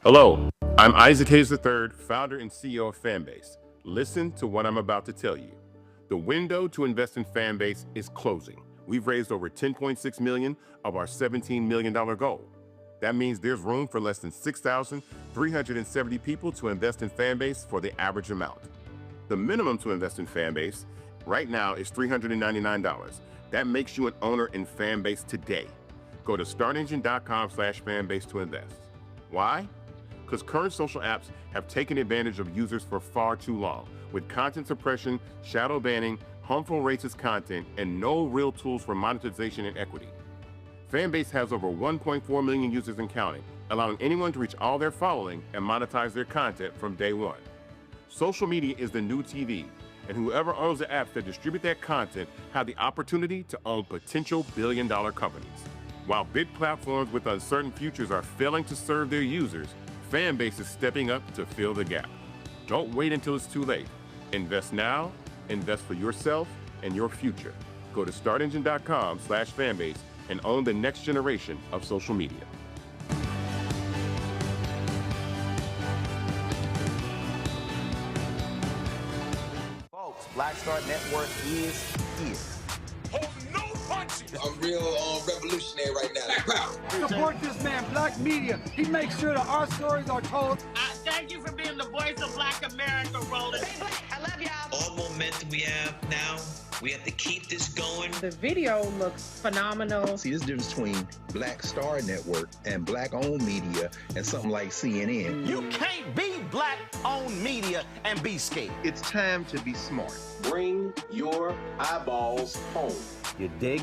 Hello, I'm Isaac Hayes III, founder and CEO of Fanbase. Listen to what I'm about to tell you. The window to invest in Fanbase is closing. We've raised over $10.6 million of our $17 million goal. That means there's room for less than 6,370 people to invest in Fanbase for the average amount. The minimum to invest in Fanbase right now is $399. That makes you an owner in Fanbase today. Go to startengine.com/fanbase to invest. Why? Because current social apps have taken advantage of users for far too long, with content suppression, shadow banning, harmful racist content, and no real tools for monetization and equity. Fanbase has over 1.4 million users and counting, allowing anyone to reach all their following and monetize their content from day one. Social media is the new TV, and whoever owns the apps that distribute that content have the opportunity to own potential billion-dollar companies. While big platforms with uncertain futures are failing to serve their users, Fanbase is stepping up to fill the gap. Don't wait until it's too late. Invest now, invest for yourself and your future. Go to startengine.com/fanbase and own the next generation of social media. Folks, Black Star Network is here. I'm real revolutionary right now. Support this man, Black Media. He makes sure that our stories are told. Thank you for being the voice of Black America, Roland. Stay black. I love y'all. All momentum we have now, we have to keep this going. The video looks phenomenal. See, this difference between Black Star Network and Black-owned media and something like CNN. You can't be Black-owned media and be scared. It's time to be smart. Bring your eyeballs home. You dig?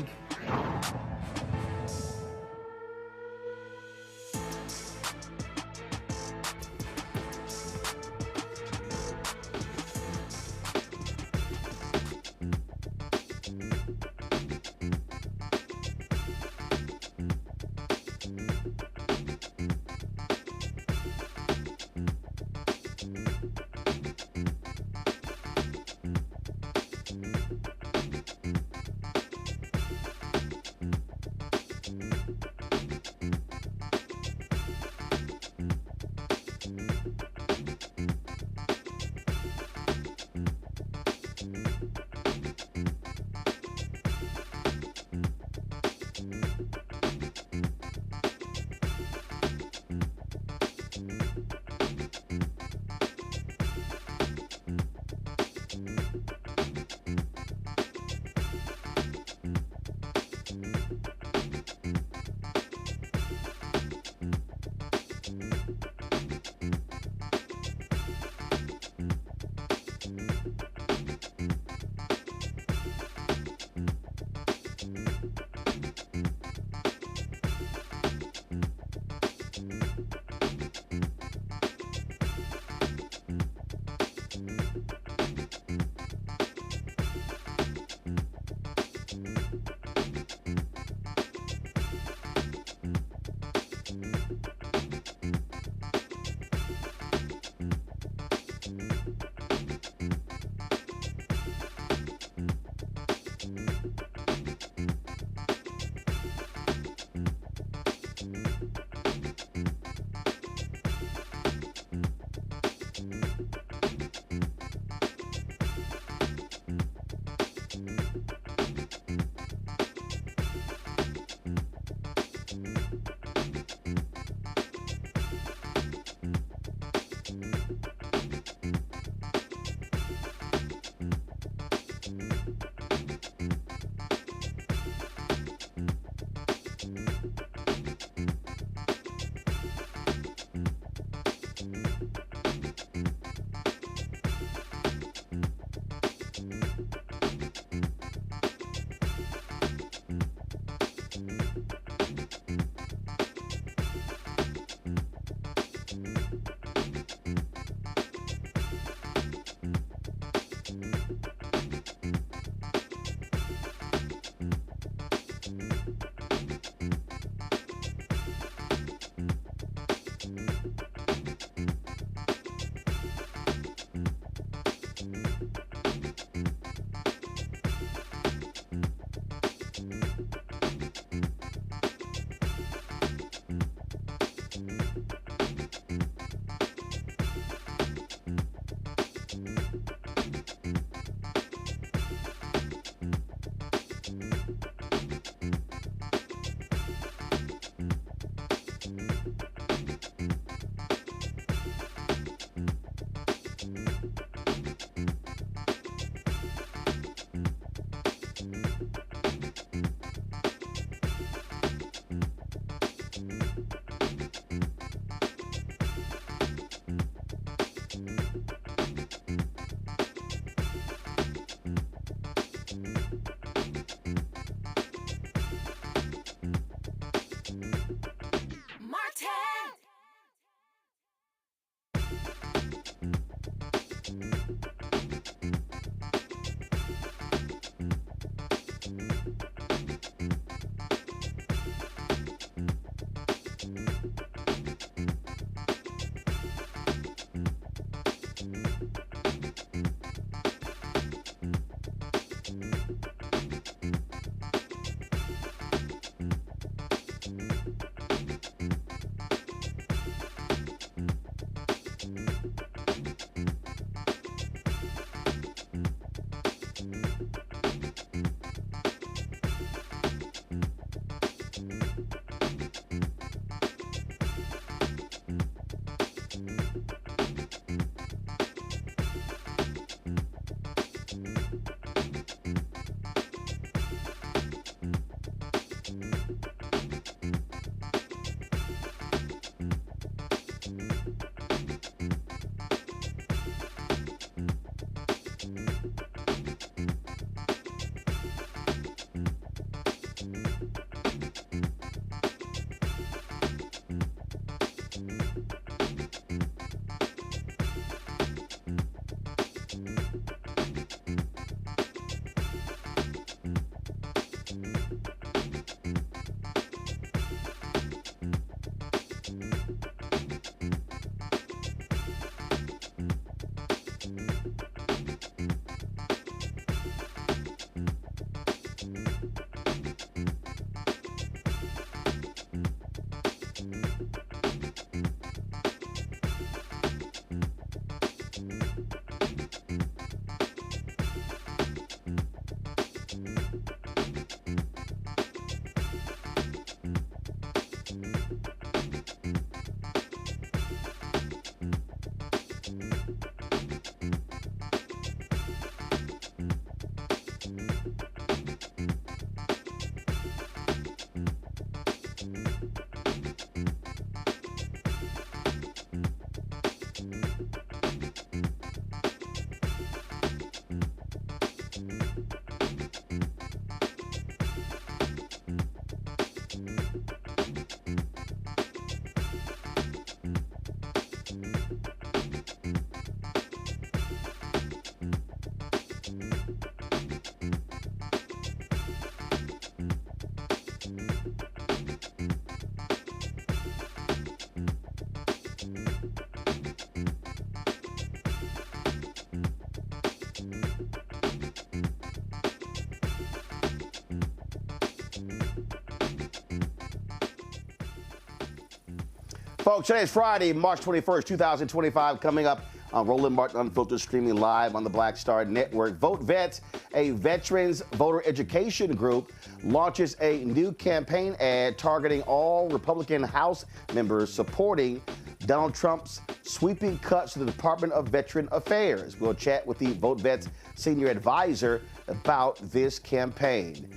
Folks, today is Friday, March 21st, 2025, coming up on Roland Martin Unfiltered, streaming live on the Black Star Network. VoteVets, a veterans voter education group, launches a new campaign ad targeting all Republican House members supporting Donald Trump's sweeping cuts to the Department of Veteran Affairs. We'll chat with the VoteVets Senior Advisor about this campaign.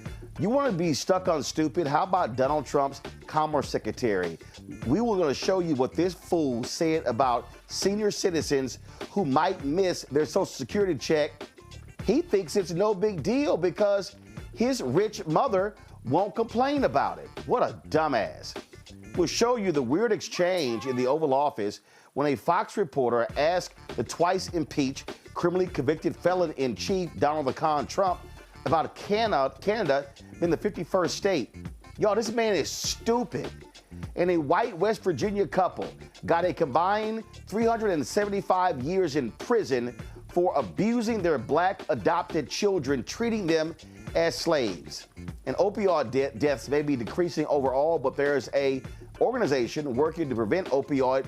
You want to be stuck on stupid? How about Donald Trump's Commerce Secretary? We were going to show you what this fool said about senior citizens who might miss their Social Security check. He thinks it's no big deal because his rich mother won't complain about it. What a dumbass. We'll show you the weird exchange in the Oval Office when a Fox reporter asked the twice impeached, criminally convicted felon-in-chief Donald the Con Trump about Canada being the 51st state. Y'all, this man is stupid. And a white West Virginia couple got a combined 375 years in prison for abusing their black adopted children, treating them as slaves. And opioid deaths may be decreasing overall, but there's a organization working to prevent opioid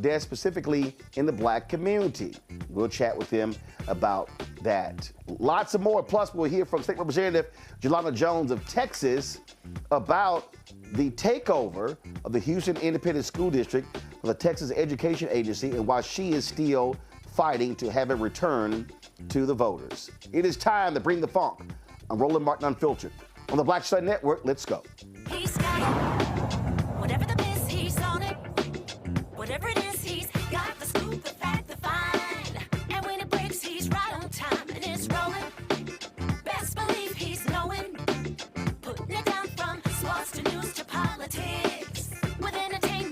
deaths, specifically in the black community. We'll chat with them about that. Lots of more. Plus, we'll hear from State Representative Jelana Jones of Texas about the takeover of the Houston Independent School District for the Texas Education Agency and why she is still fighting to have it returned to the voters. It is time to bring the funk. I'm Roland Martin Unfiltered. On the Black Star Network, let's go. He's got it. Whatever the miss, he's on it. Whatever it is, he's got the scoop, the fact, the find. And when it breaks, he's right on time and it's rolling. Best believe he's knowing. Putting it down from sports to news to politics. With entertainment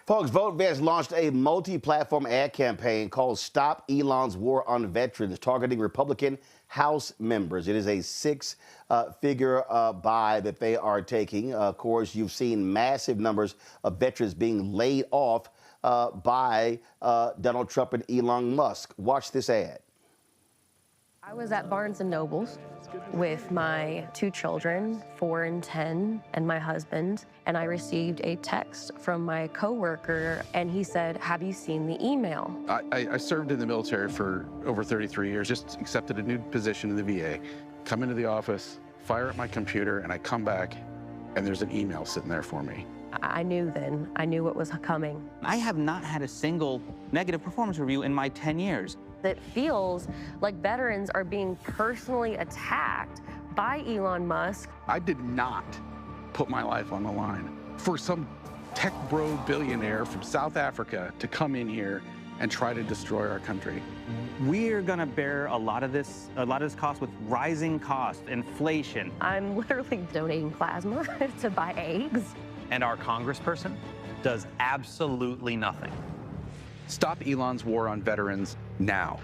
Folks, VoteVets launched a multi-platform ad campaign called Stop Elon's War on Veterans, targeting Republican House members. It is a six-figure buy that they are taking. Of course, you've seen massive numbers of veterans being laid off by Donald Trump and Elon Musk. Watch this ad. I was at Barnes & Noble's with my two children, 4 and 10, and my husband, and I received a text from my coworker, and he said, "Have you seen the email?" I served in the military for over 33 years, just accepted a new position in the VA, come into the office, fire up my computer, and I come back, and there's an email sitting there for me. I knew then. I knew what was coming. I have not had a single negative performance review in my 10 years. It feels like veterans are being personally attacked by Elon Musk. I did not put my life on the line for some tech bro billionaire from South Africa to come in here and try to destroy our country. We're going to bear a lot of this cost with rising costs, inflation. I'm literally donating plasma to buy eggs. And our congressperson does absolutely nothing. Stop Elon's war on veterans now.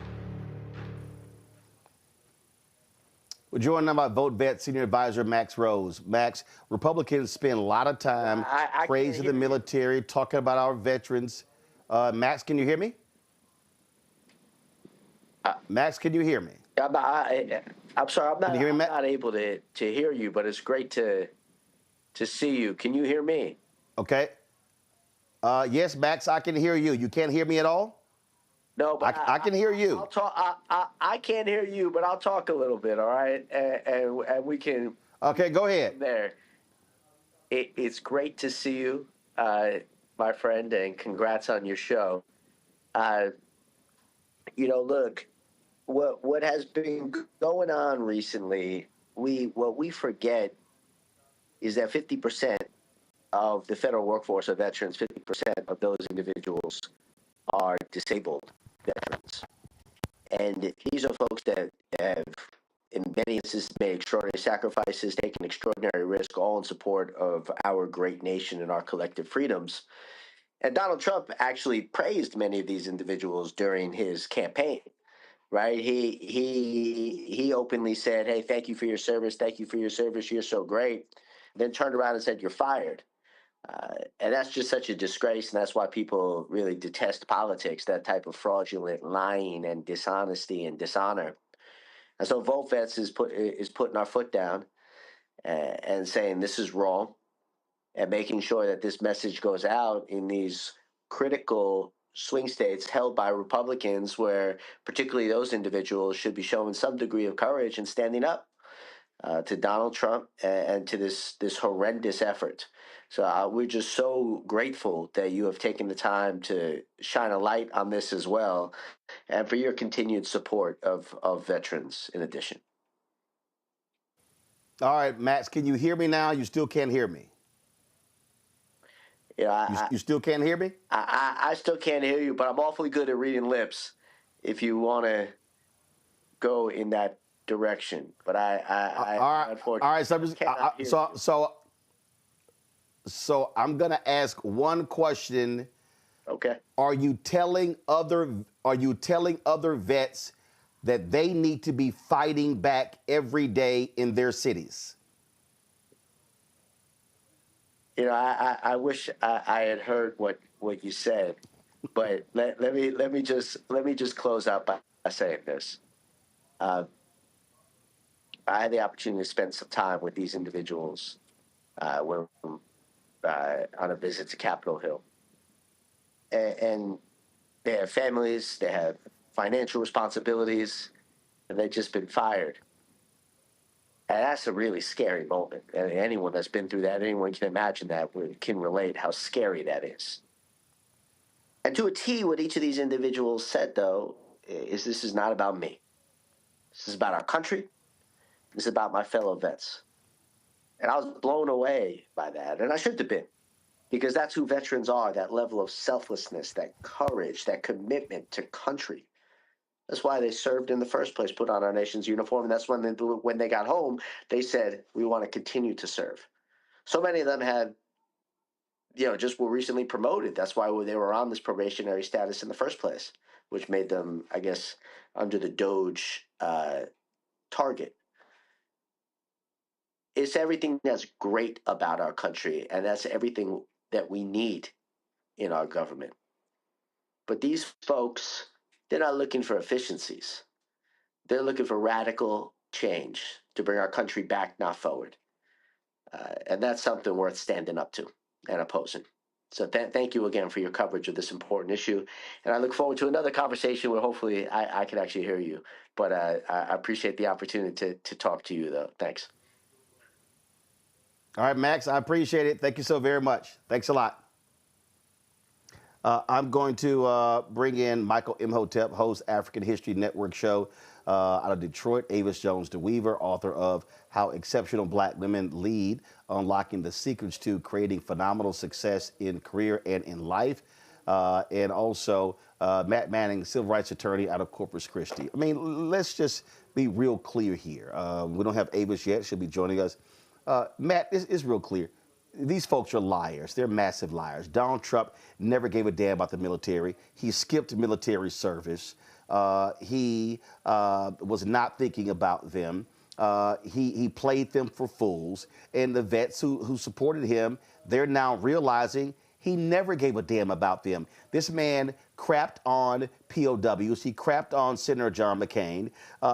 We're joined now by VoteVets Senior Advisor Max Rose. Max, Republicans spend a lot of time praising the military, talking about our veterans. Max, can you hear me? Max, can you hear me? I'm sorry, I'm not able to hear you, but it's great to see you. Can you hear me? Okay. Yes, Max, I can hear you. You can't hear me at all? No, but I can hear you. I'll talk. I can't hear you, but I'll talk a little bit, all right? And we can. Okay, go ahead. There. It's great to see you, my friend, and congrats on your show. Look, what has been going on recently, what we forget is that 50% of the federal workforce of veterans, 50% of those individuals are disabled veterans. And these are folks that have, in many instances, made extraordinary sacrifices, taken extraordinary risk, all in support of our great nation and our collective freedoms. And Donald Trump actually praised many of these individuals during his campaign, right? He openly said, "Hey, thank you for your service. Thank you for your service. You're so great." Then turned around and said, "You're fired." And that's just such a disgrace, and that's why people really detest politics, that type of fraudulent lying and dishonesty and dishonor. And so VoteVets is putting our foot down and saying this is wrong, and making sure that this message goes out in these critical swing states held by Republicans, where particularly those individuals should be showing some degree of courage and standing up to Donald Trump and to this horrendous effort. So we're just so grateful that you have taken the time to shine a light on this as well, and for your continued support of veterans in addition. All right, Max, can you hear me now? You still can't hear me. Yeah, you still can't hear me? I still can't hear you, but I'm awfully good at reading lips if you want to go in that direction. But I unfortunately all right, so I'm just, so I'm gonna ask one question. Okay. Are you telling other vets that they need to be fighting back every day in their cities? I wish I had heard what you said, but let me just close out by saying this. I had the opportunity to spend some time with these individuals on a visit to Capitol Hill, and they have families, they have financial responsibilities, and they've just been fired. And that's a really scary moment. And anyone that's been through that, anyone can imagine that, can relate how scary that is. And to a T, what each of these individuals said, though, is this is not about me. This is about our country. This is about my fellow vets. And I was blown away by that. And I should have been, because that's who veterans are, that level of selflessness, that courage, that commitment to country. That's why they served in the first place, put on our nation's uniform. And that's when they got home, they said, we want to continue to serve. So many of them had just were recently promoted. That's why they were on this probationary status in the first place, which made them, I guess, under the DOGE target. It's everything that's great about our country, and that's everything that we need in our government. But these folks, they're not looking for efficiencies. They're looking for radical change to bring our country back, not forward. And that's something worth standing up to and opposing. So thank you again for your coverage of this important issue. And I look forward to another conversation where hopefully I can actually hear you. But I appreciate the opportunity to talk to you, though. Thanks. All right, Max, I appreciate it. Thank you so very much. Thanks a lot. I'm going to bring in Michael Imhotep, host African History Network show out of Detroit. Avis Jones DeWeaver, author of How Exceptional Black Women Lead, Unlocking the Secrets to Creating Phenomenal Success in Career and in Life. And also Matt Manning, civil rights attorney out of Corpus Christi. I mean, let's just be real clear here. We don't have Avis yet. She'll be joining us. Matt, it's real clear. These folks are liars. They're massive liars. Donald Trump never gave a damn about the military. He skipped military service. He was not thinking about them. He played them for fools. And the vets who supported him, they're now realizing he never gave a damn about them. This man crapped on POWs. He crapped on Senator John McCain.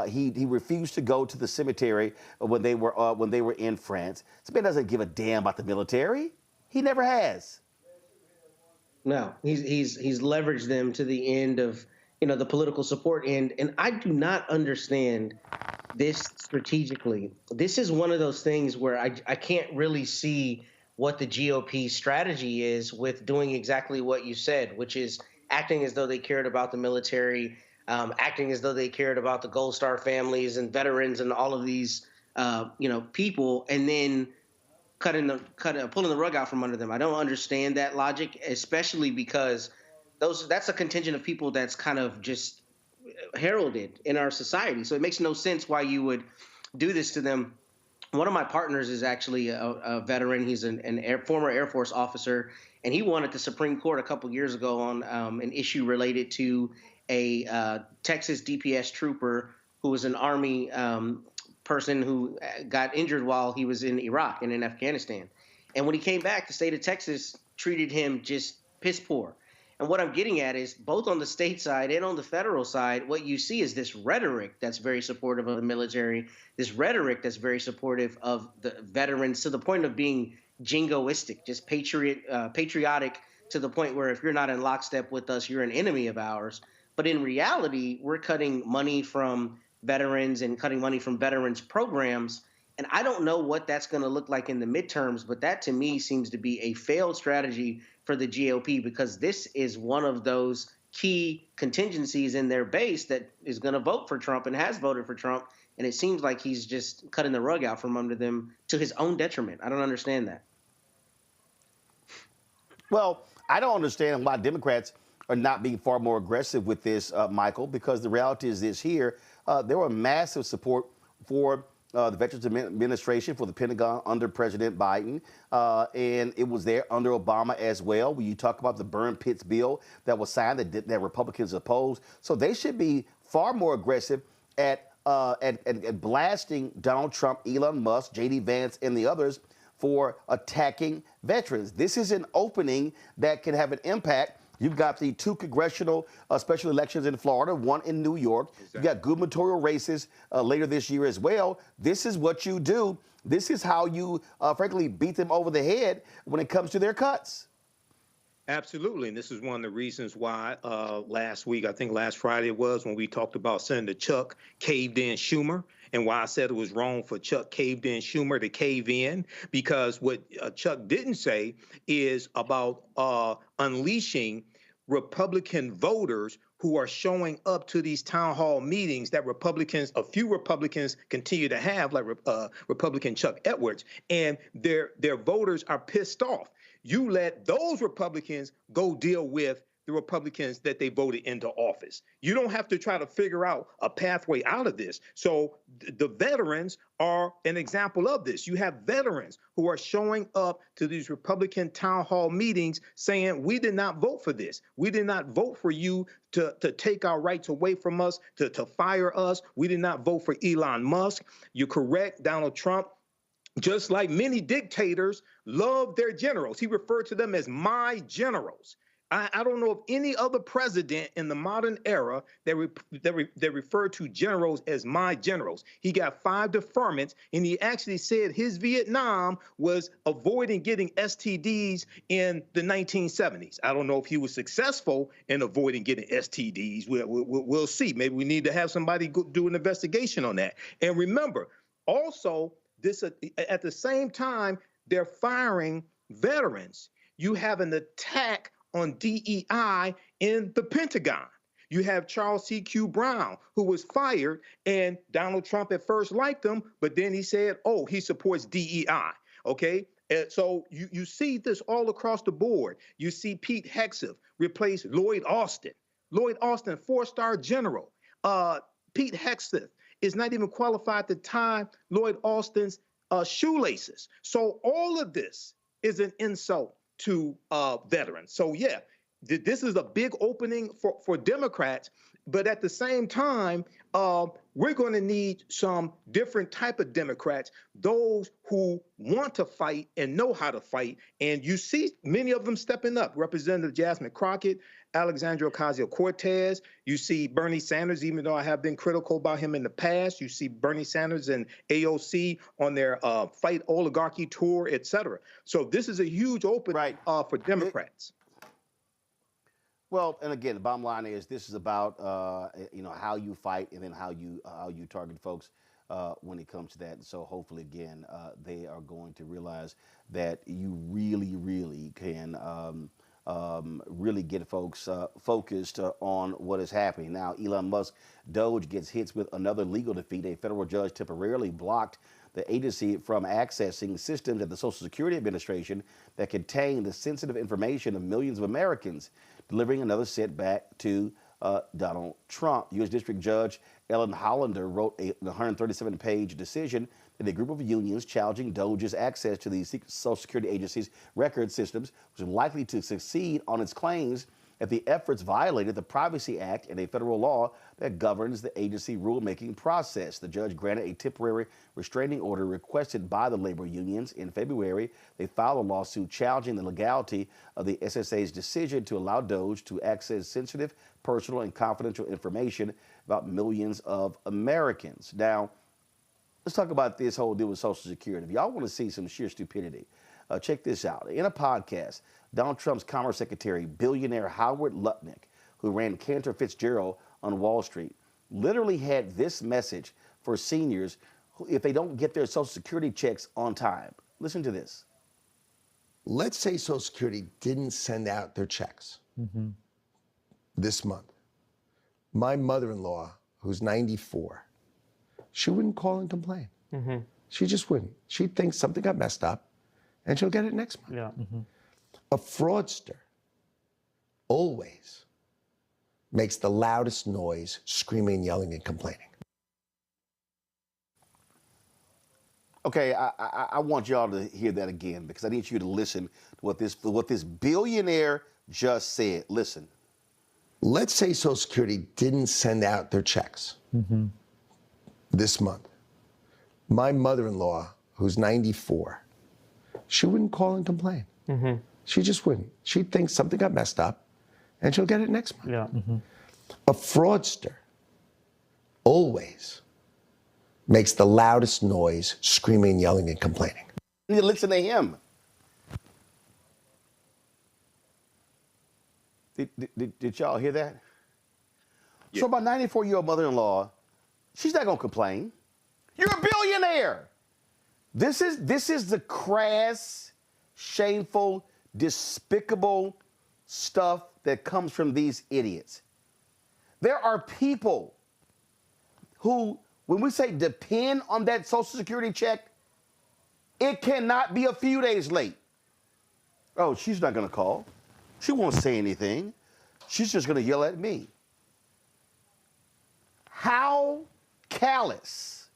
He refused to go to the cemetery when they were in France. This man doesn't give a damn about the military. He never has. No, he's leveraged them to the end of the political support end, and I do not understand this strategically. This is one of those things where I can't really see what the GOP strategy is with doing exactly what you said, which is acting as though they cared about the military, acting as though they cared about the Gold Star families and veterans and all of these, people, and then pulling the rug out from under them. I don't understand that logic, especially because that's a contingent of people that's kind of just heralded in our society. So it makes no sense why you would do this to them. One of my partners is actually a veteran. He's former Air Force officer, and he won at the Supreme Court a couple years ago on an issue related to a Texas DPS trooper who was an Army person who got injured while he was in Iraq and in Afghanistan. And when he came back, the state of Texas treated him just piss poor. And what I'm getting at is both on the state side and on the federal side, what you see is this rhetoric that's very supportive of the military, this rhetoric that's very supportive of the veterans to the point of being jingoistic, just patriotic to the point where if you're not in lockstep with us, you're an enemy of ours. But in reality, we're cutting money from veterans and cutting money from veterans programs. And I don't know what that's going to look like in the midterms, but that to me seems to be a failed strategy for the GOP, because this is one of those key contingencies in their base that is going to vote for Trump and has voted for Trump. And it seems like he's just cutting the rug out from under them to his own detriment. I don't understand that. Well, I don't understand why Democrats are not being far more aggressive with this, Michael, because the reality is this here. There were massive support for the Veterans Administration, for the Pentagon under President Biden, and it was there under Obama as well. When you talk about the burn pits bill that was signed that Republicans opposed, so they should be far more aggressive at blasting Donald Trump, Elon Musk, J.D. Vance, and the others for attacking veterans. This is an opening that can have an impact. You've got the 2 congressional special elections in Florida, 1 in New York. Exactly. You've got gubernatorial races later this year as well. This is what you do. This is how you, frankly, beat them over the head when it comes to their cuts. Absolutely. And this is one of the reasons why last week, I think last Friday it was, when we talked about Senator Chuck caved in Schumer, and why I said it was wrong for Chuck caved in Schumer to cave in, because what Chuck didn't say is about unleashing Republican voters who are showing up to these town hall meetings that a few Republicans continue to have, like Republican Chuck Edwards, and their voters are pissed off. You let those Republicans go deal with the Republicans that they voted into office. You don't have to try to figure out a pathway out of this. So the veterans are an example of this. You have veterans who are showing up to these Republican town hall meetings saying, we did not vote for this. We did not vote for you to take our rights away from us, to fire us. We did not vote for Elon Musk. You're correct, Donald Trump, just like many dictators, love their generals. He referred to them as my generals. I don't know of any other president in the modern era that referred to generals as my generals. He got 5 deferments, and he actually said his Vietnam was avoiding getting STDs in the 1970s. I don't know if he was successful in avoiding getting STDs. We'll see. Maybe we need to have somebody do an investigation on that. And remember, also, this at the same time, they're firing veterans. You have an attack on DEI in the Pentagon. You have Charles C.Q. Brown, who was fired, and Donald Trump at first liked him, but then he said, oh, he supports DEI, okay? So you see this all across the board. You see Pete Hegseth replace Lloyd Austin. Lloyd Austin, 4-star general. Pete Hegseth is not even qualified to tie Lloyd Austin's shoelaces. So all of this is an insult to veterans. So yeah, this is a big opening for Democrats, but at the same time, we're going to need some different type of Democrats, those who want to fight and know how to fight. And you see many of them stepping up. Representative Jasmine Crockett, Alexandria Ocasio-Cortez. You see Bernie Sanders, even though I have been critical about him in the past. You see Bernie Sanders and AOC on their Fight Oligarchy tour, et cetera. So this is a huge opening for Democrats. Well, and again, the bottom line is this is about how you fight and then how you target folks when it comes to that. And so hopefully, again, they are going to realize that you really can really get folks focused on what is happening. Now, Elon Musk, DOGE gets hit with another legal defeat. A federal judge temporarily blocked the agency from accessing systems at the Social Security Administration that contain the sensitive information of millions of Americans, delivering another setback to Donald Trump. U.S. District Judge Elon Hollander wrote a 137-page decision that a group of unions challenging DOGE's access to the Social Security Agency's record systems was likely to succeed on its claims that the efforts violated the Privacy Act and a federal law that governs the agency rulemaking process. The judge granted a temporary restraining order requested by the labor unions. In February, they filed a lawsuit challenging the legality of the SSA's decision to allow DOGE to access sensitive, personal, and confidential information about millions of Americans. Now, let's talk about this whole deal with Social Security. If y'all want to see some sheer stupidity, check this out. In a podcast, Donald Trump's Commerce Secretary, billionaire Howard Lutnick, who ran Cantor Fitzgerald on Wall Street, literally had this message for seniors if they don't get their Social Security checks on time. Listen to this. Let's say Social Security didn't send out their checks this month. My mother-in-law, who's 94, she wouldn't call and complain. She just wouldn't. She'd think something got messed up, and she'll get it next month. Yeah. A fraudster always makes the loudest noise, screaming, yelling, and complaining. Okay, I want y'all to hear that again because I need you to listen to what this billionaire just said. Listen. Let's say Social Security didn't send out their checks this month. My mother-in-law, who's 94, she wouldn't call and complain. She just wouldn't. She'd think something got messed up, and she'll get it next month. Yeah. A fraudster always makes the loudest noise, screaming, yelling, and complaining. You listen to him. Did y'all hear that? Yeah. So my 94-year-old mother-in-law, she's not gonna complain. You're a billionaire. This is the crass, shameful, despicable stuff that comes from these idiots. There are people who, when we say depend on that Social Security check, it cannot be a few days late. Oh, she's not going to call. She won't say anything. she's just going to yell at me. How callous,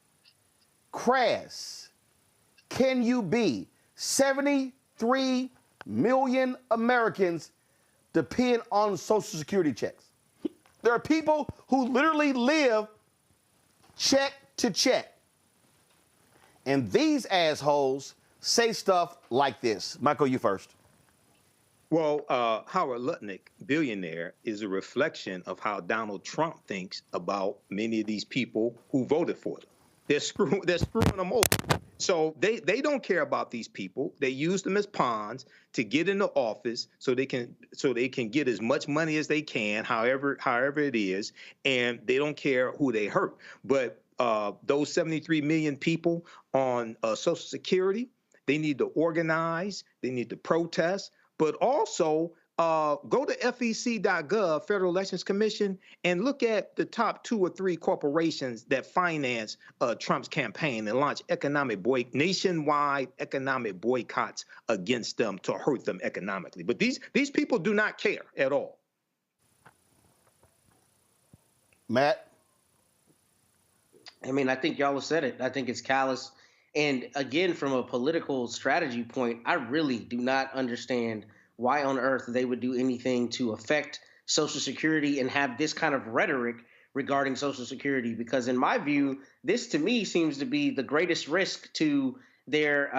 crass can you be? 73 million Americans depend on Social Security checks. There are people who literally live check to check. And these assholes say stuff like this. Michael, you first. Well, Howard Lutnick, billionaire, is a reflection of how Donald Trump thinks about many of these people who voted for them. They're screwing them over. So they don't care about these people. They use them as pawns to get into office so they can get as much money as they can, however it is, and they don't care who they hurt. But those 73 million people on Social Security, they need to organize, they need to protest, but also go to fec.gov, Federal Elections Commission, and look at the top 2 or 3 corporations that finance Trump's campaign and launch nationwide economic boycotts against them to hurt them economically. But these people do not care at all. Matt? I mean, I think y'all have said it. I think it's callous. And again, from a political strategy point, I really do not understand why on earth they would do anything to affect Social Security and have this kind of rhetoric regarding Social Security. Because in my view, this to me seems to be the greatest risk to their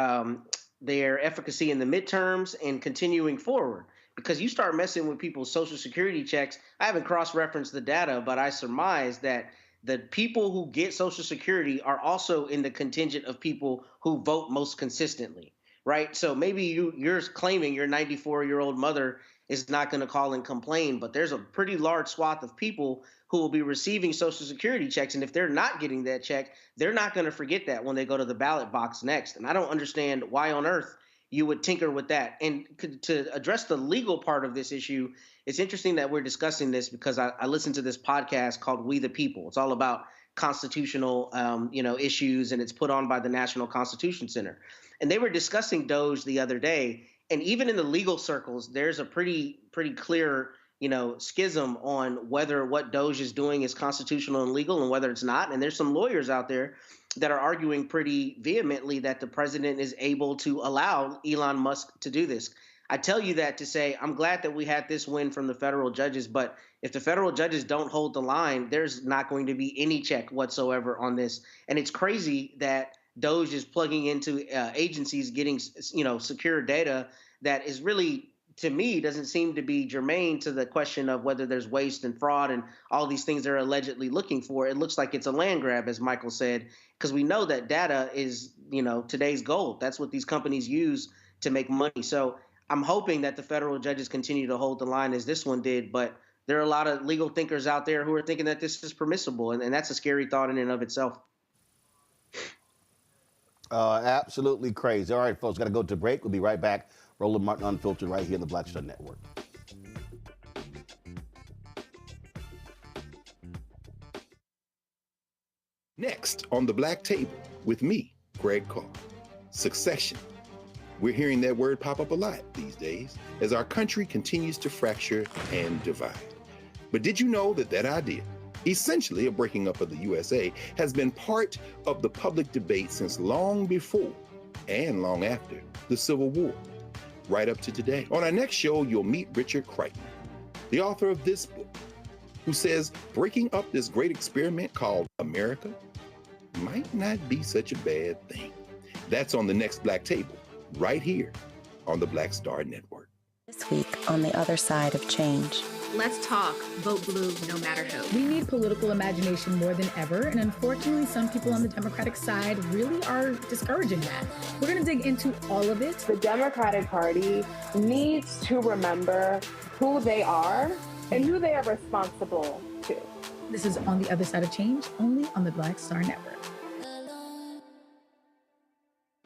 efficacy in the midterms and continuing forward. Because you start messing with people's Social Security checks. I haven't cross-referenced the data, but I surmise that the people who get Social Security are also in the contingent of people who vote most consistently, right? So maybe you're claiming your 94-year-old mother is not going to call and complain, but there's a pretty large swath of people who will be receiving Social Security checks, and if they're not getting that check, they're not going to forget that when they go to the ballot box next. And I don't understand why on earth you would tinker with that. And to address the legal part of this issue, it's interesting that we're discussing this because I listened to this podcast called We the People. It's all about constitutional, issues, and it's put on by the National Constitution Center. And they were discussing DOGE the other day, and even in the legal circles, there's a pretty clear, schism on whether what DOGE is doing is constitutional and legal and whether it's not. And there's some lawyers out there that are arguing pretty vehemently that the president is able to allow Elon Musk to do this. I tell you that to say I'm glad that we had this win from the federal judges, but if the federal judges don't hold the line, there's not going to be any check whatsoever on this. And it's crazy that DOGE is plugging into agencies getting, secure data that is really, to me, doesn't seem to be germane to the question of whether there's waste and fraud and all these things they're allegedly looking for. It looks like it's a land grab, as Michael said, because we know that data is, today's gold. That's what these companies use to make money. So I'm hoping that the federal judges continue to hold the line as this one did, but there are a lot of legal thinkers out there who are thinking that this is permissible, and that's a scary thought in and of itself. Absolutely crazy. All right, folks, got to go to break. We'll be right back. Roland Martin Unfiltered right here on the Black Star Network. Next on the Black Table with me, Greg Carr. Succession. We're hearing that word pop up a lot these days as our country continues to fracture and divide. But did you know that idea, essentially a breaking up of the USA, has been part of the public debate since long before and long after the Civil War, right up to today? On our next show, you'll meet Richard Crichton, the author of this book, who says breaking up this great experiment called America might not be such a bad thing. That's on the next Black Table, right here on the Black Star Network. This week on The Other Side of Change. Let's talk. Vote blue no matter who. We need political imagination more than ever, and unfortunately, some people on the Democratic side really are discouraging that. We're going to dig into all of it. The Democratic Party needs to remember who they are and who they are responsible to. This is On the Other Side of Change, only on the Black Star Network.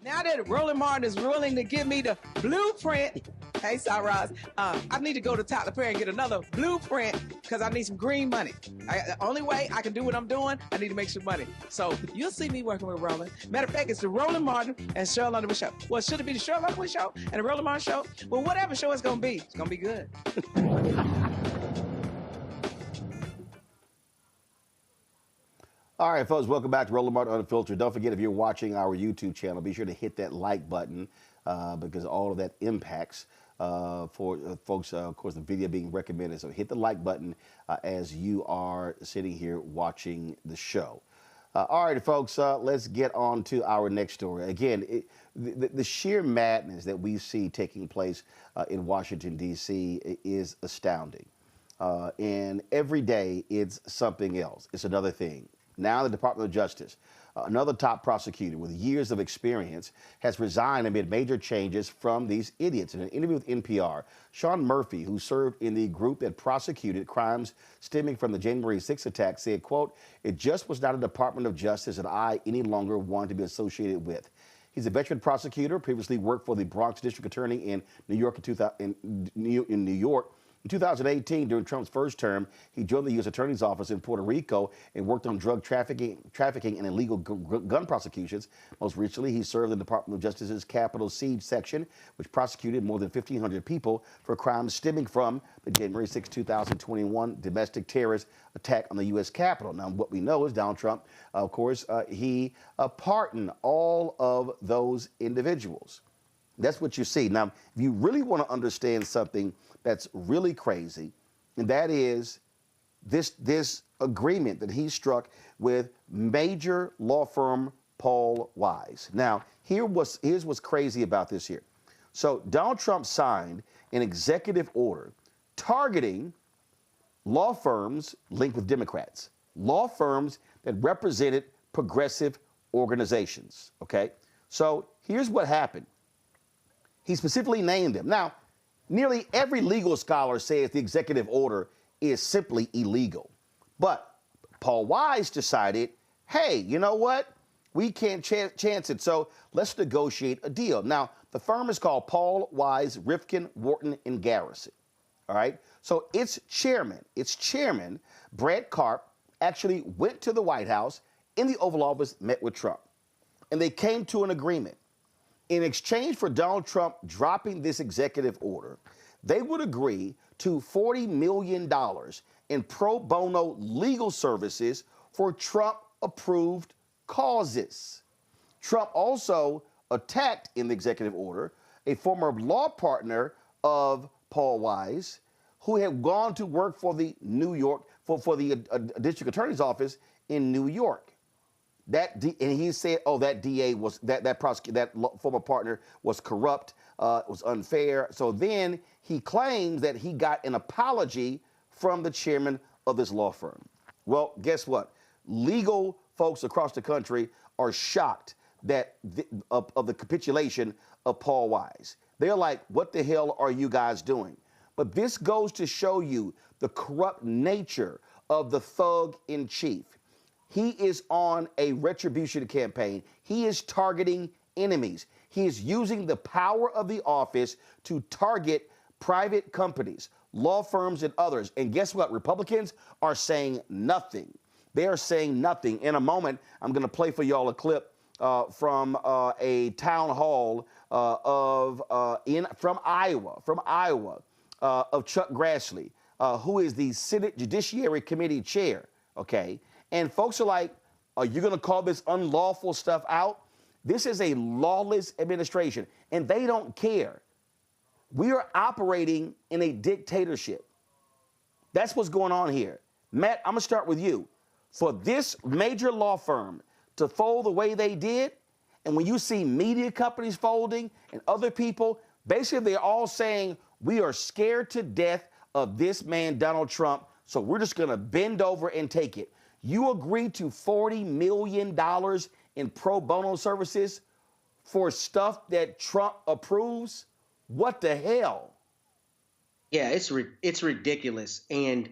Now that Roland Martin is willing to give me the blueprint, hey, Cyrus, I need to go to Tyler Perry and get another blueprint because I need some green money. The only way I can do what I'm doing, I need to make some money. So you'll see me working with Roland. Matter of fact, it's the Roland Martin and Cheryl Underwood show. Well, should it be the Cheryl Underwood show and the Roland Martin show? Well, whatever show it's going to be good. All right, folks, welcome back to Roland Martin Unfiltered. Don't forget, if you're watching our YouTube channel, be sure to hit that like button because all of that impacts for folks, of course, the video being recommended. So hit the like button as you are sitting here watching the show. All right, folks, let's get on to our next story. Again, the sheer madness that we see taking place in Washington, D.C. is astounding. And every day it's something else. It's another thing. Now the Department of Justice, another top prosecutor with years of experience, has resigned amid major changes from these idiots. In an interview with NPR, Sean Murphy, who served in the group that prosecuted crimes stemming from the January 6th attack, said, quote, "It just was not a Department of Justice that I any longer wanted to be associated with." He's a veteran prosecutor, previously worked for the Bronx District Attorney in New York in New York. In 2018, during Trump's first term, he joined the U.S. Attorney's Office in Puerto Rico and worked on drug trafficking and illegal gun prosecutions. Most recently, he served in the Department of Justice's Capitol Siege section, which prosecuted more than 1,500 people for crimes stemming from the January 6, 2021 domestic terrorist attack on the U.S. Capitol. Now, what we know is Donald Trump, of course, he pardoned all of those individuals. That's what you see. Now, if you really want to understand something that's really crazy, and that is this agreement that he struck with major law firm Paul Weiss. Now, here's what's crazy about this here. So Donald Trump signed an executive order targeting law firms linked with Democrats, law firms that represented progressive organizations, okay? So here's what happened. He specifically named them. Now, nearly every legal scholar says the executive order is simply illegal. But Paul Weiss decided, hey, you know what? We can't chance it, so let's negotiate a deal. Now, the firm is called Paul Weiss, Rifkin, Wharton, and Garrison. All right? So its chairman, Brad Karp, actually went to the White House in the Oval Office, met with Trump. And they came to an agreement. In exchange for Donald Trump dropping this executive order, they would agree to $40 million in pro bono legal services for Trump-approved causes. Trump also attacked in the executive order a former law partner of Paul Weiss who had gone to work for the district attorney's office in New York. And he said, "Oh, that DA was that former partner was corrupt, was unfair." So then he claims that he got an apology from the chairman of this law firm. Well, guess what? Legal folks across the country are shocked of the capitulation of Paul Weiss. They're like, "What the hell are you guys doing?" But this goes to show you the corrupt nature of the thug in chief. He is on a retribution campaign. He is targeting enemies. He is using the power of the office to target private companies, law firms, and others. And guess what? Republicans are saying nothing. They are saying nothing. In a moment, I'm going to play for y'all a clip from a town hall from Iowa, of Chuck Grassley, who is the Senate Judiciary Committee chair, okay? And folks are like, are you going to call this unlawful stuff out? This is a lawless administration, and they don't care. We are operating in a dictatorship. That's what's going on here. Matt, I'm going to start with you. For this major law firm to fold the way they did, and when you see media companies folding and other people, basically they're all saying, we are scared to death of this man, Donald Trump, so we're just going to bend over and take it. You agreed to $40 million in pro bono services for stuff that Trump approves? What the hell? Yeah, it's ridiculous. And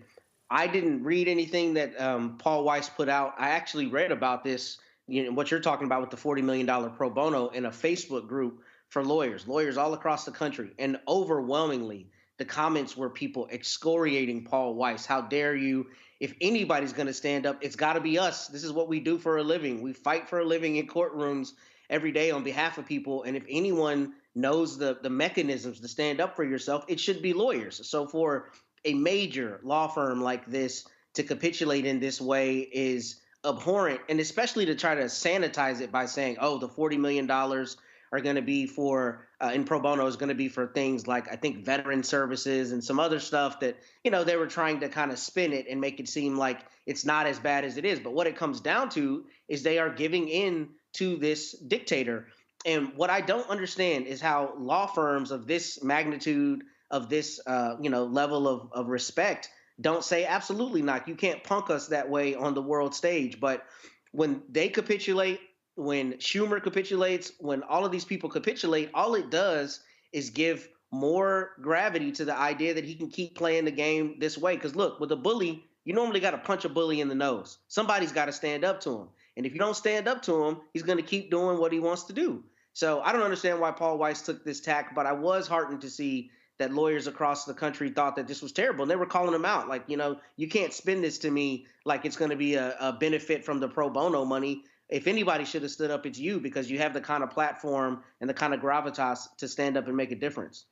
I didn't read anything that Paul Weiss put out. I actually read about this, what you're talking about with the $40 million pro bono in a Facebook group for lawyers all across the country. And overwhelmingly, the comments were people excoriating Paul Weiss. How dare you? If anybody's going to stand up, it's got to be us. This is what we do for a living. We fight for a living in courtrooms every day on behalf of people. And if anyone knows the mechanisms to stand up for yourself, it should be lawyers. So for a major law firm like this to capitulate in this way is abhorrent, and especially to try to sanitize it by saying, oh, the $40 million are going to be for, in pro bono is going to be for things like, I think, veteran services and some other stuff that, they were trying to kind of spin it and make it seem like it's not as bad as it is. But what it comes down to is they are giving in to this dictator. And what I don't understand is how law firms of this magnitude, of this, level of respect, don't say absolutely not. You can't punk us that way on the world stage. But when they capitulate, when Schumer capitulates, when all of these people capitulate, all it does is give more gravity to the idea that he can keep playing the game this way. Because look, with a bully, you normally got to punch a bully in the nose. Somebody's got to stand up to him. And if you don't stand up to him, he's going to keep doing what he wants to do. So I don't understand why Paul Weiss took this tack, but I was heartened to see that lawyers across the country thought that this was terrible. And they were calling him out. Like, you can't spin this to me like it's going to be a benefit from the pro bono money. If anybody should have stood up, it's you, because you have the kind of platform and the kind of gravitas to stand up and make a difference.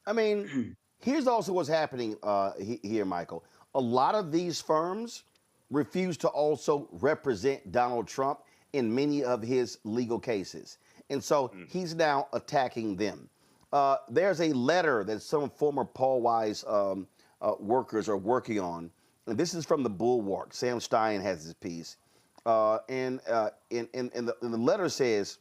I mean, here's also what's happening here, Michael. A lot of these firms refuse to also represent Donald Trump in many of his legal cases. And so he's now attacking them. There's a letter that some former Paul Weiss workers are working on. And this is from the Bulwark. Sam Stein has this piece. And the letter says,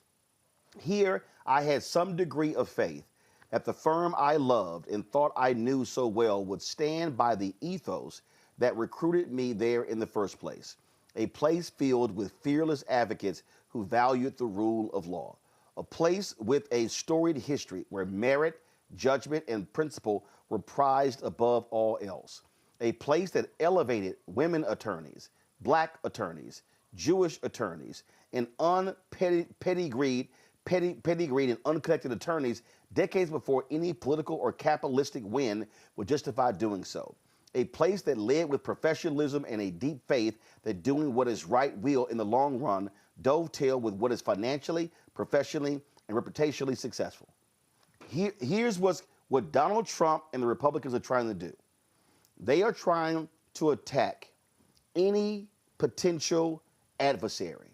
here I had some degree of faith that the firm I loved and thought I knew so well would stand by the ethos that recruited me there in the first place. A place filled with fearless advocates who valued the rule of law. A place with a storied history where merit, judgment, and principle were prized above all else. A place that elevated women attorneys, black attorneys, Jewish attorneys, and pedigreed and unconnected attorneys decades before any political or capitalistic win would justify doing so. A place that led with professionalism and a deep faith that doing what is right will, in the long run, dovetail with what is financially, professionally, and reputationally successful. Here's what Donald Trump and the Republicans are trying to do. They are trying to attack any potential adversary.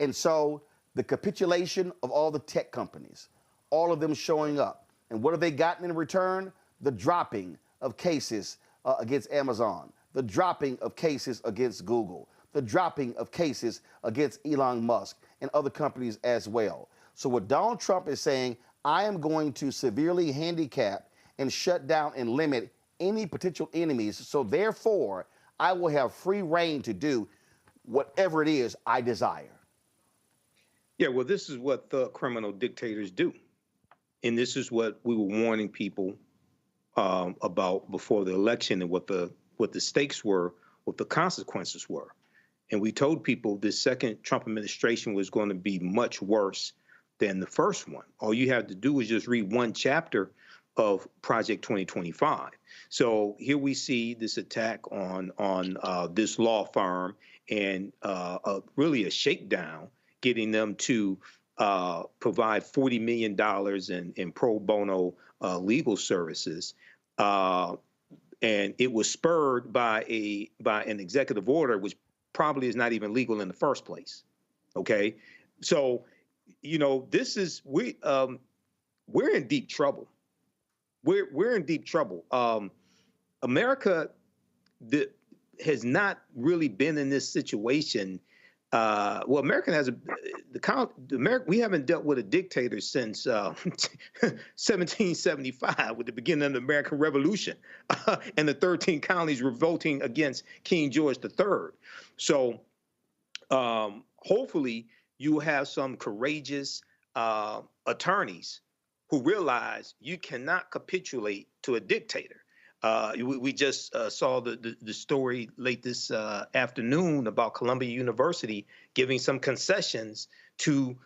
And so the capitulation of all the tech companies, all of them showing up. And what have they gotten in return? The dropping of cases against Amazon, the dropping of cases against Google, the dropping of cases against Elon Musk and other companies as well. So what Donald Trump is saying, I am going to severely handicap and shut down and limit any potential enemies. So therefore, I will have free reign to do whatever it is I desire. Yeah, well, this is what the criminal dictators do. And this is what we were warning people about before the election, and what the stakes were, what the consequences were. And we told people the second Trump administration was going to be much worse than the first one. All you have to do is just read one chapter of Project 2025. So here we see this attack on this law firm, and really a shakedown, getting them to provide $40 million in pro bono legal services. And it was spurred by an executive order, which probably is not even legal in the first place. Okay, so this is we're in deep trouble. We're in deep trouble. America has not really been in this situation. America has we haven't dealt with a dictator since 1775, with the beginning of the American Revolution, and the 13 colonies revolting against King George III. So hopefully you have some courageous attorneys who realize you cannot capitulate to a dictator. We just saw the story late this afternoon about Columbia University giving some concessions to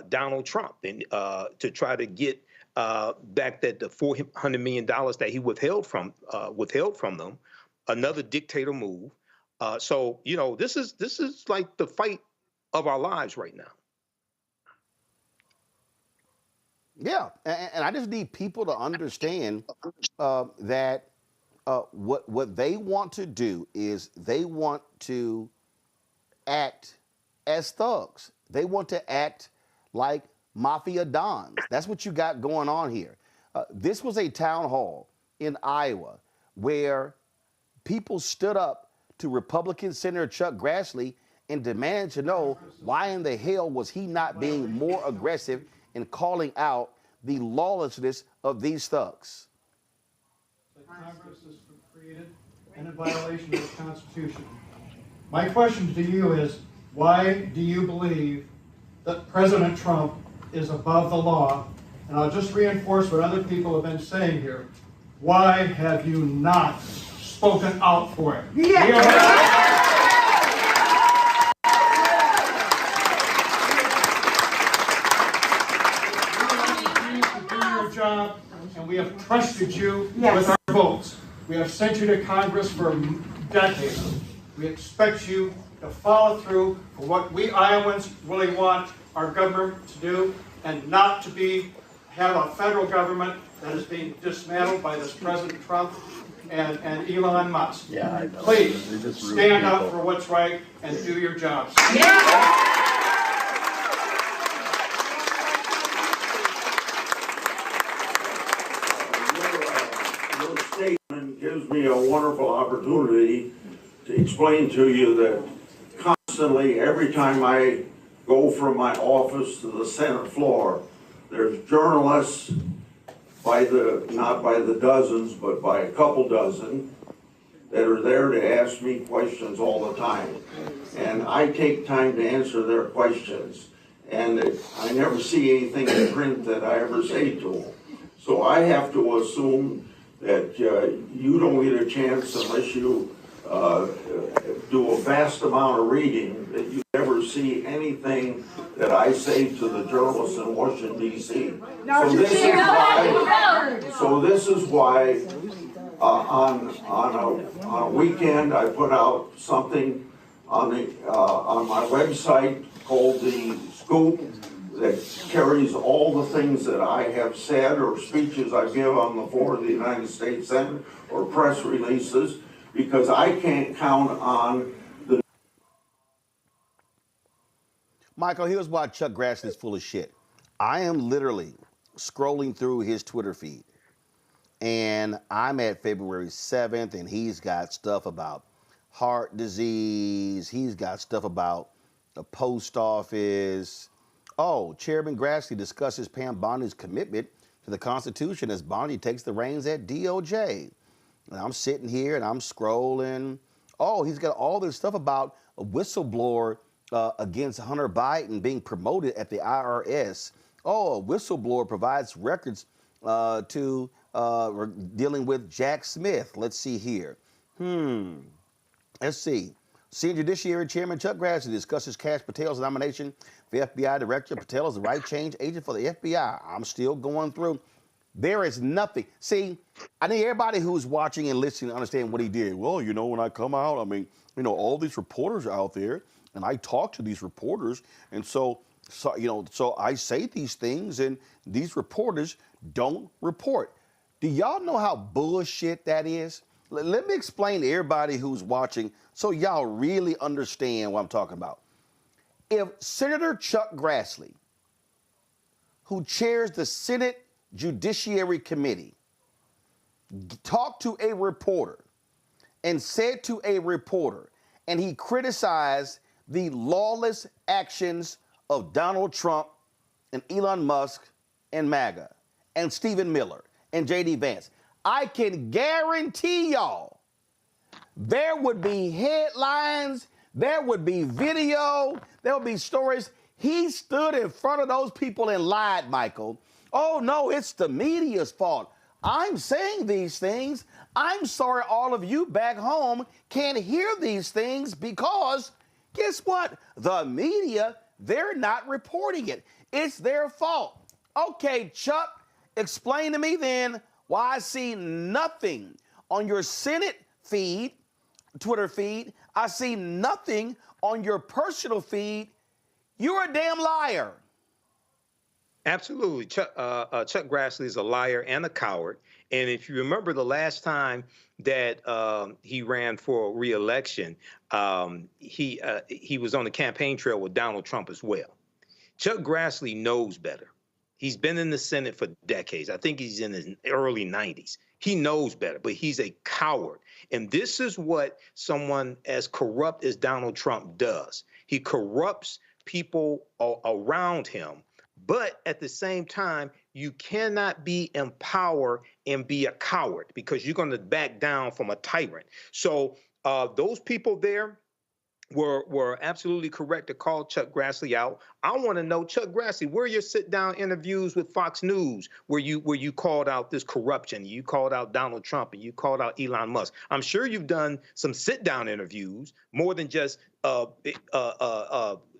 Donald Trump, and to try to get back the $400 million that he withheld from them. Another dictator move. So this is like the fight of our lives right now. Yeah, and I just need people to understand that what they want to do is they want to act as thugs. They want to act like mafia dons. That's what you got going on here. This was a town hall in Iowa where people stood up to Republican Senator Chuck Grassley and demanded to know why in the hell was he not being more aggressive in calling out the lawlessness of these thugs. Congress is created and in violation of the Constitution. My question to you is, why do you believe that President Trump is above the law? And I'll just reinforce what other people have been saying here. Why have you not spoken out for it? Yeah. Job, and we have trusted you with our votes. We have sent you to Congress for decades. We expect you to follow through for what we Iowans really want our government to do, and not to have a federal government that is being dismantled by this President Trump and Elon Musk. Yeah, please stand up for what's right and do your jobs. Yeah. Statement gives me a wonderful opportunity to explain to you that constantly, every time I go from my office to the Senate floor, there's journalists not by the dozens, but by a couple dozen that are there to ask me questions all the time. And I take time to answer their questions. And I never see anything in print that I ever say to them. So I have to assume that you don't get a chance unless you do a vast amount of reading, that you never see anything that I say to the journalists in Washington, D.C. So this is why on a weekend I put out something on my website called The Scoop, that carries all the things that I have said or speeches I give on the floor of the United States Senate or press releases, because I can't count on the... Michael, here's why Chuck Grassley is full of shit. I am literally scrolling through his Twitter feed, and I'm at February 7th, and he's got stuff about heart disease. He's got stuff about the post office. Oh, Chairman Grassley discusses Pam Bondi's commitment to the Constitution as Bondi takes the reins at DOJ. And I'm sitting here and I'm scrolling. Oh, he's got all this stuff about a whistleblower against Hunter Biden being promoted at the IRS. Oh, a whistleblower provides records to dealing with Jack Smith. Let's see here. Let's see. Senior Judiciary Chairman Chuck Grassley discusses Kash Patel's nomination for FBI Director. Patel is the right change agent for the FBI. I'm still going through. There is nothing. See, I need everybody who's watching and listening to understand what he did. Well, you know, when I come out, I mean, you know, all these reporters are out there, and I talk to these reporters, and so I say these things, and these reporters don't report. Do y'all know how bullshit that is? Let me explain to everybody who's watching so y'all really understand what I'm talking about. If Senator Chuck Grassley, who chairs the Senate Judiciary Committee, talked to a reporter and said to a reporter, and he criticized the lawless actions of Donald Trump and Elon Musk and MAGA and Stephen Miller and J.D. Vance, I can guarantee y'all there would be headlines, there would be video, there would be stories. He stood in front of those people and lied, Michael. Oh, no, it's the media's fault. I'm saying these things. I'm sorry all of you back home can't hear these things because guess what? The media, they're not reporting it. It's their fault. Okay, Chuck, explain to me then why I see nothing on your Senate feed, Twitter feed. I see nothing on your personal feed. You're a damn liar. Absolutely. Chuck Grassley is a liar and a coward. And if you remember the last time that he ran for re-election, he was on the campaign trail with Donald Trump as well. Chuck Grassley knows better. He's been in the Senate for decades. I think he's in his early 90s. He knows better, but he's a coward. And this is what someone as corrupt as Donald Trump does. He corrupts people around him. But at the same time, you cannot be in power and be a coward because you're going to back down from a tyrant. So those people there were absolutely correct to call Chuck Grassley out. I want to know, Chuck Grassley, where are your sit-down interviews with Fox News where you called out this corruption, you called out Donald Trump, and you called out Elon Musk? I'm sure you've done some sit-down interviews more than just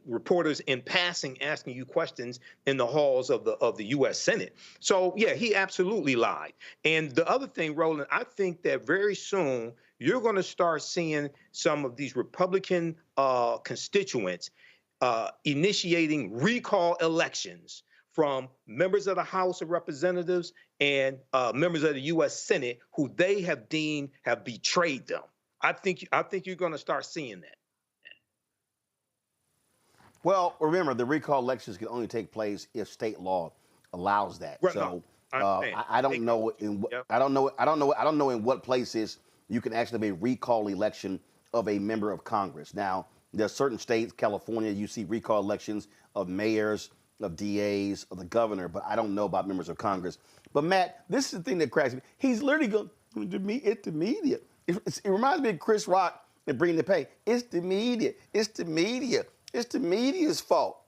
reporters in passing asking you questions in the halls of the U.S. Senate. So, yeah, he absolutely lied. And the other thing, Roland, I think that very soon you're going to start seeing some of these Republican constituents initiating recall elections from members of the House of Representatives and members of the U.S. Senate who they have deemed have betrayed them. I think you're going to start seeing that. Well, remember, the recall elections can only take place if state law allows that. Right, so no, I don't know I don't know in what places you can actually have a recall election of a member of Congress. Now, there are certain states, California, you see recall elections of mayors, of DAs, of the governor, but I don't know about members of Congress. But Matt, this is the thing that cracks me. He's literally going to me. It's the media. It reminds me of Chris Rock and Bring the Pain. It's the media. It's the media. It's the media's fault.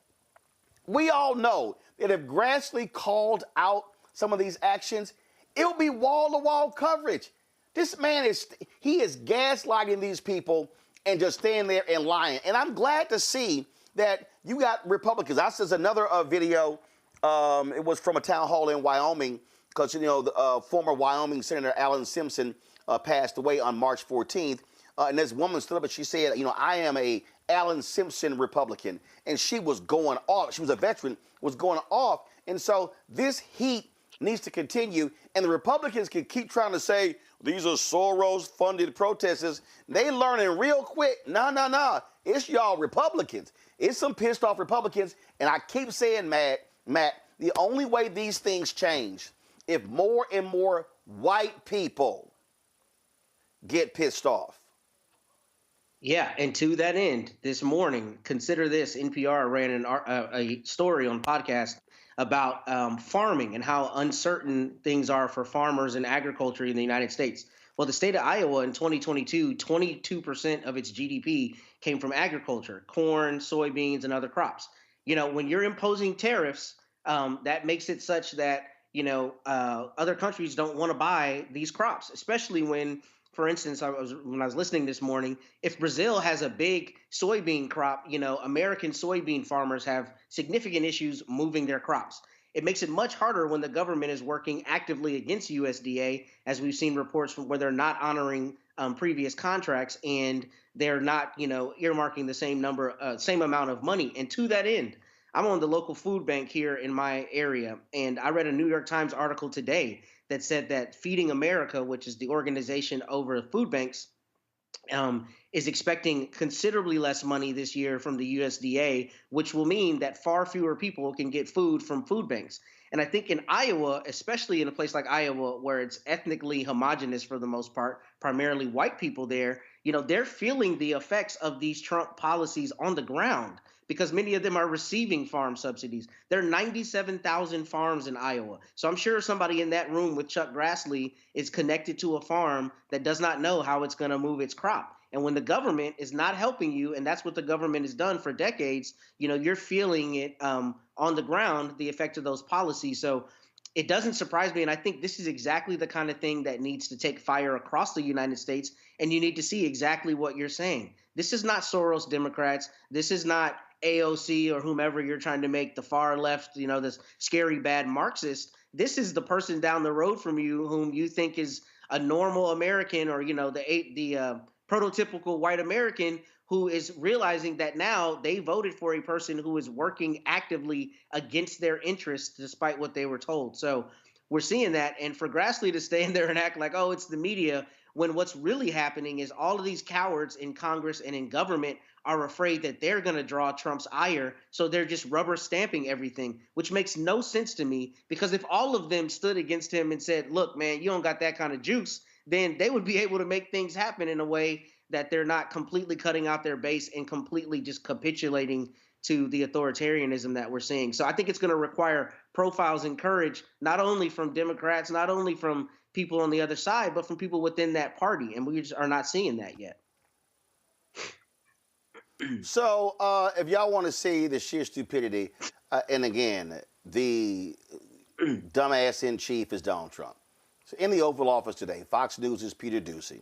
We all know that if Grassley called out some of these actions, it'll be wall-to-wall coverage. This man is gaslighting these people and just staying there and lying. And I'm glad to see that you got Republicans. I saw another video. It was from a town hall in Wyoming because, the former Wyoming Senator Alan Simpson passed away on March 14th. And this woman stood up and she said, I am a Alan Simpson Republican. And she was going off. She was a veteran, was going off. And so this heat needs to continue. And the Republicans can keep trying to say, these are Soros-funded protesters. They learning real quick. No. It's y'all Republicans. It's some pissed off Republicans. And I keep saying, Matt, the only way these things change, if more and more white people get pissed off. Yeah, and to that end, this morning, consider this, NPR ran a story on podcast about farming and how uncertain things are for farmers and agriculture in the United States. Well, the state of Iowa in 2022, 22% of its GDP came from agriculture, corn, soybeans, and other crops. When you're imposing tariffs, that makes it such that, other countries don't want to buy these crops, especially when, for instance, when I was listening this morning, if Brazil has a big soybean crop, American soybean farmers have significant issues moving their crops. It makes it much harder when the government is working actively against USDA, as we've seen reports from where they're not honoring previous contracts and they're not, earmarking the same amount of money. And to that end, I'm on the local food bank here in my area, and I read a New York Times article today that said that Feeding America, which is the organization over food banks, is expecting considerably less money this year from the USDA, which will mean that far fewer people can get food from food banks. And I think in Iowa, especially in a place like Iowa, where it's ethnically homogenous for the most part, primarily white people there, they're feeling the effects of these Trump policies on the ground because many of them are receiving farm subsidies. There are 97,000 farms in Iowa. So I'm sure somebody in that room with Chuck Grassley is connected to a farm that does not know how it's going to move its crop. And when the government is not helping you, and that's what the government has done for decades, you're feeling it on the ground, the effect of those policies. So it doesn't surprise me. And I think this is exactly the kind of thing that needs to take fire across the United States. And you need to see exactly what you're saying. This is not Soros Democrats. This is not AOC or whomever you're trying to make the far left, this scary bad Marxist. This is the person down the road from you whom you think is a normal American or, the prototypical white American who is realizing that now they voted for a person who is working actively against their interests despite what they were told. So we're seeing that. And for Grassley to stand there and act like, oh, it's the media, when what's really happening is all of these cowards in Congress and in government are afraid that they're going to draw Trump's ire. So they're just rubber stamping everything, which makes no sense to me, because if all of them stood against him and said, look, man, you don't got that kind of juice, then they would be able to make things happen in a way that they're not completely cutting out their base and completely just capitulating to the authoritarianism that we're seeing. So I think it's going to require profiles and courage, not only from Democrats, not only from people on the other side, but from people within that party. And we just are not seeing that yet. So if y'all want to see the sheer stupidity, and again, the dumbass in chief is Donald Trump. So in the Oval Office today, Fox News' Peter Doocy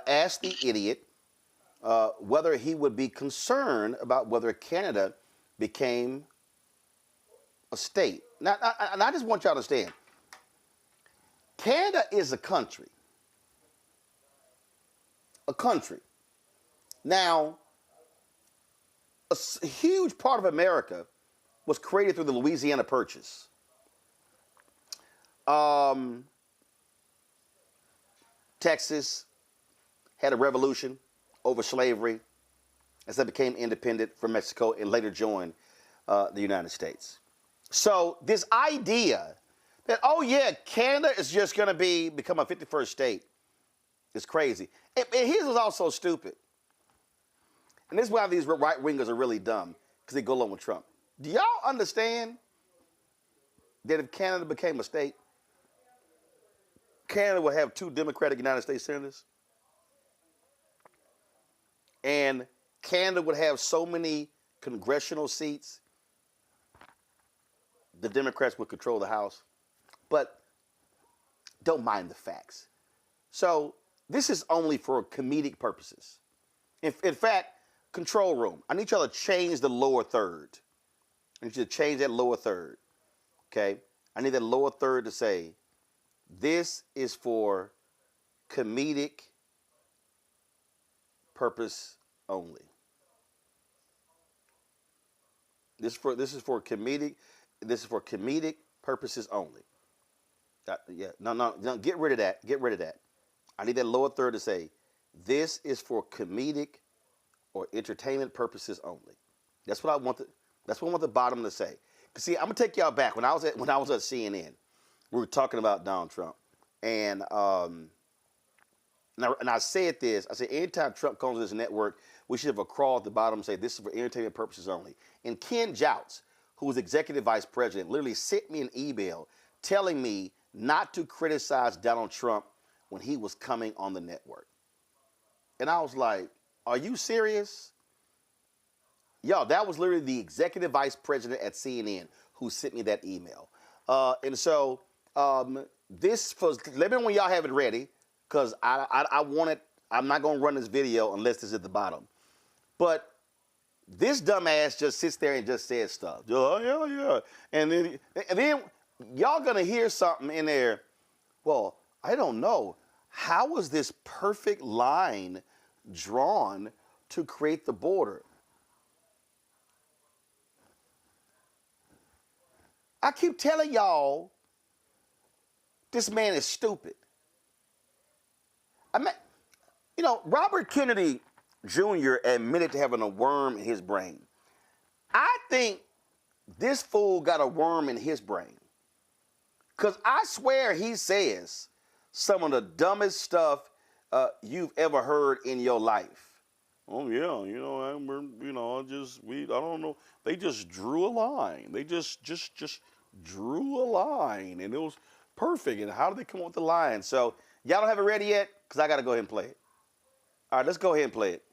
asked the idiot whether he would be concerned about whether Canada became a state. Now, I just want y'all to understand, Canada is a country. A country. Now, a huge part of America was created through the Louisiana Purchase. Texas had a revolution over slavery as they became independent from Mexico and later joined the United States. So this idea that, oh yeah, Canada is just going to become a 51st state is crazy. And his was also stupid. And this is why these right-wingers are really dumb, because they go along with Trump. Do y'all understand that if Canada became a state, Canada would have 2 Democratic United States senators? And Canada would have so many congressional seats, the Democrats would control the House. But don't mind the facts. So this is only for comedic purposes. In fact, control room, I need y'all to change the lower third. I need you to change that lower third, okay? I need that lower third to say, this is for comedic purpose only. This is for comedic purposes only. No, get rid of that. Get rid of that. I need that lower third to say, this is for comedic or entertainment purposes only. That's what I want. That's what I want the bottom to say. Cause see, I'm gonna take y'all back when I was at CNN. We were talking about Donald Trump, and I said this. I said anytime Trump comes to this network, we should have a crawl at the bottom and say this is for entertainment purposes only. And Ken Jouts, who was executive vice president, literally sent me an email telling me not to criticize Donald Trump when he was coming on the network. And I was like, are you serious? Yo, that was literally the executive vice president at CNN who sent me that email. And so this, let me know when y'all have it ready, because I want it. I'm not going to run this video unless it's at the bottom. But this dumbass just sits there and just says stuff. Yeah. And then y'all going to hear something in there. Well, I don't know. How was this perfect line drawn to create the border? I keep telling y'all, this man is stupid. I mean, you know, Robert Kennedy Jr. admitted to having a worm in his brain. I think this fool got a worm in his brain. Because I swear he says some of the dumbest stuff you've ever heard in your life. Oh yeah, you know, I don't know. They just drew a line. They just drew a line, and it was perfect. And how did they come up with the line? So y'all don't have it ready yet? Because I got to go ahead and play it. All right, let's go ahead and play it.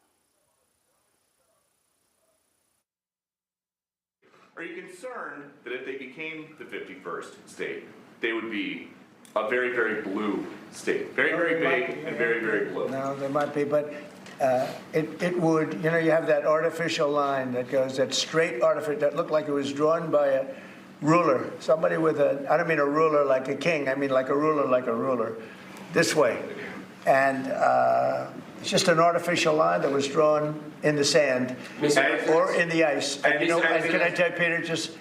Are you concerned that if they became the 51st state, they would be a very, very blue state? Very, very big and very, very blue. No, there might be, but it would, you know, you have that artificial line that goes, that straight artificial, that looked like it was drawn by a ruler. Somebody with a, I don't mean a ruler like a king, I mean like a ruler, this way. And it's just an artificial line that was drawn in the sand or in the ice. And you know, and can I tell you, Peter, just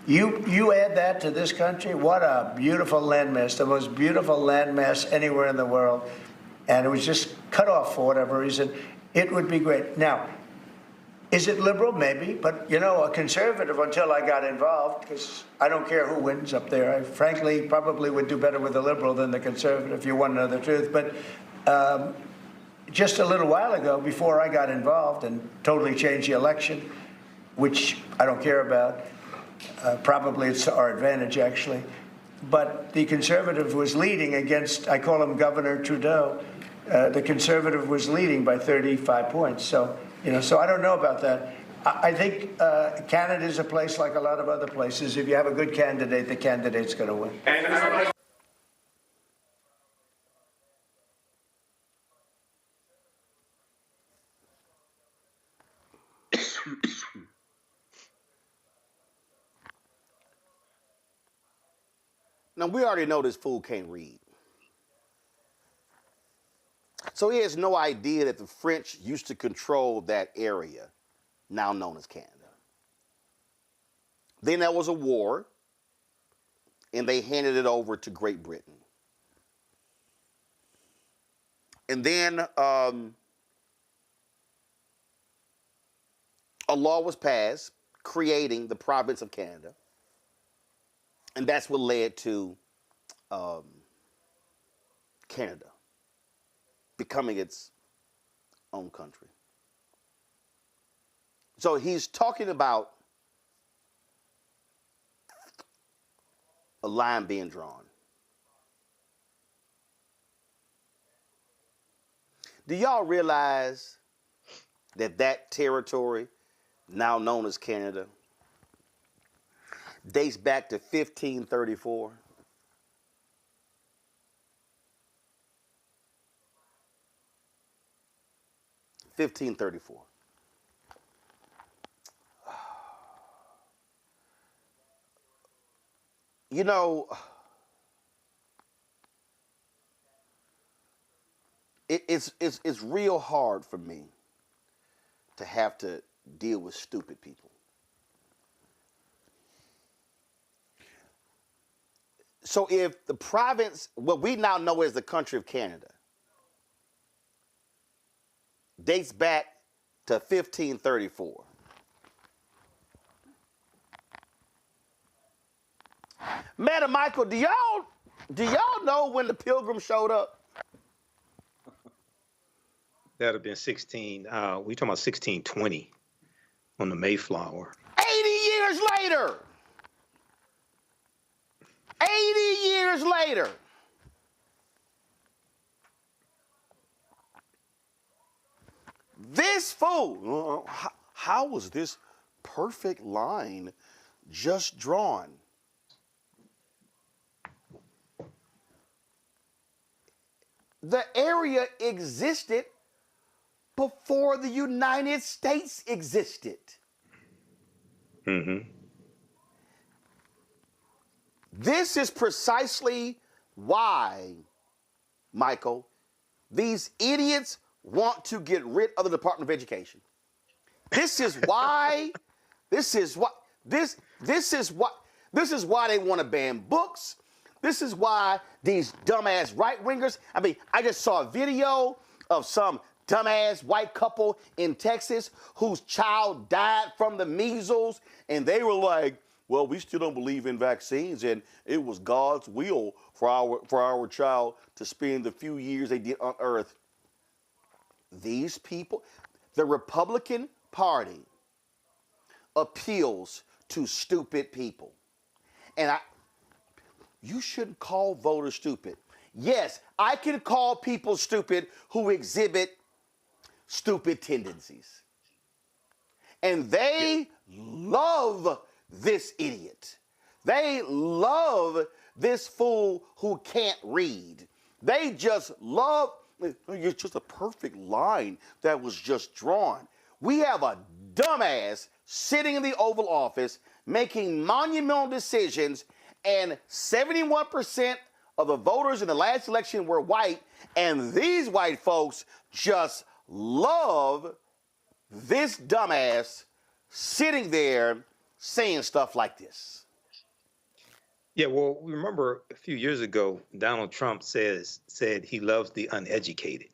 you add that to this country, what a beautiful landmass, the most beautiful landmass anywhere in the world. And it was just cut off for whatever reason. It would be great. Now, is it liberal? Maybe. But, you know, a conservative until I got involved, because I don't care who wins up there. I frankly probably would do better with the liberal than the conservative, if you want to know the truth. But just a little while ago, before I got involved and totally changed the election, which I don't care about, probably it's to our advantage, actually. But the conservative was leading against, I call him Governor Trudeau. The conservative was leading by 35 points. So, you know, so I don't know about that. I think Canada is a place like a lot of other places. If you have a good candidate, the candidate's going to win. Now, we already know this fool can't read. So he has no idea that the French used to control that area, now known as Canada. Then there was a war, and they handed it over to Great Britain. And then a law was passed creating the province of Canada. And that's what led to Canada becoming its own country. So he's talking about a line being drawn. Do y'all realize that that territory, now known as Canada, dates back to 1534? You know, it's real hard for me to have to deal with stupid people. So if the province, what we now know as the country of Canada, dates back to 1534. Madam Michael, do y'all know when the Pilgrims showed up? That'd have been 16. We talking about 1620 on the Mayflower. 80 years later. 80 years later. This fool, how was this perfect line just drawn? The area existed before the United States existed. Mm-hmm. This is precisely why, Michael, these idiots want to get rid of the Department of Education. This is why, this is why they want to ban books. This is why these dumbass right-wingers, I mean, I just saw a video of some dumbass white couple in Texas whose child died from the measles, and they were like, well, we still don't believe in vaccines, and it was God's will for our child to spend the few years they did on earth. These people, the Republican Party appeals to stupid people. And you shouldn't call voters stupid. Yes, I can call people stupid who exhibit stupid tendencies. And they love this idiot. They love this fool who can't read. They just love, it's just a perfect line that was just drawn. We have a dumbass sitting in the Oval Office making monumental decisions, and 71% of the voters in the last election were white, and these white folks just love this dumbass sitting there saying stuff like this. Yeah, well, remember a few years ago, Donald Trump said he loves the uneducated.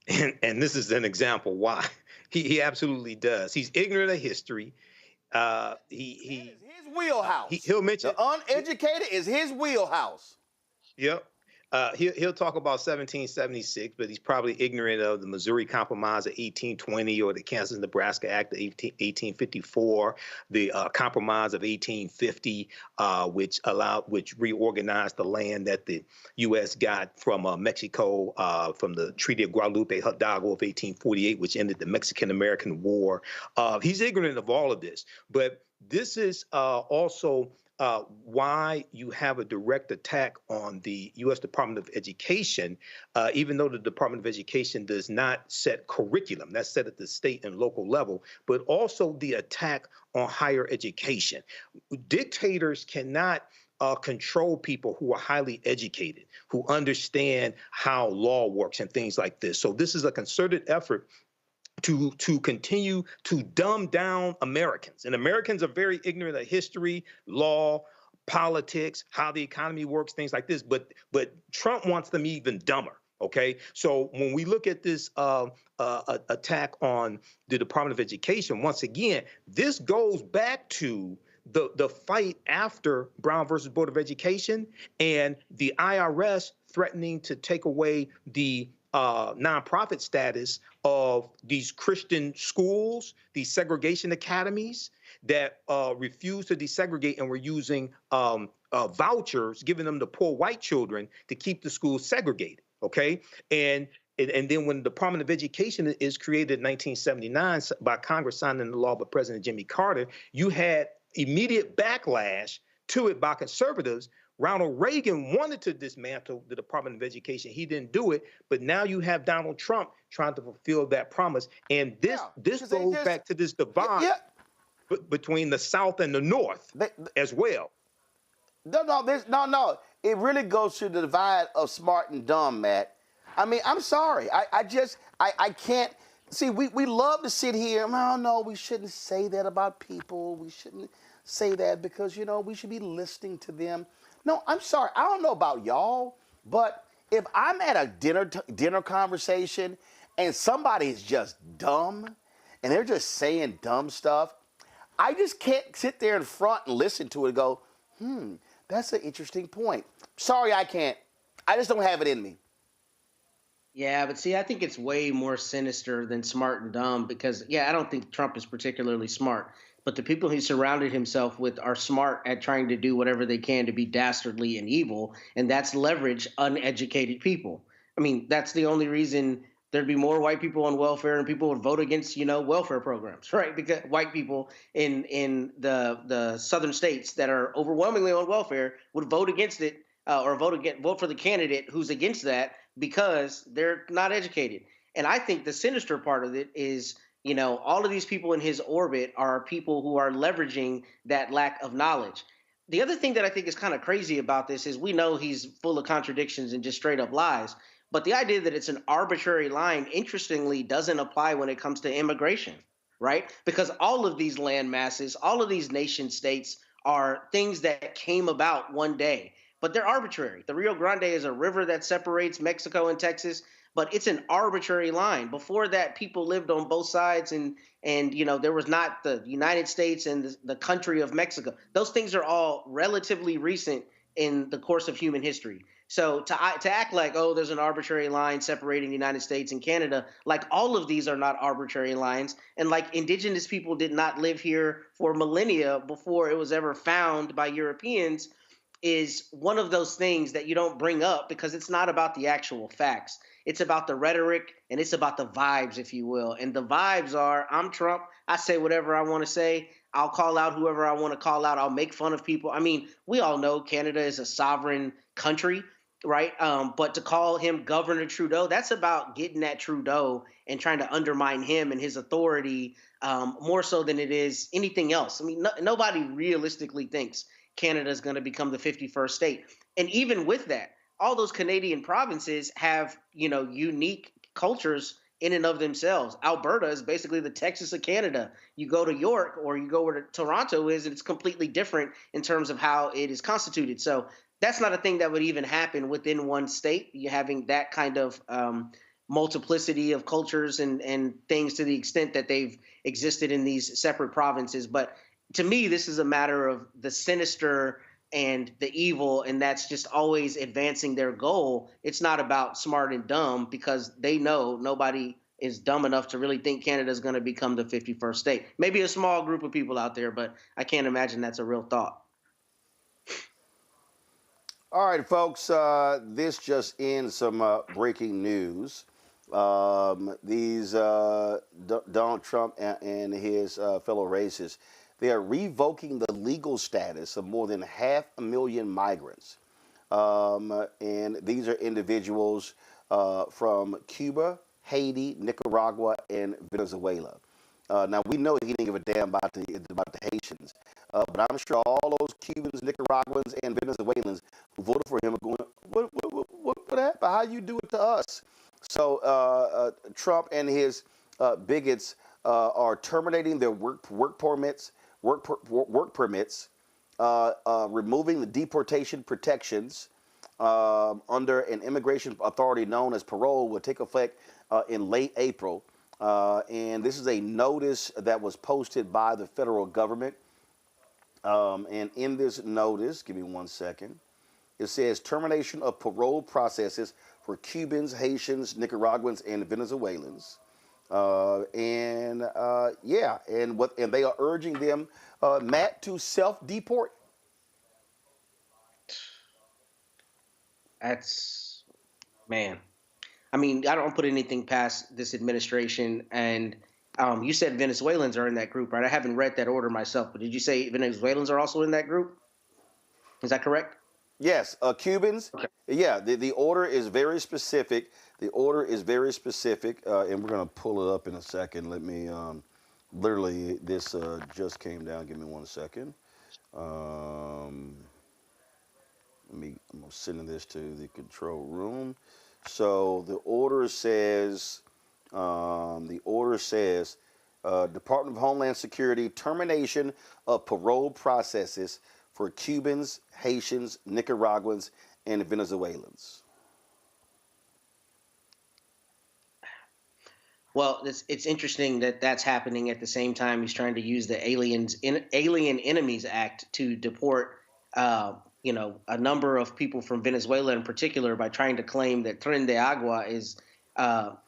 And this is an example why. He absolutely does. He's ignorant of history. His wheelhouse. He'll mention the uneducated is his wheelhouse. Yep. He'll talk about 1776, but he's probably ignorant of the Missouri Compromise of 1820 or the Kansas-Nebraska Act of 1854, the Compromise of 1850, which reorganized the land that the U.S. got from Mexico from the Treaty of Guadalupe Hidalgo of 1848, which ended the Mexican-American War. He's ignorant of all of this, but this is also why you have a direct attack on the U.S. Department of Education, even though the Department of Education does not set curriculum, that's set at the state and local level, but also the attack on higher education. Dictators cannot control people who are highly educated, who understand how law works and things like this. So this is a concerted effort to continue to dumb down Americans. And Americans are very ignorant of history, law, politics, how the economy works, things like this. But Trump wants them even dumber. Okay, so when we look at this attack on the Department of Education, once again, this goes back to the fight after Brown versus Board of Education and the IRS threatening to take away the nonprofit status of these Christian schools, these segregation academies that refuse to desegregate and were using vouchers, giving them to poor white children to keep the schools segregated. Okay, and then when the Department of Education is created in 1979 by Congress signing the law by President Jimmy Carter, you had immediate backlash to it by conservatives. Ronald Reagan wanted to dismantle the Department of Education. He didn't do it, but now you have Donald Trump trying to fulfill that promise. And this goes back to this divide between the South and the North as well. No. It really goes to the divide of smart and dumb, Matt. I mean, I'm sorry. I can't. See, we love to sit here. Oh, no, we shouldn't say that about people. We shouldn't say that because, we should be listening to them. No, I'm sorry. I don't know about y'all, but if I'm at a dinner conversation and somebody is just dumb and they're just saying dumb stuff, I just can't sit there in front and listen to it and go, that's an interesting point. Sorry, I can't. I just don't have it in me. Yeah, but see, I think it's way more sinister than smart and dumb because, I don't think Trump is particularly smart. But the people he surrounded himself with are smart at trying to do whatever they can to be dastardly and evil, and that's leverage uneducated people. I mean, that's the only reason there'd be more white people on welfare and people would vote against, welfare programs, right? Because white people in the southern states that are overwhelmingly on welfare would vote against it or vote for the candidate who's against that because they're not educated. And I think the sinister part of it is, all of these people in his orbit are people who are leveraging that lack of knowledge. The other thing that I think is kind of crazy about this is we know he's full of contradictions and just straight up lies. But the idea that it's an arbitrary line, interestingly, doesn't apply when it comes to immigration, right? Because all of these land masses, all of these nation states are things that came about one day, but they're arbitrary. The Rio Grande is a river that separates Mexico and Texas, but it's an arbitrary line. Before that, people lived on both sides and there was not the United States and the country of Mexico. Those things are all relatively recent in the course of human history. So to act like, there's an arbitrary line separating the United States and Canada, like all of these are not arbitrary lines. And like indigenous people did not live here for millennia before it was ever found by Europeans is one of those things that you don't bring up because it's not about the actual facts. It's about the rhetoric and it's about the vibes, if you will. And the vibes are, I'm Trump. I say whatever I want to say. I'll call out whoever I want to call out. I'll make fun of people. I mean, we all know Canada is a sovereign country, right? But to call him Governor Trudeau, that's about getting at Trudeau and trying to undermine him and his authority more so than it is anything else. I mean, nobody realistically thinks Canada is going to become the 51st state. And even with that, all those Canadian provinces have, unique cultures in and of themselves. Alberta is basically the Texas of Canada. You go to York or you go where Toronto is, and it's completely different in terms of how it is constituted. So that's not a thing that would even happen within one state. You having that kind of multiplicity of cultures and things to the extent that they've existed in these separate provinces. But to me, this is a matter of the sinister and the evil, and that's just always advancing their goal. It's not about smart and dumb, because they know nobody is dumb enough to really think Canada is going to become the 51st state. Maybe a small group of people out there, but I can't imagine that's a real thought. All right, folks, this just in, some breaking news. Donald Trump and his fellow racists, they are revoking the legal status of more than 500,000 migrants. And these are individuals from Cuba, Haiti, Nicaragua, and Venezuela. Now, we know he didn't give a damn about the Haitians, but I'm sure all those Cubans, Nicaraguans, and Venezuelans who voted for him are going, what happened? How you do it to us? So Trump and his bigots are terminating their work permits, removing the deportation protections under an immigration authority known as parole, will take effect in late April. And this is a notice that was posted by the federal government. And in this notice, give me 1 second, it says termination of parole processes for Cubans, Haitians, Nicaraguans, and Venezuelans. And they are urging them, Matt, to self-deport. That's, man. I mean, I don't put anything past this administration. And you said Venezuelans are in that group, right? I haven't read that order myself, but did you say Venezuelans are also in that group? Is that correct? Yes, Cubans. Okay. Yeah, the order is very specific. The order is very specific, and we're going to pull it up in a second. Let me, literally, this just came down. Give me 1 second. I'm sending this to the control room. So the order says, Department of Homeland Security, termination of parole processes for Cubans, Haitians, Nicaraguans, and Venezuelans. Well, it's interesting that that's happening at the same time he's trying to use the Alien Enemies Act to deport, a number of people from Venezuela in particular, by trying to claim that Tren de Agua is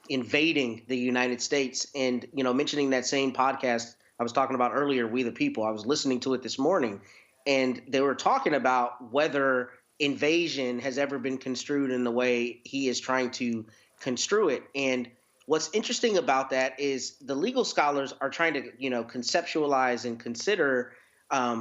invading the United States. And, mentioning that same podcast I was talking about earlier, We the People, I was listening to it this morning, and they were talking about whether invasion has ever been construed in the way he is trying to construe it. And what's interesting about that is the legal scholars are trying to, conceptualize and consider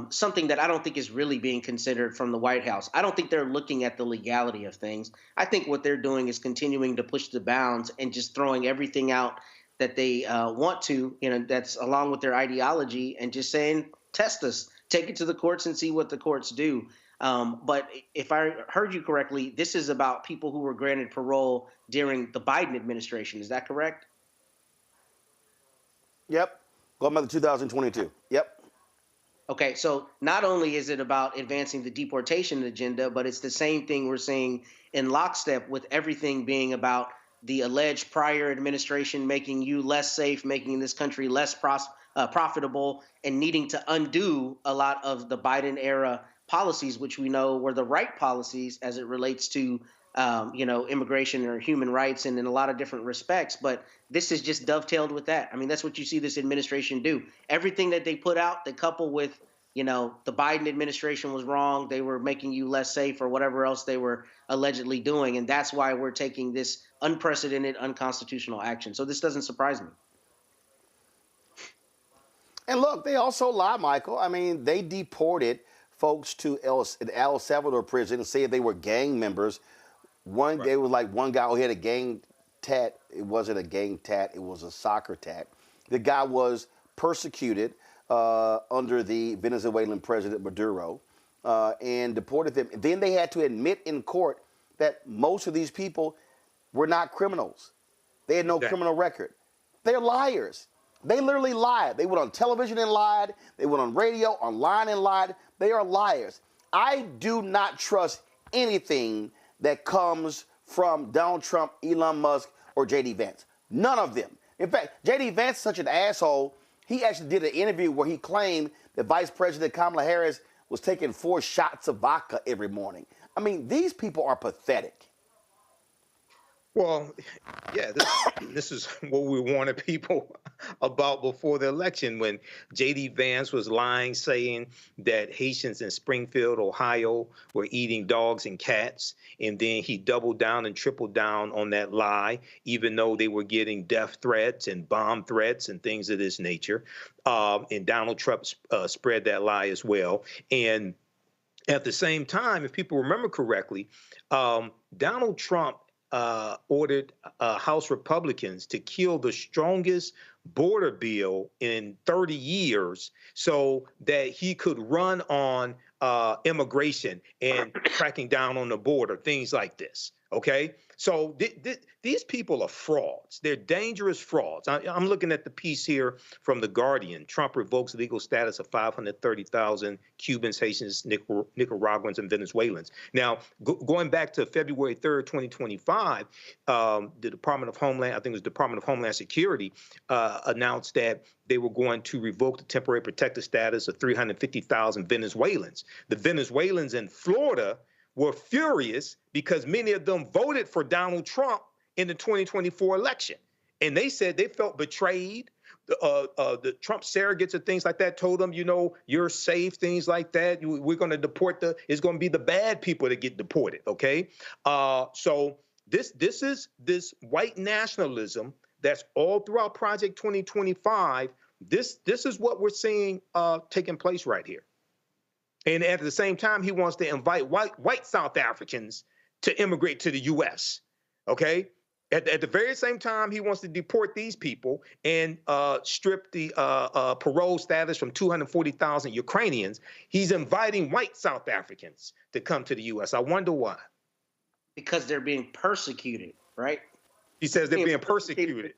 something that I don't think is really being considered from the White House. I don't think they're looking at the legality of things. I think what they're doing is continuing to push the bounds and just throwing everything out that they want to, that's along with their ideology, and just saying, test us, take it to the courts and see what the courts do. But if I heard you correctly, this is about people who were granted parole during the Biden administration. Is that correct? Yep. Going back to 2022. Yep. Okay, so not only is it about advancing the deportation agenda, but it's the same thing we're seeing in lockstep with everything being about the alleged prior administration making you less safe, making this country less profitable, and needing to undo a lot of the Biden era policies, which we know were the right policies as it relates to, immigration or human rights, and in a lot of different respects. But this is just dovetailed with that. I mean, that's what you see this administration do. Everything that they put out, they couple with, the Biden administration was wrong. They were making you less safe, or whatever else they were allegedly doing. And that's why we're taking this unprecedented, unconstitutional action. So this doesn't surprise me. And look, they also lie, Michael. I mean, they deported folks to El Salvador prison and said they were gang members. There was like one guy who had a gang tat. It wasn't a gang tat. It was a soccer tat. The guy was persecuted under the Venezuelan president Maduro and deported them. Then they had to admit in court that most of these people were not criminals. They had no criminal record. They're liars. They literally lied. They went on television and lied. They went on radio, online and lied. They are liars. I do not trust anything that comes from Donald Trump, Elon Musk, or J.D. Vance. None of them. In fact, J.D. Vance is such an asshole. He actually did an interview where he claimed that Vice President Kamala Harris was taking 4 shots of vodka every morning. I mean, these people are pathetic. Well, yeah, this is what we warned people about before the election when J.D. Vance was lying, saying that Haitians in Springfield, Ohio were eating dogs and cats. And then he doubled down and tripled down on that lie, even though they were getting death threats and bomb threats and things of this nature. And Donald Trump spread that lie as well. And at the same time, if people remember correctly, Donald Trump ordered House Republicans to kill the strongest border bill in 30 years so that he could run on immigration and cracking down on the border, things like this. Okay, so these people are frauds. They're dangerous frauds. I'm looking at the piece here from The Guardian. Trump revokes legal status of 530,000 Cubans, Haitians, Nicaraguans, and Venezuelans. Now, going back to February 3rd, 2025, the Department of Homeland, I think it was Department of Homeland Security, announced that they were going to revoke the temporary protected status of 350,000 Venezuelans. The Venezuelans in Florida were furious because many of them voted for Donald Trump in the 2024 election. And they said they felt betrayed. The Trump surrogates and things like that told them, you know, you're safe, things like that. We're going to deport it's going to be the bad people that get deported, okay? So this is this white nationalism that's all throughout Project 2025. This is what we're seeing taking place right here. And at the same time, he wants to invite white South Africans to immigrate to the U.S., okay? At the very same time, he wants to deport these people and strip the parole status from 240,000 Ukrainians. He's inviting white South Africans to come to the U.S. I wonder why. Because they're being persecuted, right? He says they're being persecuted.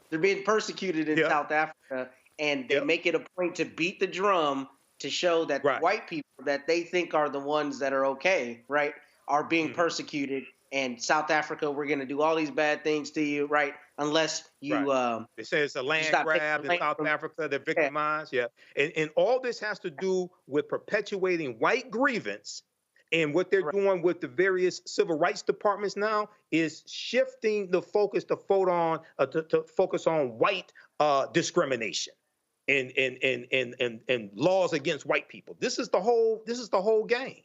They're being persecuted in South Africa, and they make it a point to beat the drum to show that the white people that they think are the ones that are okay, right, are being persecuted. And South Africa, we're going to do all these bad things to you, right, unless you... They say it's a land grab in South Africa. They're victimized, And all this has to do with perpetuating white grievance. And what they're doing with the various civil rights departments now is shifting the focus to focus on white discrimination. And laws against white people. This is the whole game.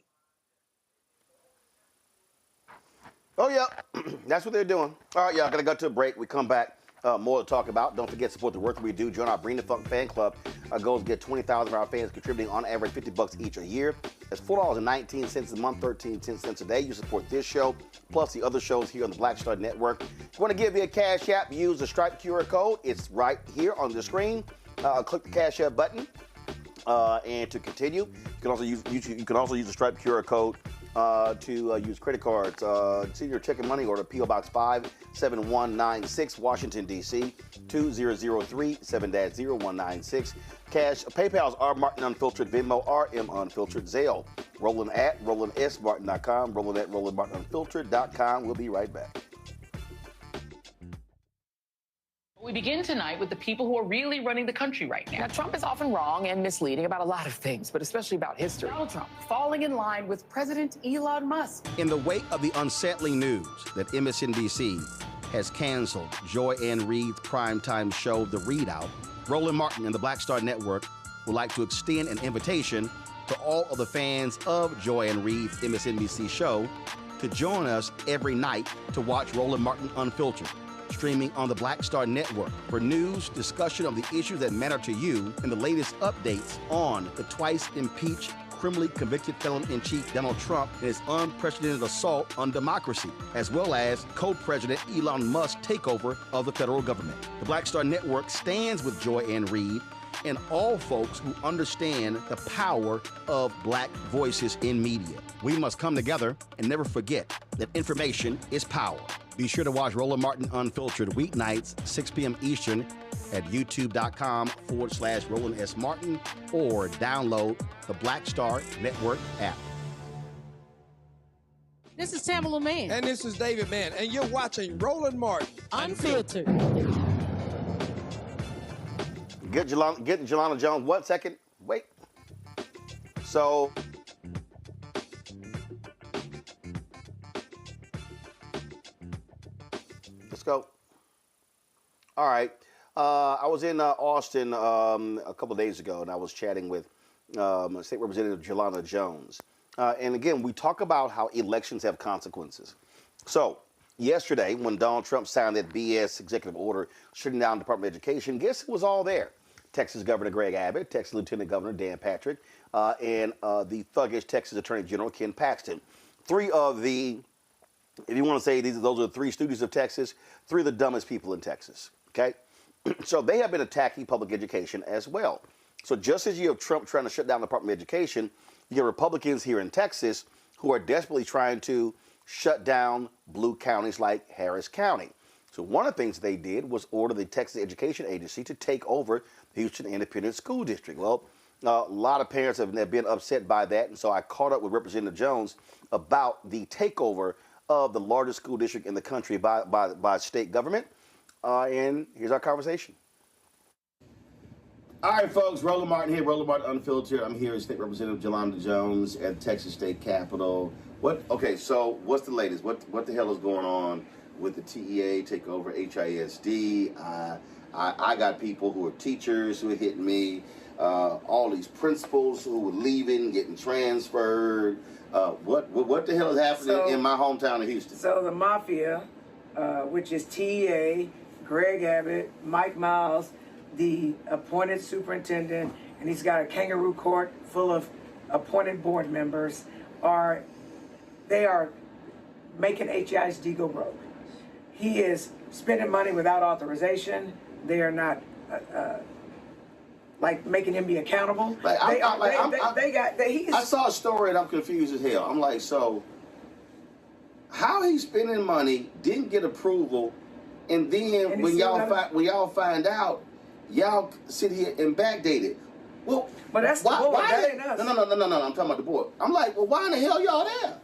Oh yeah, that's what they're doing. All right, y'all, gotta go to a break. We come back, more to talk about. Don't forget to support the work that we do. Join our Bring the Funk fan club. Our goal is to get 20,000 of our fans contributing on average $50 each a year. That's $4.19 a month, 13 cents a day. You support this show, plus the other shows here on the Black Star Network. If you want to give me a Cash App, use the Stripe QR code. It's right here on the screen. Click the Cash App button, and to continue, you can also use the Stripe QR code to use credit cards. Senior checking money order, P.O. Box 57196, Washington, D.C. 2003 7-0196. Cash, PayPal's R Martin Unfiltered, Venmo RM Unfiltered, Zelle. Roland at RolandSMartin.com, Roland at RolandMartinUnfiltered.com. We'll be right back. We begin tonight with the people who are really running the country right now. Now, Trump is often wrong and misleading about a lot of things, but especially about history. Donald Trump falling in line with President Elon Musk. In the wake of the unsettling news that MSNBC has canceled Joy Ann Reid's primetime show, The Readout, Roland Martin and the Black Star Network would like to extend an invitation to all of the fans of Joy Ann Reid's MSNBC show to join us every night to watch Roland Martin Unfiltered, streaming on the Black Star Network for news, discussion of the issues that matter to you, and the latest updates on the twice impeached, criminally convicted felon-in-chief Donald Trump and his unprecedented assault on democracy, as well as co-president Elon Musk's takeover of the federal government. The Black Star Network stands with Joy Ann Reid and all folks who understand the power of black voices in media. We must come together and never forget that information is power. Be sure to watch Roland Martin Unfiltered weeknights, 6 p.m. Eastern at youtube.com/Roland S. Martin or download the Black Star Network app. This is Tamala Mann. And this is David Mann. And you're watching Roland Martin Unfiltered. Get Jelana Jones. 1 second. Wait. So, let's go. All right. I was in Austin a couple of days ago, and I was chatting with State Representative Jelana Jones. And again, we talk about how elections have consequences. So, yesterday, when Donald Trump signed that BS executive order shutting down the Department of Education, guess who was all there? Texas Governor Greg Abbott, Texas Lieutenant Governor Dan Patrick, and the thuggish Texas Attorney General Ken Paxton. Three of the, if you want to say those are the three stooges of Texas, three of the dumbest people in Texas, okay? So they have been attacking public education as well. So just as you have Trump trying to shut down the Department of Education, you have Republicans here in Texas who are desperately trying to shut down blue counties like Harris County. So one of the things they did was order the Texas Education Agency to take over the Houston Independent School District. Well, a lot of parents have been upset by that, and so I caught up with Representative Jones about the takeover of the largest school district in the country by state government, and here's our conversation. All right, folks, Roland Martin here, Roland Martin Unfiltered. I'm here with State Representative Jelana Jones at the Texas State Capitol. Okay, so what's the latest? What the hell is going on with the TEA takeover, HISD? I got people who are teachers who are hitting me, all these principals who were leaving, getting transferred. What the hell is happening in my hometown of Houston? So the mafia, which is TEA, Greg Abbott, Mike Miles, the appointed superintendent, and he's got a kangaroo court full of appointed board members, they are making HISD go broke. He is spending money without authorization. They are not making him be accountable. I saw a story and I'm confused as hell. I'm like, so how he's spending money, didn't get approval, and then when y'all find out, y'all sit here and backdate it. Well, but that's the board. That ain't us. No. I'm talking about the board. I'm like, well, why in the hell y'all there?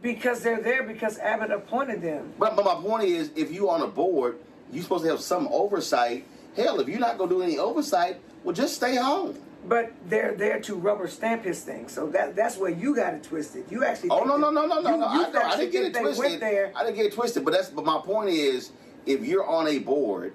Because they're there because Abbott appointed them. But my point is, if you on a board, you're supposed to have some oversight. Hell, if you're not going to do any oversight, well, just stay home. But they're there to rubber stamp his thing. So that's where you got it twisted. You actually. Oh, no. I didn't get it twisted. I didn't get it twisted. But my point is, if you're on a board,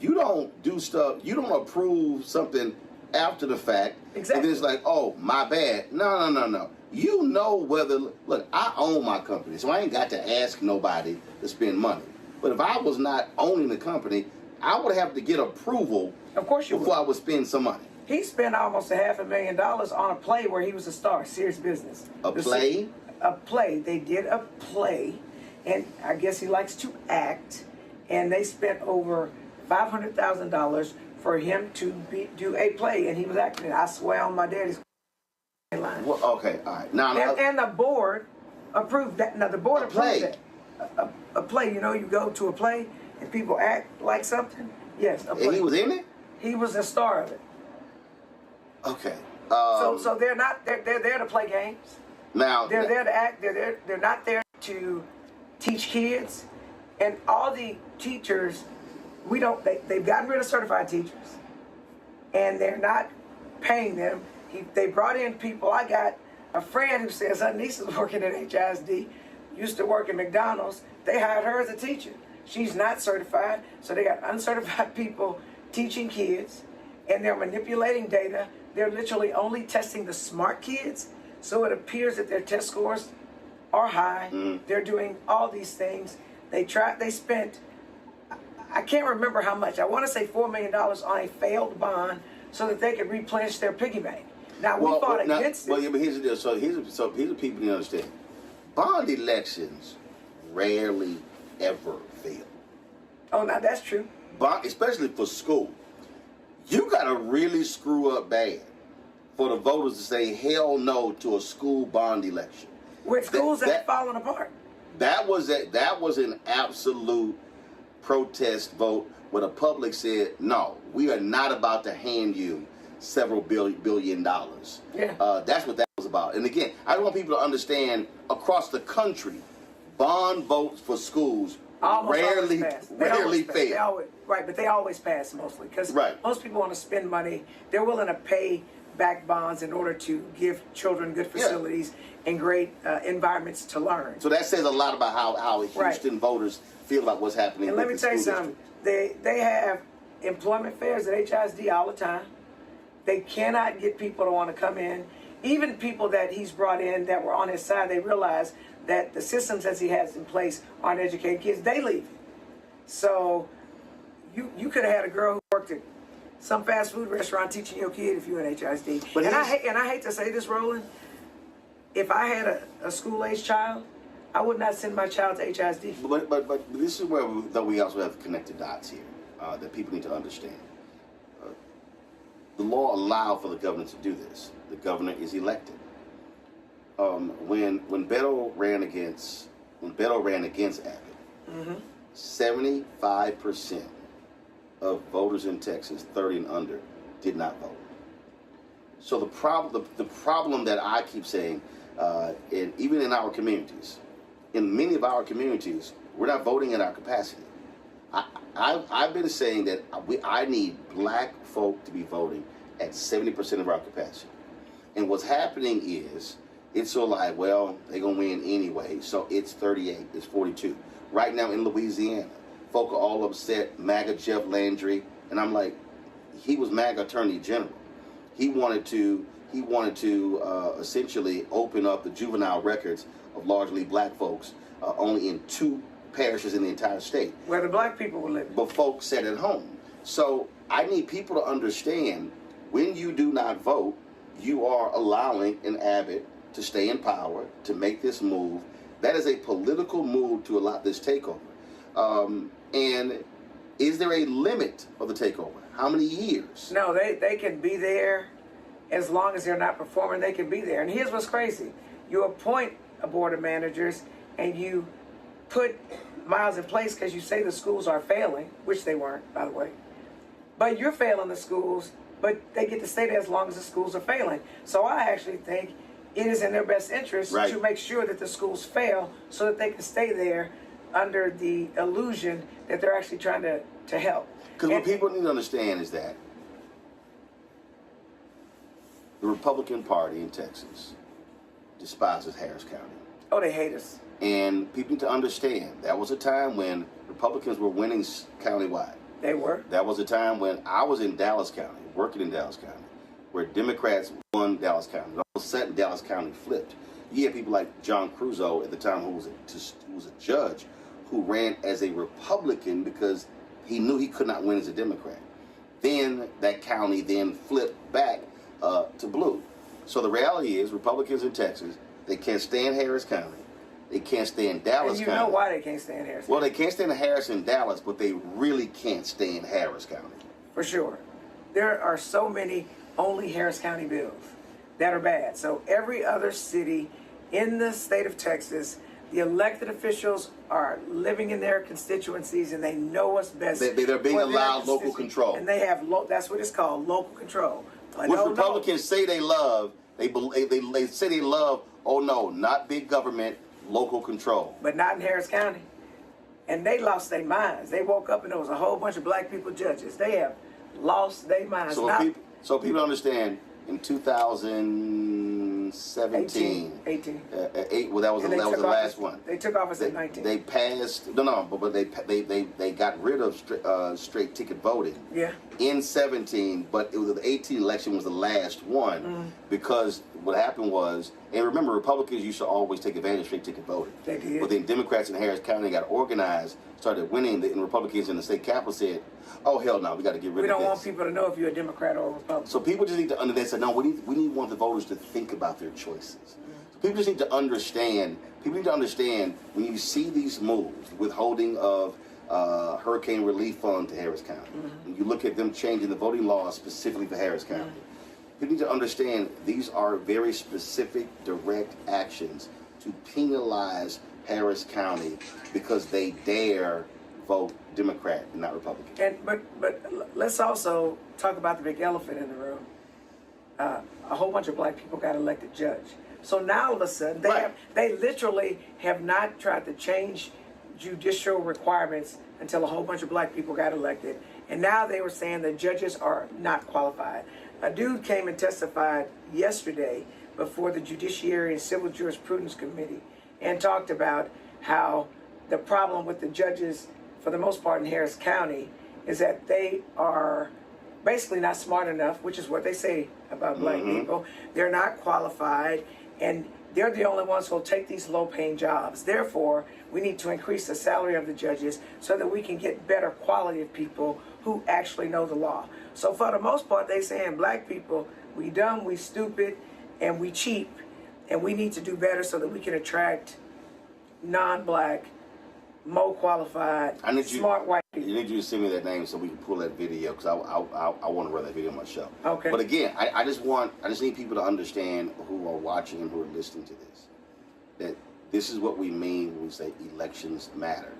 you don't do stuff. You don't approve something after the fact. Exactly. And then it's like, oh, my bad. No. You know whether, look, I own my company, so I ain't got to ask nobody to spend money. But if I was not owning the company, I would have to get approval before I would spend some money. He spent almost $500,000 on a play where he was a star, serious business. A play? A play. They did a play, and I guess he likes to act, and they spent over $500,000 for him to do a play, and he was acting. I swear on my daddy's line. Well, okay, all right. Now, and the board approved that. Now, the board approved that. A play, you go to a play and people act like something. Yes, a play. And he was in it? He was the star of it. Okay. So they're not. They're there to play games. Now they're there to act. They're not there to teach kids. And all the teachers, they've gotten rid of certified teachers, and they're not paying them. They brought in people. I got a friend who says her niece is working at HISD, used to work at McDonald's. They hired her as a teacher. She's not certified, so they got uncertified people teaching kids, and they're manipulating data. They're literally only testing the smart kids, so it appears that their test scores are high. They're doing all these things. They spent, I can't remember how much. I want to say $4 million on a failed bond so that they could replenish their piggy bank. Now, we fought against it. Well, yeah, but here's the deal. So here's the people you understand. Bond elections rarely ever fail. Oh, now that's true. Especially for school. You got to really screw up bad for the voters to say hell no to a school bond election. with schools that are falling apart. That was an absolute protest vote where the public said, no, we are not about to hand you several $billion. Yeah. That's what that was about. And again, I want people to understand across the country, bond votes for schools rarely fail. Right, but they always pass mostly because right. most people want to spend money. They're willing to pay back bonds in order to give children good facilities and great environments to learn. So that says a lot about how Houston voters feel about what's happening. And let me tell you something. They have employment fairs at HISD all the time. They cannot get people to want to come in. Even people that he's brought in that were on his side, they realize that the systems as he has in place aren't educating kids. They leave. So you could have had a girl who worked at some fast food restaurant teaching your kid if you in HISD. But I hate to say this, Roland. If I had a school-age child, I would not send my child to HISD. But this is where we also have connected dots here that people need to understand. The law allowed for the governor to do this. The governor is elected. When Beto ran against Abbott, 75% of voters in Texas, 30 and under, did not vote. So the problem that I keep saying, even in our communities, in many of our communities, we're not voting in our capacity. I've been saying that I need black folk to be voting at 70% of our capacity. And what's happening is, it's so like, well, they're going to win anyway, so it's 38, it's 42. Right now in Louisiana, folk are all upset, MAGA Jeff Landry, and I'm like, he was MAGA Attorney General. He wanted to essentially open up the juvenile records of largely black folks only in 2 parishes in the entire state. Where the black people were living. But folks sat at home. So I need people to understand, when you do not vote, you are allowing an Abbott to stay in power, to make this move. That is a political move to allow this takeover. And is there a limit of the takeover? How many years? No, they can be there as long as they're not performing. They can be there. And here's what's crazy. You appoint a board of managers and you put Miles in place because you say the schools are failing, which they weren't, by the way. But you're failing the schools, but they get to stay there as long as the schools are failing. So I actually think it is in their best interest to make sure that the schools fail so that they can stay there under the illusion that they're actually trying to help. Because what people need to understand is that the Republican Party in Texas despises Harris County. Oh, they hate us. And people need to understand that was a time when Republicans were winning countywide. They were. That was a time when I was in Dallas County, working in Dallas County, where Democrats won Dallas County. All of a sudden, Dallas County flipped. You had people like John Crusoe at the time, who was a judge, who ran as a Republican because he knew he could not win as a Democrat. Then that county then flipped back to blue. So the reality is, Republicans in Texas, they can't stand Harris County. They can't stand Dallas County. And you know why they can't stand Harris County. Well, they can't stand Harris and Dallas, but they really can't stand Harris County. For sure. There are so many only Harris County bills that are bad. So every other city in the state of Texas, the elected officials are living in their constituencies and they know what's best. They're being allowed local control. And they have, that's what it's called, local control. Which Republicans say they love, they say they love, oh no, not big government, local control. But not in Harris County. And they lost their minds. They woke up and there was a whole bunch of black people judges. They have lost their minds. So people understand, in 2017, 18. Well, that was the last one. They took office in 19. They passed, but they got rid of straight ticket voting. Yeah. In 17, but it was the 18 election was the last one because what happened was, and remember, Republicans used to always take advantage of straight ticket voting. They did. But then Democrats in Harris County got organized, started winning, and Republicans in the state capital said, "Oh hell no, we got to get rid of this." We don't want people to know if you're a Democrat or a Republican. So people just need to understand. Say, no, we want the voters to think about their choices. So people just need to understand. People need to understand when you see these moves, withholding of hurricane relief fund to Harris County. When you look at them changing the voting laws specifically for Harris County, people need to understand these are very specific, direct actions to penalize Harris County because they dare vote Democrat and not Republican. But let's also talk about the big elephant in the room. A whole bunch of black people got elected judge. So now all of a sudden they literally have not tried to change judicial requirements until a whole bunch of black people got elected. And now they were saying that judges are not qualified. A dude came and testified yesterday before the Judiciary and Civil Jurisprudence Committee and talked about how the problem with the judges, for the most part in Harris County, is that they are basically not smart enough, which is what they say about black people. They're not qualified, and they're the only ones who will take these low-paying jobs. Therefore, we need to increase the salary of the judges so that we can get better quality of people who actually know the law. So for the most part, they saying black people, we dumb, we stupid, and we cheap, and we need to do better so that we can attract non-black, more qualified, smart white people. I need you to send me that name so we can pull that video, because I want to run that video on my show. Okay. But again, I just need people to understand who are watching and who are listening to this, that this is what we mean when we say elections matter,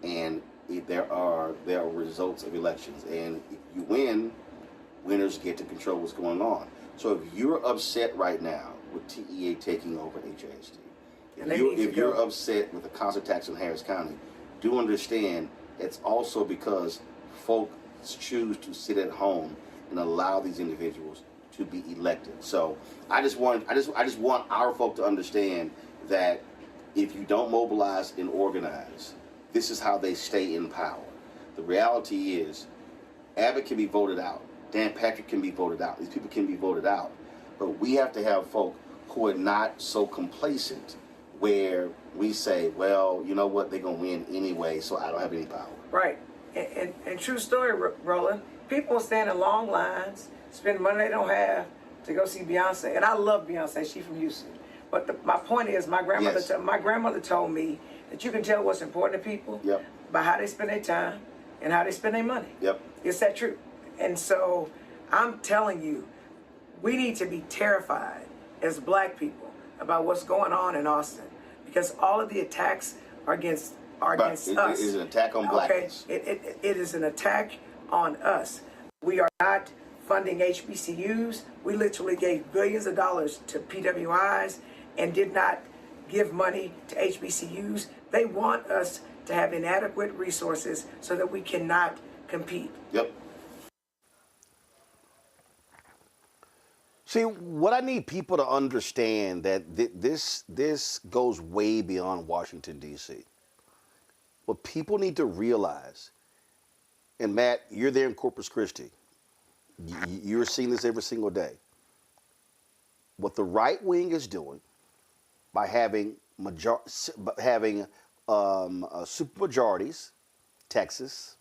and there are results of elections, and if you win, winners get to control what's going on. So if you're upset right now with TEA taking over HAST, if you're upset with the constant tax in Harris County, do understand it's also because folks choose to sit at home and allow these individuals to be elected. So I just want our folk to understand that if you don't mobilize and organize, this is how they stay in power. The reality is, Abbott can be voted out. Dan Patrick can be voted out. These people can be voted out. But we have to have folk who are not so complacent where we say, well, you know what, they're going to win anyway, so I don't have any power. Right. And true story, Roland, people stand in long lines, spend money they don't have to go see Beyonce. And I love Beyonce. She's from Houston. But my point is, my grandmother told me that you can tell what's important to people by how they spend their time and how they spend their money. Is that true? And so I'm telling you, we need to be terrified as black people about what's going on in Austin, because all of the attacks are against us. It is an attack on blackness. Okay, it is an attack on us. We are not funding HBCUs. We literally gave billions of dollars to PWIs and did not give money to HBCUs. They want us to have inadequate resources so that we cannot compete. See, what I need people to understand that this goes way beyond Washington, D.C. What people need to realize, and Matt, you're there in Corpus Christi. You're seeing this every single day. What the right wing is doing by having supermajorities, Texas,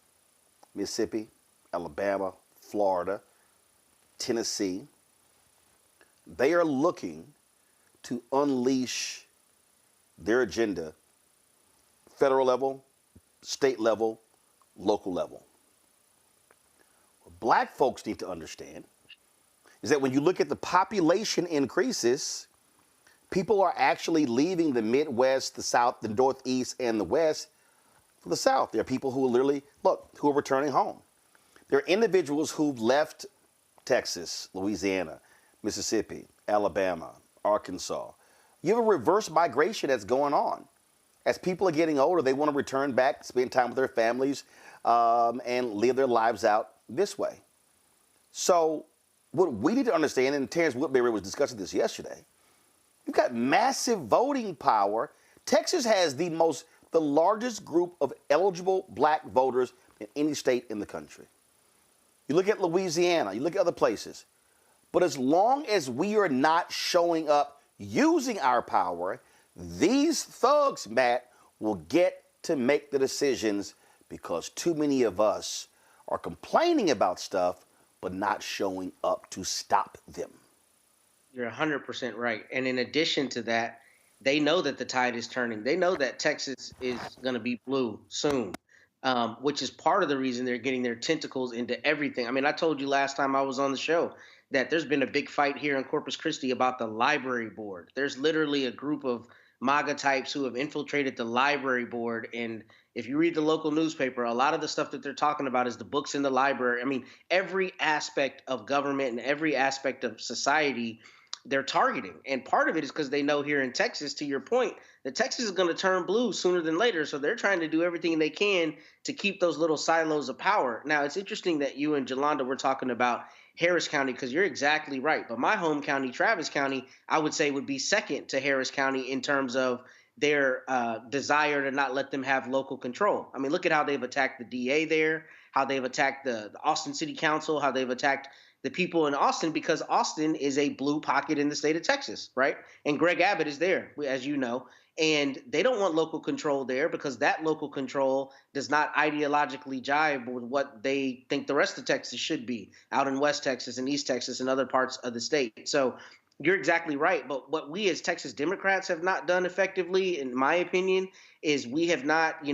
Mississippi, Alabama, Florida, Tennessee, they are looking to unleash their agenda, federal level, state level, local level. What black folks need to understand is that when you look at the population increases, people are actually leaving the Midwest, the South, the Northeast, and the West for the South. There are people who literally, who are returning home. There are individuals who've left Texas, Louisiana, Mississippi, Alabama, Arkansas. You have a reverse migration that's going on. As people are getting older, they want to return back, spend time with their families, and live their lives out this way. So what we need to understand, and Terrence Woodbury was discussing this yesterday, you've got massive voting power. Texas has the largest group of eligible black voters in any state in the country. You look at Louisiana, you look at other places. But as long as we are not showing up using our power, these thugs, Matt, will get to make the decisions because too many of us are complaining about stuff but not showing up to stop them. You're 100% right. And in addition to that, they know that the tide is turning. They know that Texas is going to be blue soon, which is part of the reason they're getting their tentacles into everything. I mean, I told you last time I was on the show that there's been a big fight here in Corpus Christi about the library board. There's literally a group of MAGA types who have infiltrated the library board. And if you read the local newspaper, a lot of the stuff that they're talking about is the books in the library. I mean, every aspect of government and every aspect of society they're targeting. And part of it is because they know here in Texas, to your point, that Texas is going to turn blue sooner than later. So they're trying to do everything they can to keep those little silos of power. Now, it's interesting that you and Jolanda were talking about Harris County, because you're exactly right. But my home county, Travis County, I would say would be second to Harris County in terms of their desire to not let them have local control. I mean, look at how they've attacked the DA there, how they've attacked the Austin City Council, how they've attacked the people in Austin, because Austin is a blue pocket in the state of Texas, right? And Greg Abbott is there, as you know, and they don't want local control there because that local control does not ideologically jive with what they think the rest of Texas should be out in West Texas and East Texas and other parts of the state. So you're exactly right. But what we as Texas Democrats have not done effectively, in my opinion, is we have not,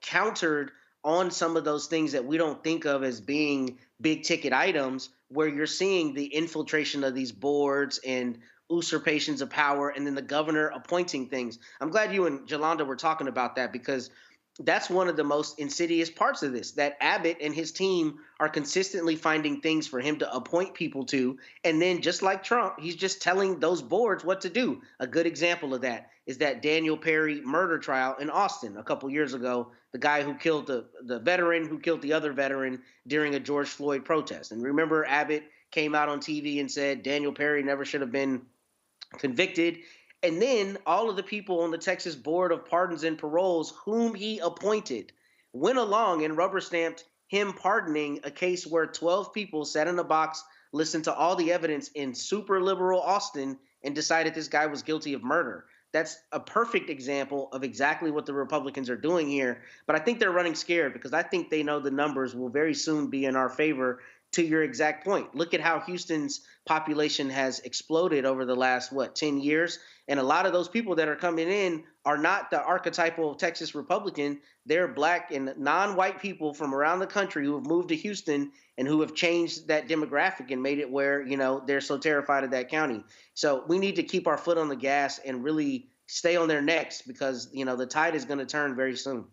countered on some of those things that we don't think of as being big ticket items, where you're seeing the infiltration of these boards and usurpations of power, and then the governor appointing things. I'm glad you and Jolanda were talking about that, because that's one of the most insidious parts of this, that Abbott and his team are consistently finding things for him to appoint people to. And then just like Trump, he's just telling those boards what to do. A good example of that is that Daniel Perry murder trial in Austin a couple years ago, the guy who killed the veteran who killed the other veteran during a George Floyd protest. And remember, Abbott came out on TV and said Daniel Perry never should have been convicted. And then all of the people on the Texas Board of Pardons and Paroles, whom he appointed, went along and rubber stamped him pardoning a case where 12 people sat in a box, listened to all the evidence in super liberal Austin, and decided this guy was guilty of murder. That's a perfect example of exactly what the Republicans are doing here. But I think they're running scared, because I think they know the numbers will very soon be in our favor. To your exact point, look at how Houston's population has exploded over the last, 10 years? And a lot of those people that are coming in are not the archetypal Texas Republican. They're black and non-white people from around the country who have moved to Houston and who have changed that demographic and made it where, they're so terrified of that county. So we need to keep our foot on the gas and really stay on their necks, because, the tide is going to turn very soon.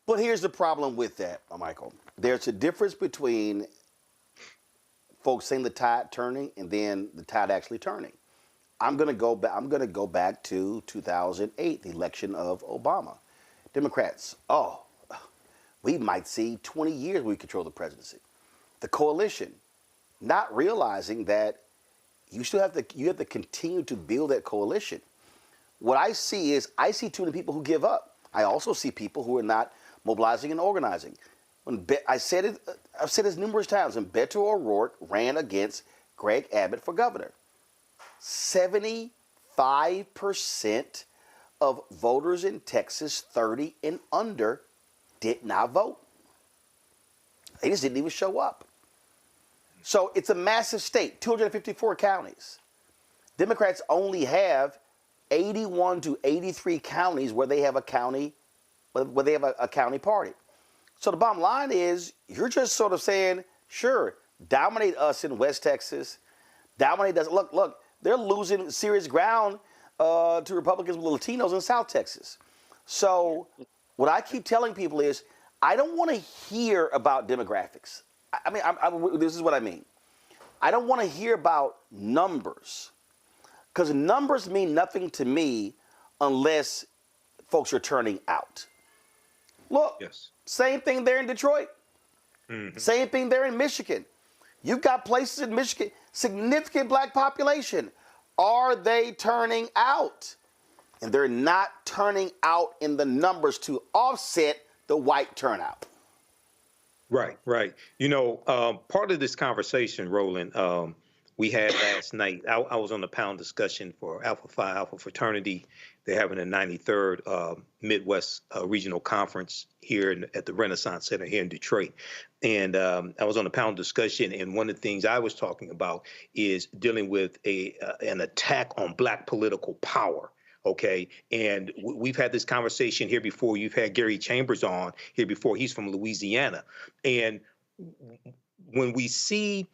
But here's the problem with that, Michael. There's a difference between folks saying the tide turning and then the tide actually turning. I'm going to go back to 2008, the election of Obama. Democrats, we might see 20 years we control the presidency. The coalition, not realizing that you have to continue to build that coalition. What I see too many people who give up. I also see people who are not mobilizing and organizing. I've said this numerous times. When Beto O'Rourke ran against Greg Abbott for governor, 75% of voters in Texas 30 and under did not vote. They just didn't even show up. So it's a massive state, 254 counties. Democrats only have 81 to 83 counties where they have a county party. So the bottom line is, you're just sort of saying, sure, dominate us in West Texas, dominate us. Look, they're losing serious ground to Republicans with Latinos in South Texas. So what I keep telling people is, I don't want to hear about demographics. This is what I mean. I don't want to hear about numbers, because numbers mean nothing to me unless folks are turning out. Look, Same thing there in Detroit. Mm-hmm. Same thing there in Michigan. You've got places in Michigan, significant black population. Are they turning out? And they're not turning out in the numbers to offset the white turnout. Right. Part of this conversation, Roland, we had last night. I was on the panel discussion for Alpha Phi Alpha Fraternity. They're having a 93rd Midwest Regional Conference here at the Renaissance Center here in Detroit. And I was on the panel discussion, and one of the things I was talking about is dealing with an attack on black political power. Okay, and we've had this conversation here before. You've had Gary Chambers on here before. He's from Louisiana. And when we see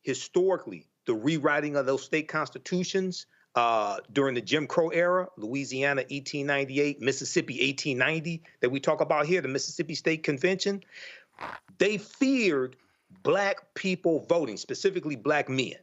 historically the rewriting of those state constitutions, during the Jim Crow era, Louisiana 1898, Mississippi 1890, that we talk about here, the Mississippi State Convention, they feared black people voting, specifically black men,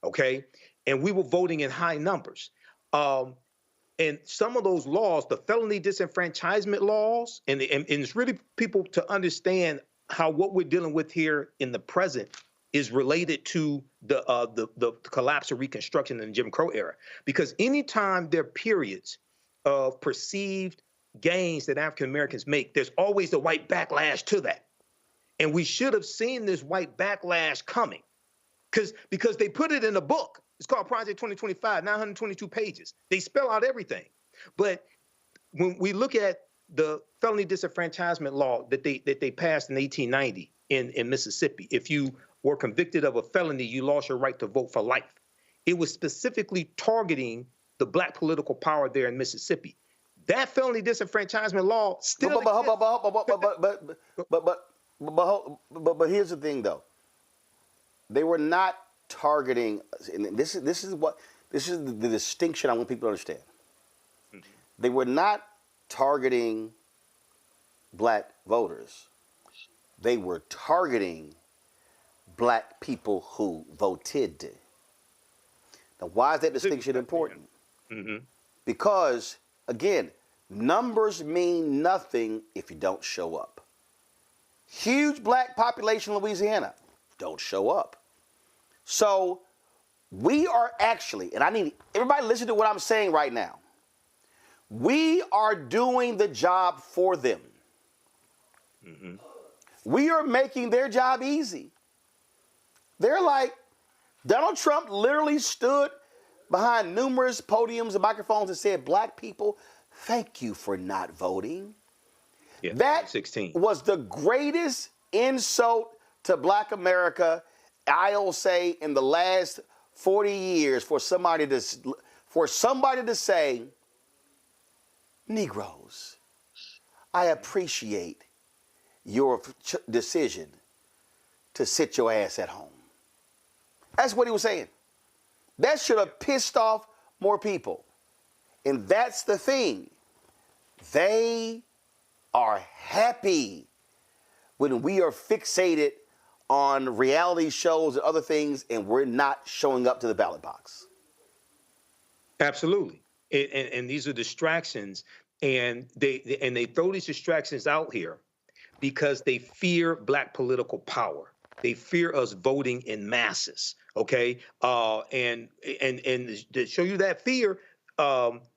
okay? And we were voting in high numbers. And some of those laws, the felony disenfranchisement laws, and it's really people to understand how what we're dealing with here in the present is related to the collapse of Reconstruction in the Jim Crow era. Because anytime there are periods of perceived gains that African Americans make, there's always the white backlash to that. And we should have seen this white backlash coming because they put it in a book. It's called Project 2025, 922 pages. They spell out everything. But when we look at the felony disenfranchisement law that they passed in 1890 in Mississippi, if you were convicted of a felony, you lost your right to vote for life. It was specifically targeting the black political power there in Mississippi. That felony disenfranchisement law still But here's the thing, though. They were not targeting, and this is the distinction I want people to understand. They were not targeting black voters. They were targeting black people who voted. Now, why is that distinction important? Because, again, numbers mean nothing if you don't show up. Huge black population in Louisiana, don't show up. So we are actually, and I need everybody to listen to what I'm saying right now. We are doing the job for them. We are making their job easy. They're like, Donald Trump literally stood behind numerous podiums and microphones and said, black people, thank you for not voting. Yeah, that 16 was the greatest insult to black America, I'll say, in the last 40 years for somebody to say, Negroes, I appreciate your decision to sit your ass at home. That's what he was saying. That should have pissed off more people. And that's the thing. They are happy when we are fixated on reality shows and other things and we're not showing up to the ballot box. Absolutely. And these are distractions, and they throw these distractions out here because they fear black political power. They fear us voting in masses. Okay, and to show you that fear,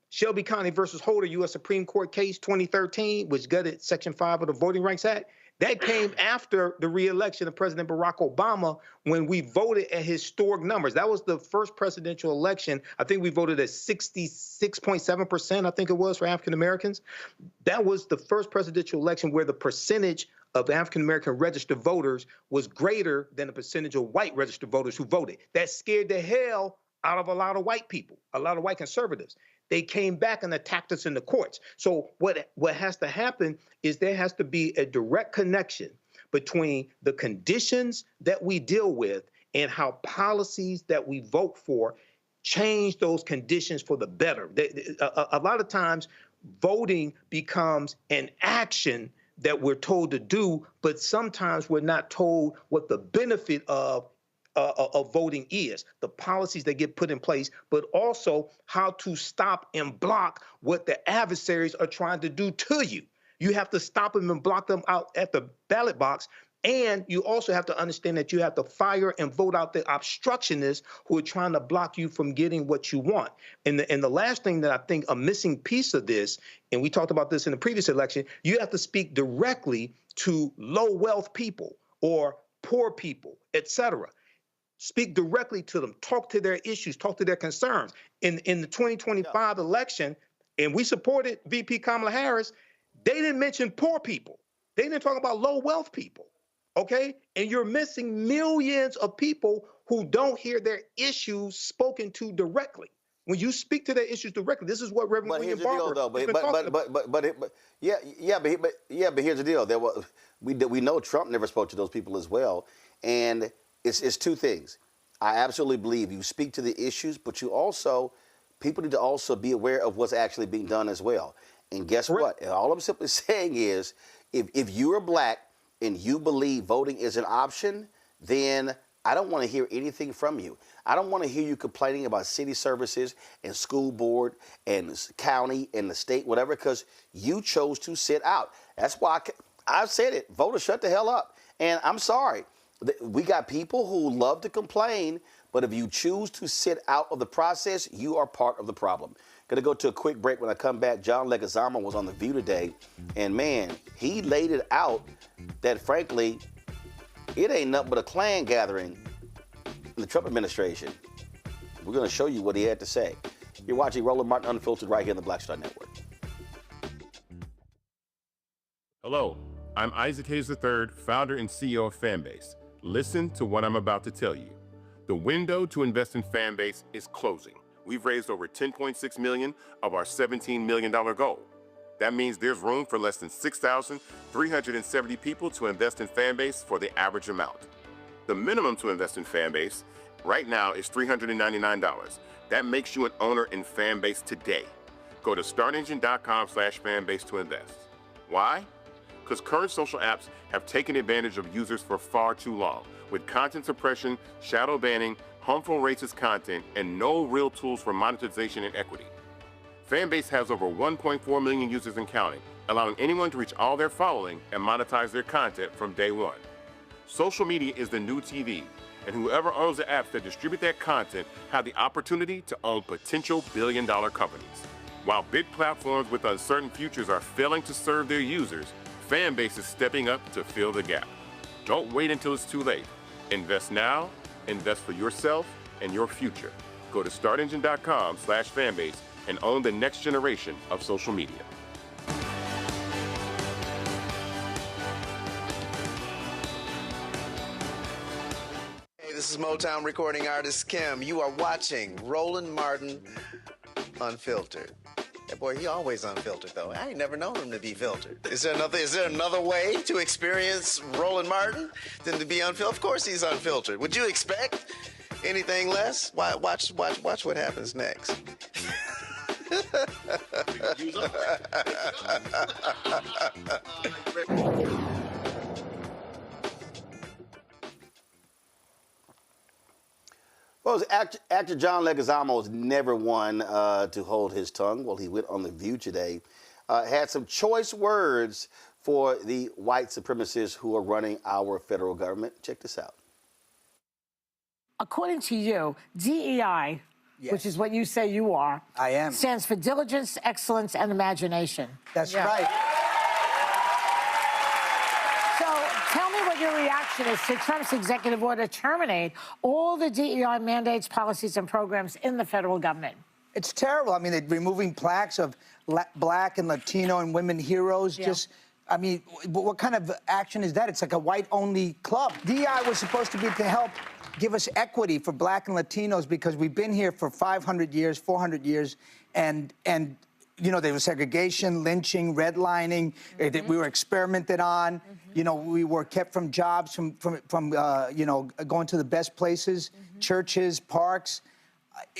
Shelby County versus Holder, U.S. Supreme Court case 2013, which gutted Section 5 of the Voting Rights Act. That came after the re-election of President Barack Obama, when we voted at historic numbers. That was the first presidential election. I think we voted at 66.7%, I think it was, for African Americans. That was the first presidential election where the percentage of African American registered voters was greater than the percentage of white registered voters who voted. That scared the hell out of a lot of white people, a lot of white conservatives. They came back and attacked us in the courts. So what has to happen is there has to be a direct connection between the conditions that we deal with and how policies that we vote for change those conditions for the better. A lot of times voting becomes an action that we're told to do, but sometimes we're not told what the benefit of voting is, the policies that get put in place, but also how to stop and block what the adversaries are trying to do to you. You have to stop them and block them out at the ballot box. And you also have to understand that you have to fire and vote out the obstructionists who are trying to block you from getting what you want. And the last thing that I think a missing piece of this, and we talked about this in the previous election, you have to speak directly to low wealth people or poor people, et cetera. Speak directly to them, talk to their issues, talk to their concerns. In the 2025 election, and we supported VP Kamala Harris, they didn't mention poor people. They didn't talk about low wealth people, okay? And you're missing millions of people who don't hear their issues spoken to directly. When you speak to their issues directly, this is what Reverend William Barber has been talking about. But here's the deal. We know Trump never spoke to those people as well, and it's two things. I absolutely believe you speak to the issues, but you also people need to also be aware of what's actually being done as well. And guess what? And all I'm simply saying is, if you're black and you believe voting is an option, then I don't want to hear anything from you. I don't want to hear you complaining about city services and school board and county and the state, whatever, because you chose to sit out. That's why I've said it. Voters, shut the hell up. And I'm sorry. We got people who love to complain, but if you choose to sit out of the process, you are part of the problem. Going to go to a quick break. When I come back, John Leguizamo was on The View today, and man, he laid it out that, frankly, it ain't nothing but a Klan gathering in the Trump administration. We're going to show you what he had to say. You're watching Roland Martin Unfiltered right here on the Black Star Network. Hello, I'm Isaac Hayes III, founder and CEO of Fanbase. Listen to what I'm about to tell you. The window to invest in Fanbase is closing. We've raised over $10.6 million of our $17 million goal. That means there's room for less than 6,370 people to invest in Fanbase for the average amount. The minimum to invest in Fanbase right now is $399. That makes you an owner in Fanbase today. Go to startengine.com/fanbase to invest. Why? Because current social apps have taken advantage of users for far too long, with content suppression, shadow banning, harmful racist content, and no real tools for monetization and equity. Fanbase has over 1.4 million users and counting, allowing anyone to reach all their following and monetize their content from day one. Social media is the new TV, and whoever owns the apps that distribute that content have the opportunity to own potential billion-dollar companies. While big platforms with uncertain futures are failing to serve their users, Fanbase is stepping up to fill the gap. Don't wait until it's too late. Invest now, invest for yourself and your future. Go to startengine.com/fanbase and own the next generation of social media. Hey, this is Motown recording artist Kim. You are watching Roland Martin Unfiltered. That boy, he always unfiltered though. I ain't never known him to be filtered. Is there another way to experience Roland Martin than to be unfiltered? Of course he's unfiltered. Would you expect anything less? Watch what happens next. Well, actor John Leguizamo is never one to hold his tongue. Well, he went on The View today, had some choice words for the white supremacists who are running our federal government. Check this out. According to you, DEI, which is what you say you are, I am, stands for diligence, excellence, and imagination. That's right. So tell me what your reaction is to Trump's executive order to terminate all the DEI mandates, policies, and programs in the federal government. It's terrible. I mean, they're removing plaques of Black and Latino and women heroes. Just, I mean, what kind of action is that? It's like a white-only club. DEI was supposed to be to help give us equity for Black and Latinos because we've been here for 500 years, 400 years, and you know, there was segregation, lynching, redlining. We were experimented on. You know, we were kept from jobs, from you know, going to the best places, churches, parks.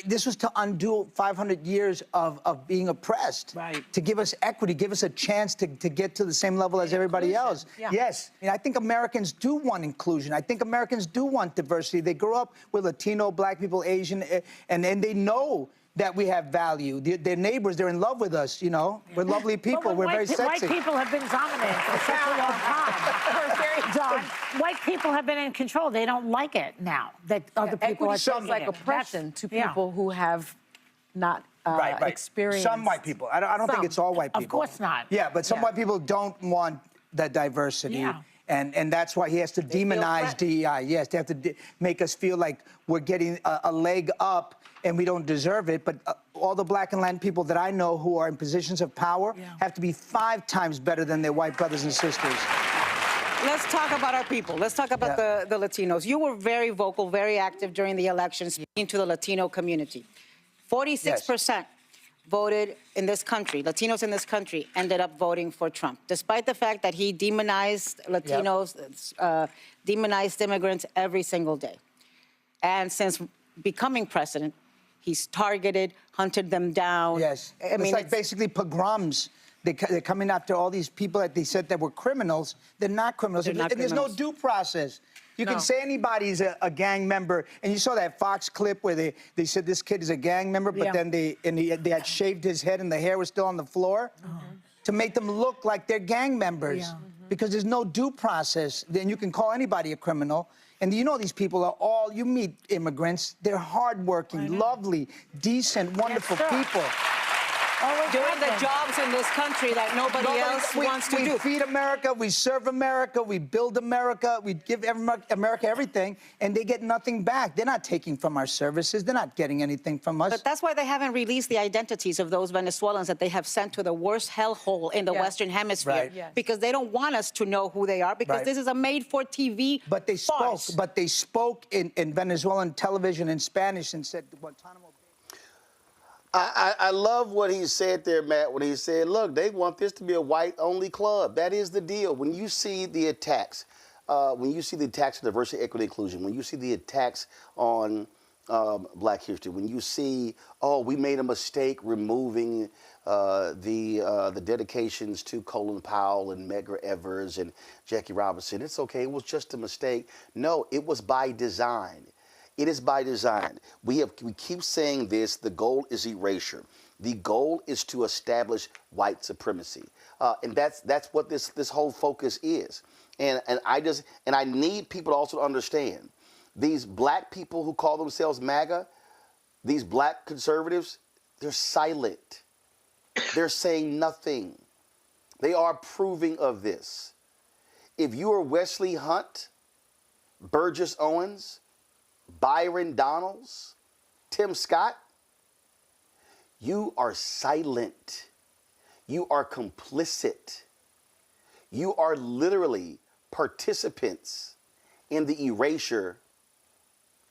This was to undo 500 years of being oppressed, to give us equity, give us a chance to get to the same level as everybody else. Yes, I mean, I think Americans do want inclusion. I think Americans do want diversity. They grew up with Latino, Black people, Asian, and they know that we have value. Their neighbors, they're in love with us, you know? We're lovely people, we're very sexy. White people have been dominant for such a long time. John, white people have been in control. They don't like it now that other people are sounds like oppression to people who have not experienced. Some white people. I don't think it's all white people. Of course not. Yeah, but some white people don't want that diversity. And that's why he has to demonize DEI. Yes, they have to make us feel like we're getting a leg up and we don't deserve it. But all the Black and Latin people that I know who are in positions of power have to be 5 times better than their white brothers and sisters. Let's talk about our people. Let's talk about the Latinos. You were very vocal, very active during the elections, speaking to the Latino community. 46% voted in this country, Latinos in this country, ended up voting for Trump, despite the fact that he demonized Latinos, demonized immigrants every single day. And since becoming president, He's targeted, hunted them down. Yes. I mean, it's like basically pogroms. They're coming after all these people that they said that were criminals. They're not criminals. They're not and there's no criminals. due process. You No. can say anybody's a gang member. And you saw that Fox clip where they said this kid is a gang member, but then they had shaved his head and the hair was still on the floor to make them look like they're gang members. Because there's no due process. Then you can call anybody a criminal. And you know these people are all, you meet immigrants, they're hardworking, lovely, decent, wonderful people. Doing the jobs in this country that nobody else wants to do. We feed America, we serve America, we build America, we give America everything, and they get nothing back. They're not taking from our services. They're not getting anything from us. But that's why they haven't released the identities of those Venezuelans that they have sent to the worst hellhole in the Western Hemisphere. Right. Yes. Because they don't want us to know who they are, because this is a made-for-TV But they farce. spoke in Venezuelan television in Spanish and said Guantanamo. I love what he said there, Matt, when he said, look, they want this to be a white-only club. That is the deal. When you see the attacks, on diversity, equity, inclusion, when you see the attacks on Black history, when you see, oh, we made a mistake removing the dedications to Colin Powell and Medgar Evers and Jackie Robinson, it's okay, it was just a mistake. No, it was by design. It is by design. We keep saying this, the goal is erasure. The goal is to establish white supremacy. And that's what this whole focus is. And I need people to also understand, these black people who call themselves MAGA, these black conservatives, they're silent. They're saying nothing. They are approving of this. If you are Wesley Hunt, Burgess Owens, Byron Donalds, Tim Scott, you are silent. You are complicit. You are literally participants in the erasure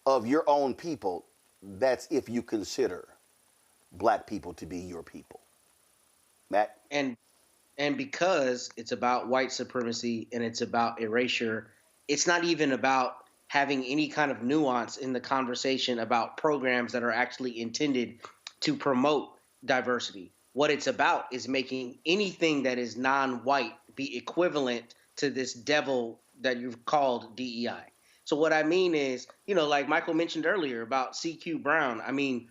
of your own people. That's if you consider black people to be your people. Matt? And because it's about white supremacy and it's about erasure, it's not even about having any kind of nuance in the conversation about programs that are actually intended to promote diversity. What it's about is making anything that is non-white be equivalent to this devil that you've called DEI. So what I mean is, like Michael mentioned earlier about CQ Brown, I mean,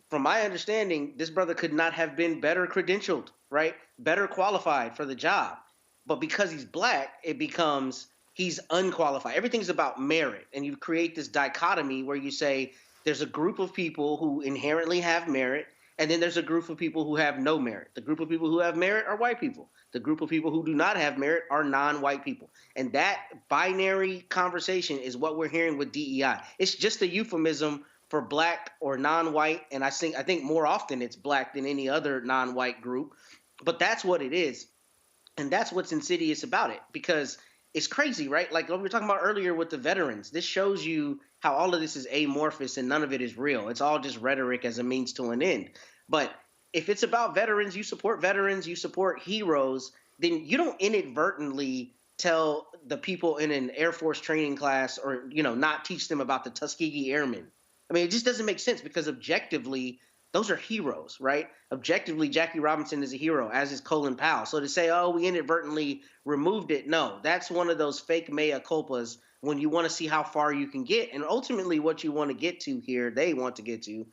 from my understanding, this brother could not have been better credentialed, right? Better qualified for the job. But because he's black, it becomes he's unqualified. Everything's about merit. And you create this dichotomy where you say there's a group of people who inherently have merit, and then there's a group of people who have no merit. The group of people who have merit are white people. The group of people who do not have merit are non-white people. And that binary conversation is what we're hearing with DEI. It's just a euphemism for black or non-white, and I think more often it's black than any other non-white group. But that's what it is. And that's what's insidious about it, because it's crazy, right? Like we were talking about earlier with the veterans. This shows you how all of this is amorphous and none of it is real. It's all just rhetoric as a means to an end. But if it's about veterans, you support heroes, then you don't inadvertently tell the people in an Air Force training class or, not teach them about the Tuskegee Airmen. I mean, it just doesn't make sense, because objectively, those are heroes, right? Objectively, Jackie Robinson is a hero, as is Colin Powell. So to say, oh, we inadvertently removed it, no, that's one of those fake mea culpas when you want to see how far you can get. And ultimately what you want to get to here, they want to get to,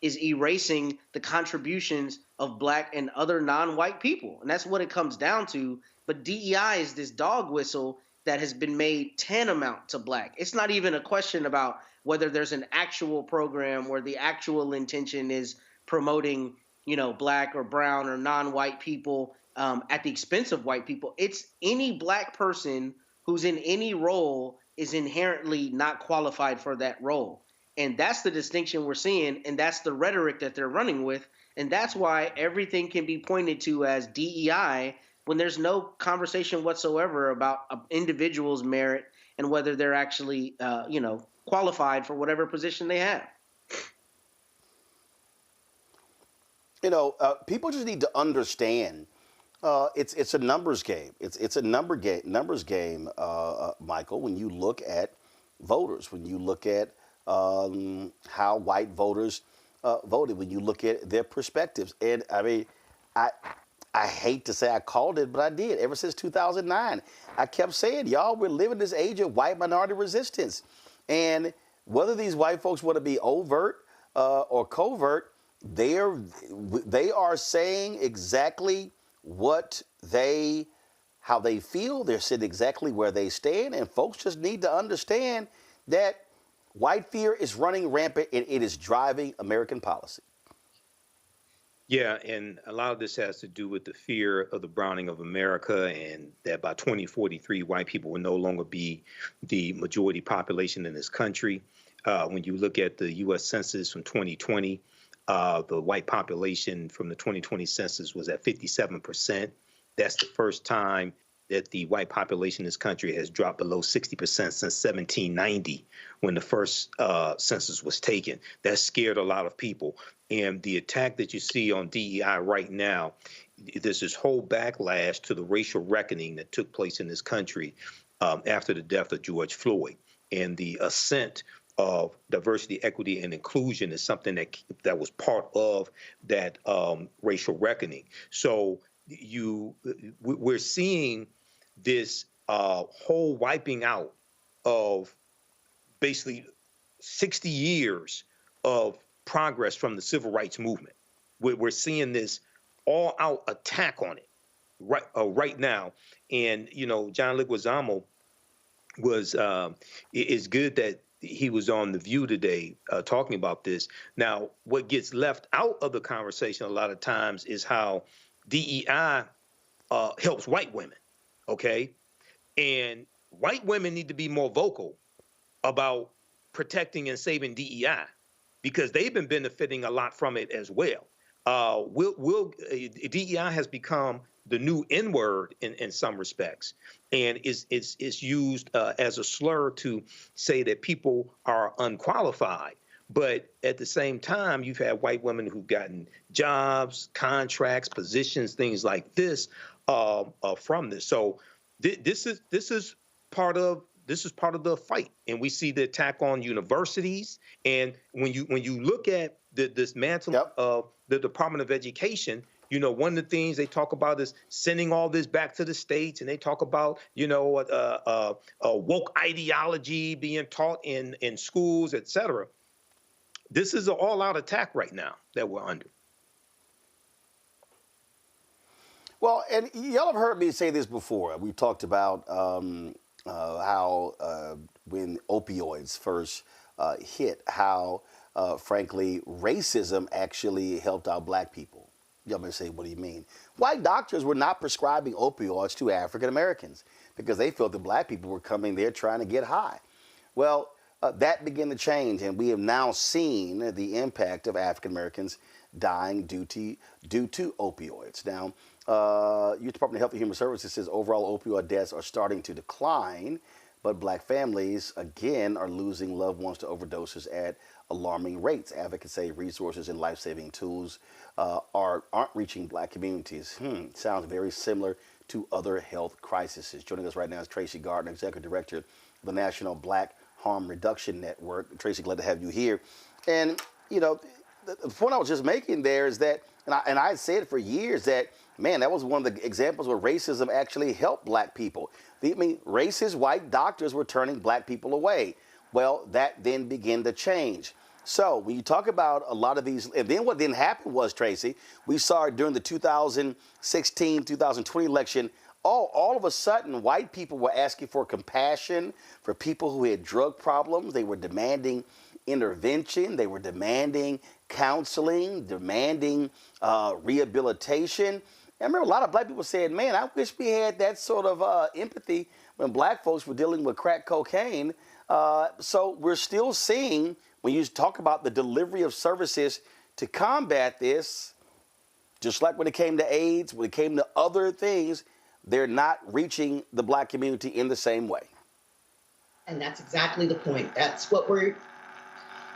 is erasing the contributions of black and other non-white people. And that's what it comes down to. But DEI is this dog whistle that has been made tantamount to black. It's not even a question about whether there's an actual program where the actual intention is promoting, black or brown or non-white people at the expense of white people. It's any black person who's in any role is inherently not qualified for that role. And that's the distinction we're seeing, and that's the rhetoric that they're running with. And that's why everything can be pointed to as DEI when there's no conversation whatsoever about individuals' merit and whether they're actually, qualified for whatever position they have. People just need to understand it's a numbers game. It's a numbers game, Michael, when you look at voters, when you look at how white voters voted when you look at their perspectives. And I mean, I hate to say I called it, but I did. Ever since 2009, I kept saying, y'all, we're living this age of white minority resistance. And whether these white folks want to be overt or covert, they are saying exactly how they feel. They're saying exactly where they stand. And folks just need to understand that white fear is running rampant and it is driving American policy. Yeah, and a lot of this has to do with the fear of the browning of America, and that by 2043, white people will no longer be the majority population in this country. When you look at the U.S. Census from 2020, the white population from the 2020 census was at 57%. That's the first time that the white population in this country has dropped below 60% since 1790, when the first census was taken. That scared a lot of people. And the attack that you see on DEI right now, there's this whole backlash to the racial reckoning that took place in this country after the death of George Floyd. And the ascent of diversity, equity, and inclusion is something that was part of that racial reckoning. So we're seeing this whole wiping out of basically 60 years of progress from the civil rights movement. We're seeing this all-out attack on it right now. And John Leguizamo is good that he was on The View today talking about this. Now, what gets left out of the conversation a lot of times is how DEI helps white women. Okay, and white women need to be more vocal about protecting and saving DEI, because they've been benefiting a lot from it as well. DEI has become the new N-word in some respects, and is used as a slur to say that people are unqualified. But at the same time, you've had white women who've gotten jobs, contracts, positions, things like this from this. So this is part of the fight, and we see the attack on universities. And when you look at the dismantling of the Department of Education, one of the things they talk about is sending all this back to the states, and they talk about woke ideology being taught in schools, et cetera. This is an all-out attack right now that we're under. Well, and y'all have heard me say this before. We talked about how when opioids first hit, how, frankly, racism actually helped out black people. Y'all may say, what do you mean? White doctors were not prescribing opioids to African Americans because they felt that black people were coming there trying to get high. Well, that began to change, and we have now seen the impact of African Americans dying due to opioids. Now, U.S. Department of Health and Human Services says overall opioid deaths are starting to decline, but black families, again, are losing loved ones to overdoses at alarming rates. Advocates say resources and life-saving tools aren't reaching black communities. Sounds very similar to other health crises. Joining us right now is Tracy Gardner, Executive Director of the National Black Harm Reduction Network. Tracy, glad to have you here. And, the point I was just making there is that, and I said for years that, man, that was one of the examples where racism actually helped black people. Racist white doctors were turning black people away. Well, that then began to change. So when you talk about a lot of these, and then what then happened was, Tracy, we saw it during the 2016, 2020 election, all of a sudden, white people were asking for compassion for people who had drug problems. They were demanding intervention. They were demanding counseling, demanding rehabilitation. I remember a lot of black people said, man, I wish we had that sort of empathy when black folks were dealing with crack cocaine. So we're still seeing, when you talk about the delivery of services to combat this, just like when it came to AIDS, when it came to other things, they're not reaching the black community in the same way. And that's exactly the point. That's what we're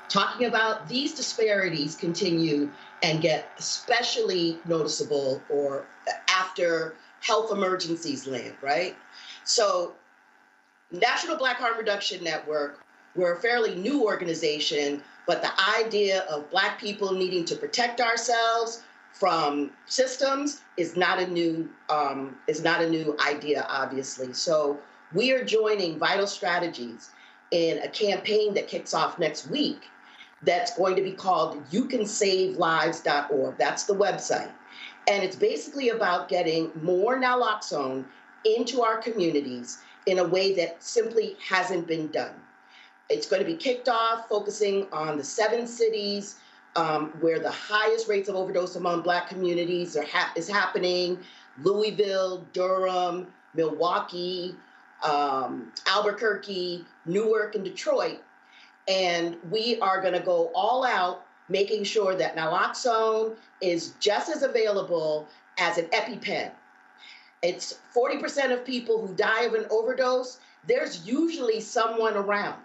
talking about. These disparities continue and get especially noticeable or after health emergencies land, right? So National Black Harm Reduction Network, We're a fairly new organization, but the idea of Black people needing to protect ourselves from systems is not a new idea, obviously. So we are joining Vital Strategies in a campaign that kicks off next week that's going to be called YouCanSaveLives.org. That's the website. And it's basically about getting more naloxone into our communities in a way that simply hasn't been done. It's going to be kicked off focusing on the 7 cities where the highest rates of overdose among Black communities is happening: Louisville, Durham, Milwaukee, Albuquerque, Newark, and Detroit. And we are going to go all out, making sure that naloxone is just as available as an EpiPen. It's 40% of people who die of an overdose. There's usually someone around.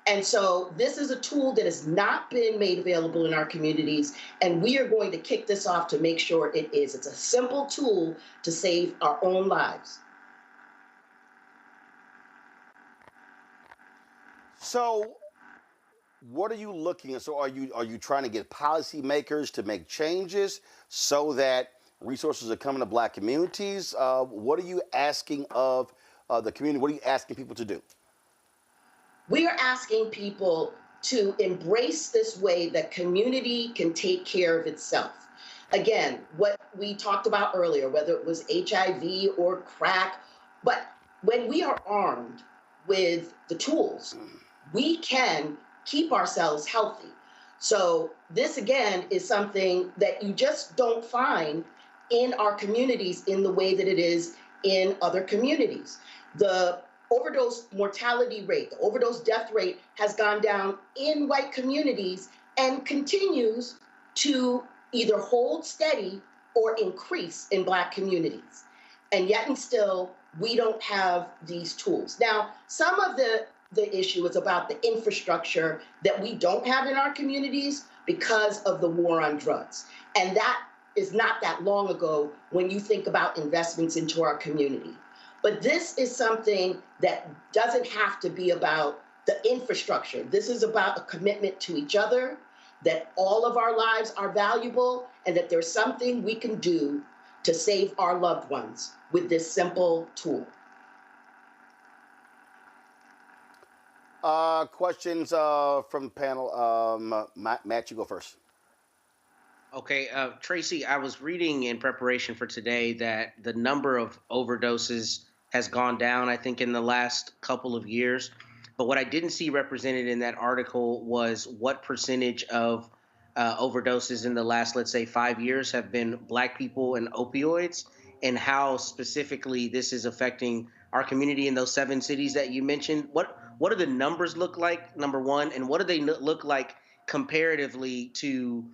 And so this is a tool that has not been made available in our communities, and we are going to kick this off to make sure it is. It's a simple tool to save our own lives. So what are you looking at? So are you trying to get policymakers to make changes so that resources are coming to Black communities? What are you asking of the community? What are you asking people to do? We are asking people to embrace this way that community can take care of itself. Again, what we talked about earlier, whether it was HIV or crack, but when we are armed with the tools, we can keep ourselves healthy. So this, again, is something that you just don't find in our communities in the way that it is in other communities. The overdose mortality rate, the overdose death rate has gone down in white communities and continues to either hold steady or increase in Black communities. And yet and still, we don't have these tools. Now, some of the issue is about the infrastructure that we don't have in our communities because of the war on drugs. And that is not that long ago when you think about investments into our community. But this is something that doesn't have to be about the infrastructure. This is about a commitment to each other, that all of our lives are valuable, and that there's something we can do to save our loved ones with this simple tool. Questions from the panel. Matt, you go first. Okay, Tracy, I was reading in preparation for today that the number of overdoses has gone down, I think, in the last couple of years. But what I didn't see represented in that article was what percentage of overdoses in the last, let's say, 5 years have been Black people and opioids, and how specifically this is affecting our community in those 7 cities that you mentioned. What do the numbers look like, number one, and what do they look like comparatively to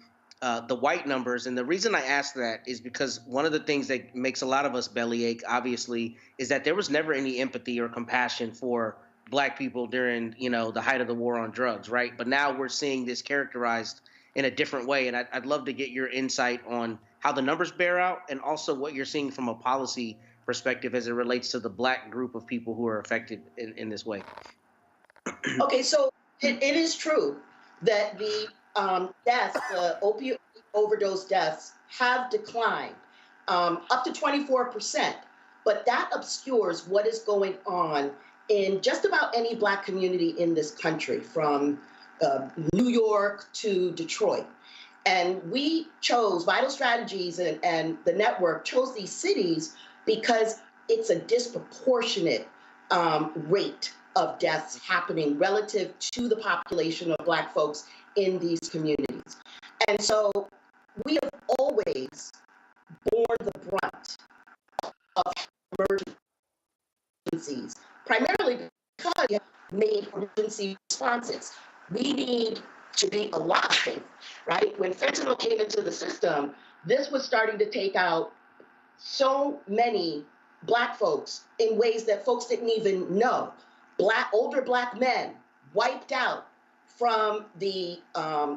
the white numbers? And the reason I ask that is because one of the things that makes a lot of us bellyache, obviously, is that there was never any empathy or compassion for Black people during, the height of the war on drugs, right? But now we're seeing this characterized in a different way. And I'd love to get your insight on how the numbers bear out, and also what you're seeing from a policy perspective as it relates to the Black group of people who are affected in this way. Okay, so it is true that the deaths, the opioid overdose deaths, have declined up to 24%. But that obscures what is going on in just about any Black community in this country, from New York to Detroit. And we chose, Vital Strategies and the network chose these cities because it's a disproportionate rate of deaths happening relative to the population of Black folks in these communities. And so we have always borne the brunt of emergencies, primarily because we have made emergency responses. We need to be alive, right? When fentanyl came into the system, this was starting to take out so many Black folks in ways that folks didn't even know. Older Black men wiped out from the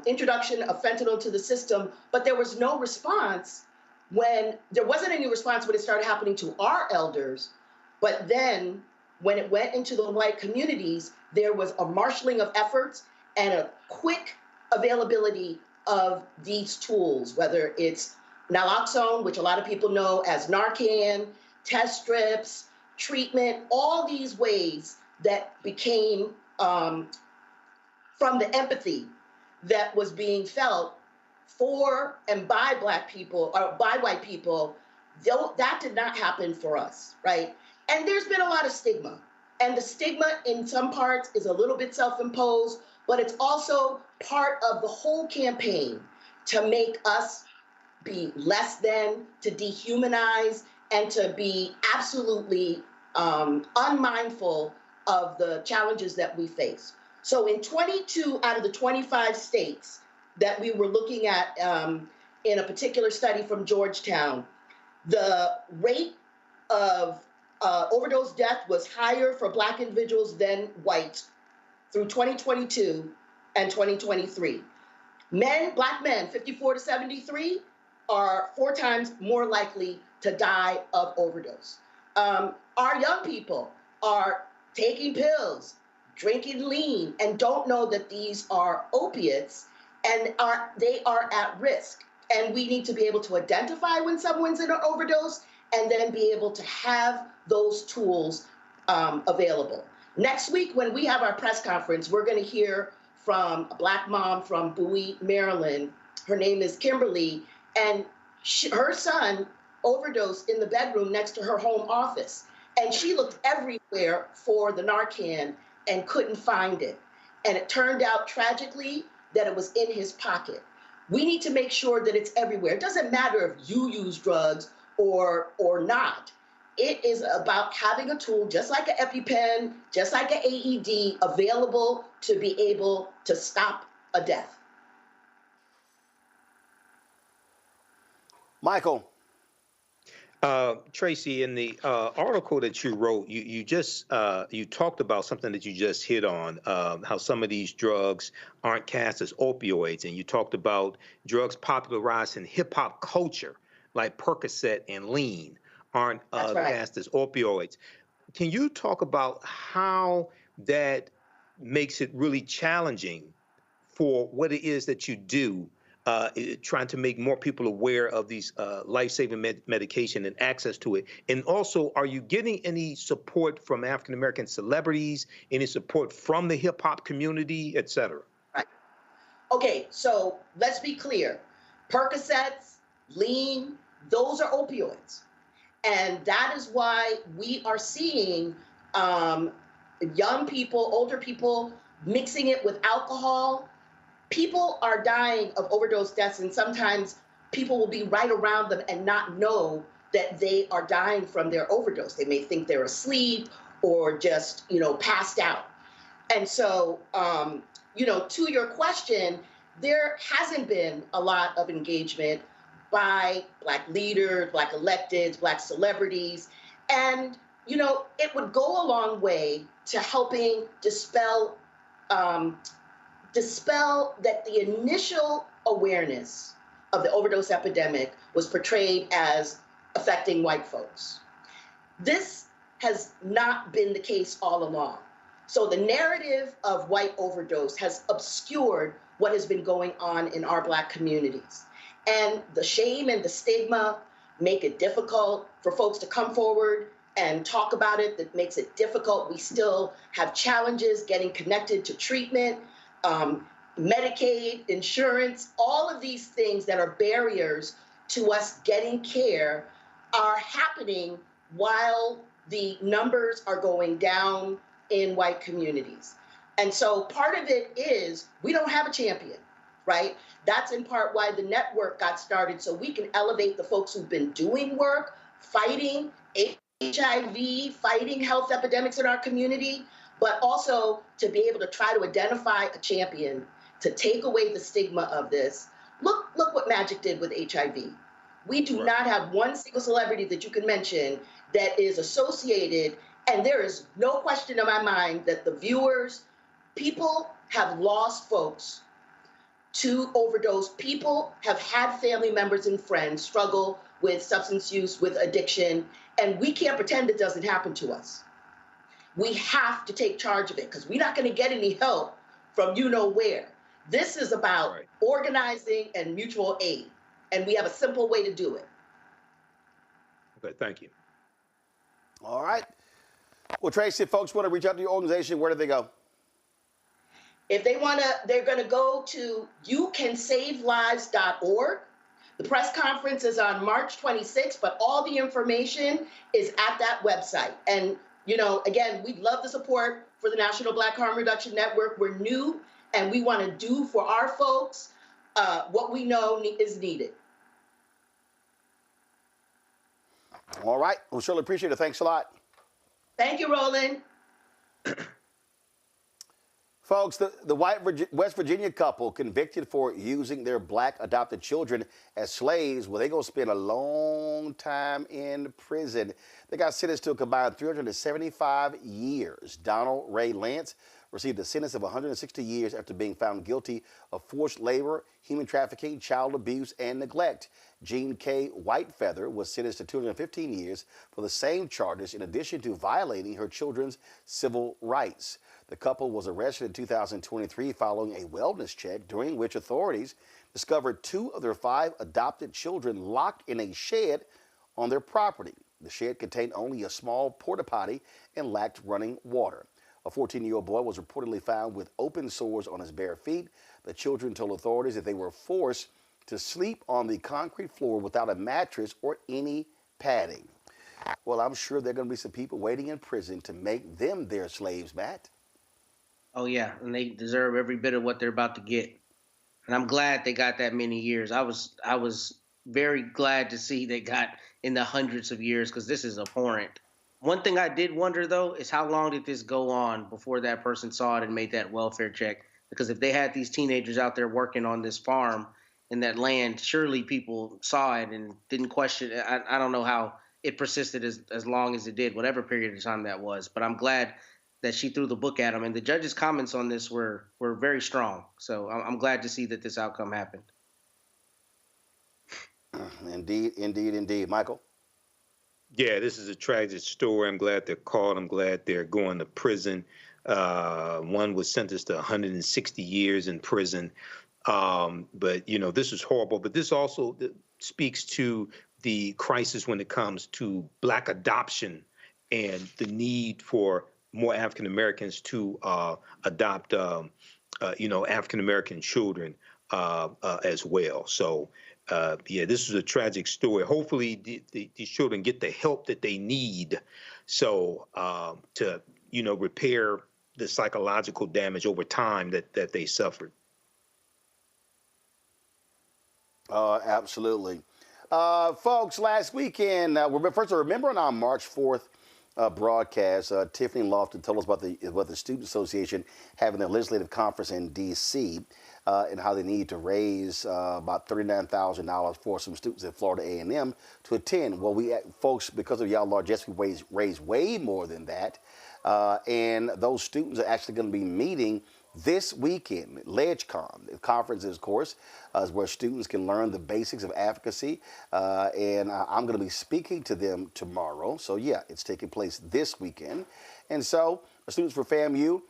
introduction of fentanyl to the system, but there was no response there wasn't any response when it started happening to our elders, but then when it went into the white communities, there was a marshaling of efforts and a quick availability of these tools, whether it's naloxone, which a lot of people know as Narcan, test strips, treatment, all these ways that became from the empathy that was being felt for and by Black people or by white people. That did not happen for us, right? And there's been a lot of stigma. And the stigma in some parts is a little bit self-imposed, but it's also part of the whole campaign to make us be less than, to dehumanize, and to be absolutely unmindful of the challenges that we face. So in 22 out of the 25 states that we were looking at in a particular study from Georgetown, the rate of overdose death was higher for Black individuals than white through 2022 and 2023. Black men, 54 to 73, are 4 times more likely to die of overdose. Our young people are taking pills, drinking lean, and don't know that these are opiates, and they are at risk. And we need to be able to identify when someone's in an overdose and then be able to have those tools available. Next week, when we have our press conference, we're going to hear from a Black mom from Bowie, Maryland. Her name is Kimberly, and her son overdosed in the bedroom next to her home office. And she looked everywhere for the Narcan and couldn't find it. And it turned out tragically that it was in his pocket. We need to make sure that it's everywhere. It doesn't matter if you use drugs or not. It is about having a tool, just like an EpiPen, just like an AED, available to be able to stop a death. Michael. Tracy, in the article that you wrote, you talked about something that you just hit on, how some of these drugs aren't cast as opioids, and you talked about drugs popularized in hip hop culture, like Percocet and lean, aren't cast as opioids. Can you talk about how that makes it really challenging for what it is that you do? Trying to make more people aware of these life-saving medication and access to it. And also, are you getting any support from African-American celebrities, any support from the hip-hop community, et cetera? Right. Okay, so let's be clear. Percocets, lean, those are opioids. And that is why we are seeing young people, older people, mixing it with alcohol. People are dying of overdose deaths, and sometimes people will be right around them and not know that they are dying from their overdose. They may think they're asleep or just, passed out. And so, to your question, there hasn't been a lot of engagement by Black leaders, Black electeds, Black celebrities. And, it would go a long way to helping dispel that the initial awareness of the overdose epidemic was portrayed as affecting white folks. This has not been the case all along. So the narrative of white overdose has obscured what has been going on in our Black communities. And the shame and the stigma make it difficult for folks to come forward and talk about it. That makes it difficult. We still have challenges getting connected to treatment. Medicaid, insurance, all of these things that are barriers to us getting care are happening while the numbers are going down in white communities. And so part of it is we don't have a champion, right? That's in part why the network got started, so we can elevate the folks who've been doing work, fighting HIV, fighting health epidemics in our community, but also to be able to try to identify a champion to take away the stigma of this. Look what Magic did with HIV. We do not have one single celebrity that you can mention that is associated, and there is no question in my mind that the viewers, people have lost folks to overdose. People have had family members and friends struggle with substance use, with addiction, and we can't pretend it doesn't happen to us. We have to take charge of it because we're not going to get any help from you know where. This is about organizing and mutual aid, and we have a simple way to do it. Okay, thank you. All right. Well, Tracy, if folks want to reach out to your organization, where do they go? If they want to, they're going to go to youcansavelives.org. The press conference is on March 26th, but all the information is at that website. And, you know, again, we'd love the support for the National Black Harm Reduction Network. We're new, and we want to do for our folks what we know is needed. All right. Well, surely appreciate it. Thanks a lot. Thank you, Roland. Folks, the white West Virginia couple convicted for using their black adopted children as slaves, well, they're going to spend a long time in prison. They got sentenced to a combined 375 years. Donald Ray Lance received a sentence of 160 years after being found guilty of forced labor, human trafficking, child abuse, and neglect. Jean K. Whitefeather was sentenced to 215 years for the same charges, in addition to violating her children's civil rights. The couple was arrested in 2023 following a wellness check, during which authorities discovered 2 of their 5 adopted children locked in a shed on their property. The shed contained only a small porta potty and lacked running water. A 14-year-old boy was reportedly found with open sores on his bare feet. The children told authorities that they were forced to sleep on the concrete floor without a mattress or any padding. Well, I'm sure there are going to be some people waiting in prison to make them their slaves, Matt. Oh, yeah, and they deserve every bit of what they're about to get. And I'm glad they got that many years. I was very glad to see they got in the hundreds of years, because this is abhorrent. One thing I did wonder, though, is how long did this go on before that person saw it and made that welfare check? Because if they had these teenagers out there working on this farm in that land, surely people saw it and didn't question it. I don't know how it persisted as long as it did, whatever period of time that was. But I'm glad that she threw the book at him. And the judge's comments on this were very strong. So I'm glad to see that this outcome happened. Indeed, indeed, indeed. Michael? Yeah, this is a tragic story. I'm glad they're caught. I'm glad they're going to prison. One was sentenced to 160 years in prison. But, you know, this is horrible. But this also speaks to the crisis when it comes to black adoption and the need for more African Americans to adopt, African American children as well. So, yeah, this is a tragic story. Hopefully, these children get the help that they need, so to repair the psychological damage over time that they suffered. Absolutely, folks. Last weekend, first, remember on our March 4th. Broadcast, Tiffany Lofton told us about the Student Association having their legislative conference in D.C. And how they need to raise about $39,000 for some students at Florida A&M to attend. Well, folks, because of y'all largesse, we raised way more than that. And those students are actually going to be meeting this weekend. LegCon, the conference, of course, is where students can learn the basics of advocacy. And I'm going to be speaking to them tomorrow. So, yeah, it's taking place this weekend. And so, the students for FAMU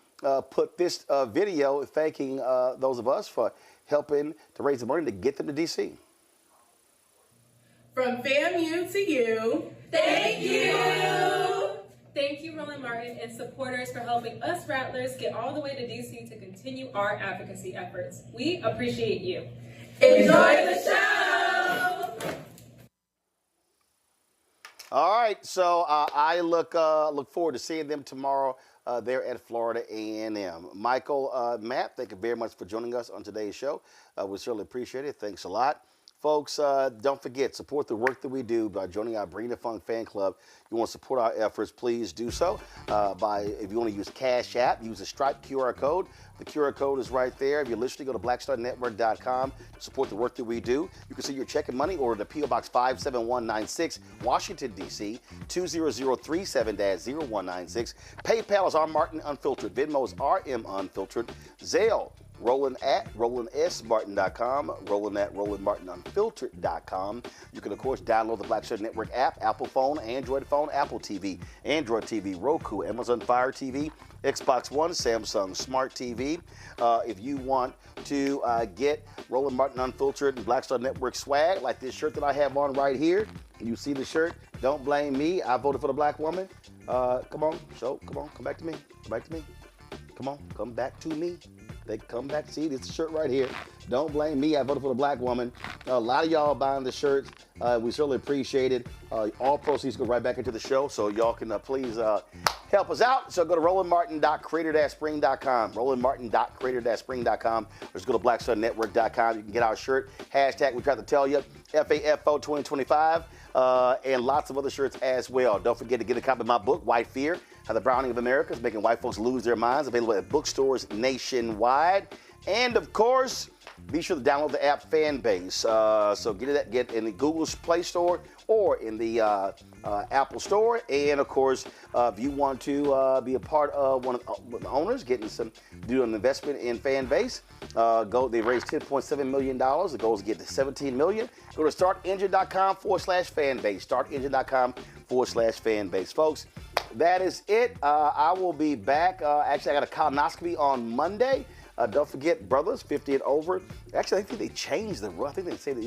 put this video thanking those of us for helping to raise the money to get them to D.C. From FAMU to you, thank you! Thank you, Roland Martin and supporters, for helping us Rattlers get all the way to D.C. to continue our advocacy efforts. We appreciate you. Enjoy the show! All right, so I look forward to seeing them tomorrow there at Florida A&M. Michael, Matt, thank you very much for joining us on today's show. We certainly appreciate it. Thanks a lot. Folks, don't forget, support the work that we do by joining our Bring the Funk fan club. You want to support our efforts, please do so if you want to use Cash App, use the Stripe QR code. The QR code is right there. If you're listening, go to blackstarnetwork.com to support the work that we do. You can see your check and money order to P.O. Box 57196, Washington, D.C., 20037-0196. PayPal is R Martin Unfiltered. Venmo is RM Unfiltered. Zelle Roland at RolandSMartin.com, Roland at RolandMartinUnfiltered.com. You can, of course, download the Black Shirt Network app, Apple phone, Android phone, Apple TV, Android TV, Roku, Amazon Fire TV, Xbox One, Samsung Smart TV. If you want to get Roland Martin Unfiltered and Black Star Network swag, like this shirt that I have on right here, you see the shirt, don't blame me. I voted for the black woman. Come on, come back to me. Come back to me. Come on, come back to me. They come back. See, this shirt right here. Don't blame me. I voted for the black woman. A lot of y'all buying the shirts. We certainly appreciate it. All proceeds go right back into the show, so y'all can please help us out. So go to RolandMartin.creator-spring.com, RolandMartin.creator-spring.com, or just go to BlackStarNetwork.com. You can get our shirt. Hashtag, we tried to tell you, FAFO 2025, and lots of other shirts as well. Don't forget to get a copy of my book, White Fear, How the Browning of America is Making White Folks Lose Their Minds, available at bookstores nationwide. And, of course, be sure to download the app Fanbase. So get in the Google Play Store or in the Apple Store. And, of course, if you want to be a part of one of the owners, do an investment in Fanbase, they raised $10.7 million. The goal is to get to $17 million. Go to startengine.com/fanbase. Startengine.com/fanbase. Folks, that is it. I will be back. Actually, I got a colonoscopy on Monday. Don't forget, brothers, 50 and over. Actually, I think they changed the rule. I think they say that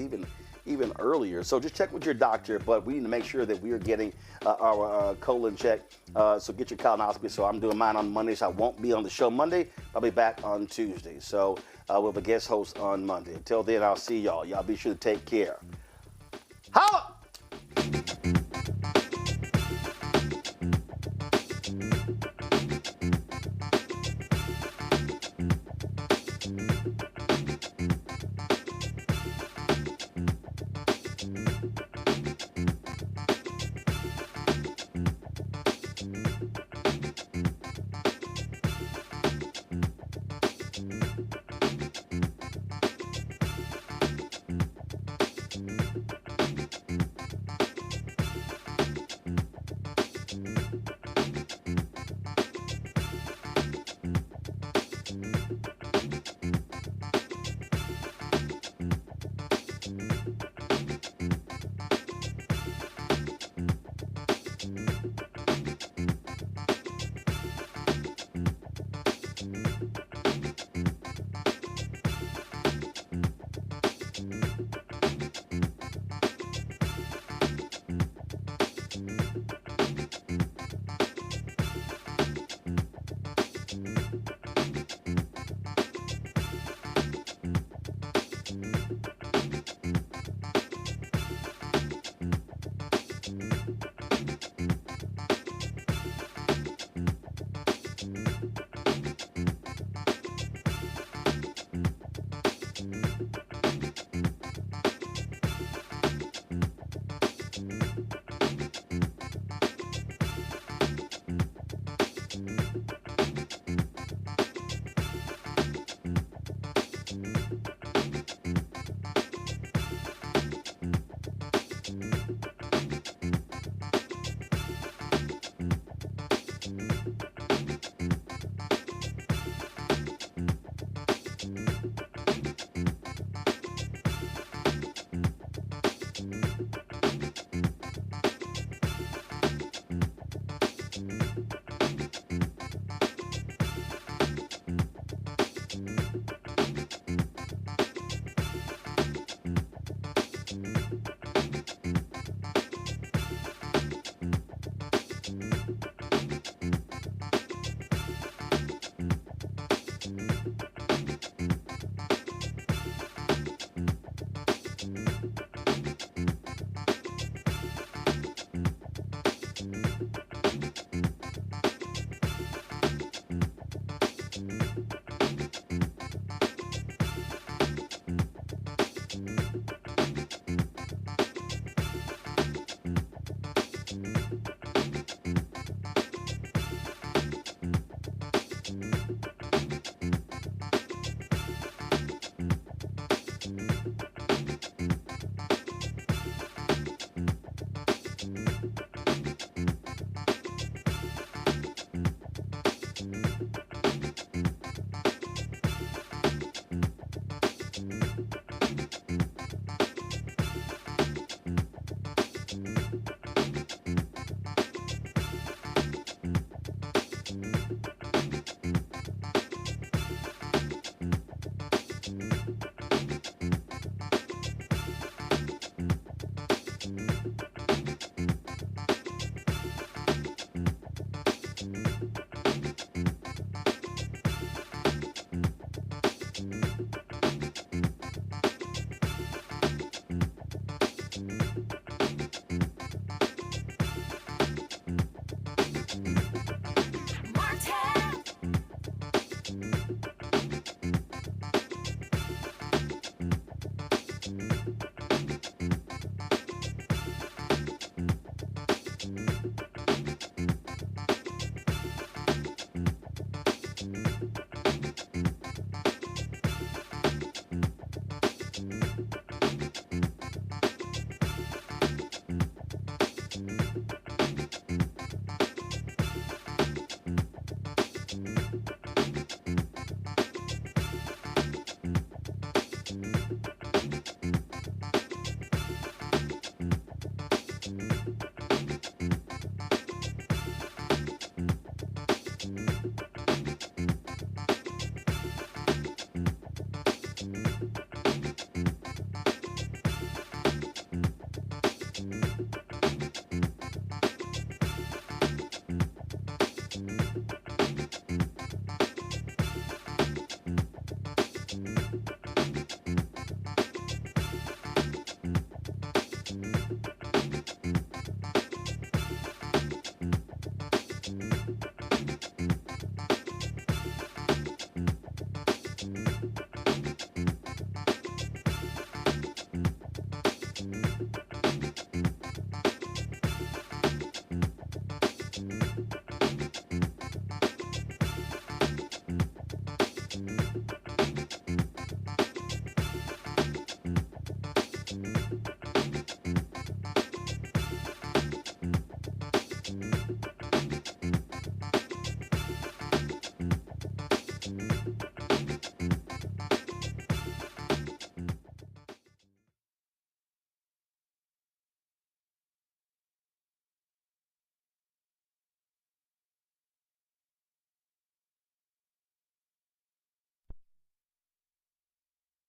even earlier. So just check with your doctor. But we need to make sure that we are getting our colon checked. So get your colonoscopy. So I'm doing mine on Monday. So I won't be on the show Monday. I'll be back on Tuesday. So we'll have a guest host on Monday. Until then, I'll see y'all. Y'all be sure to take care. Holla!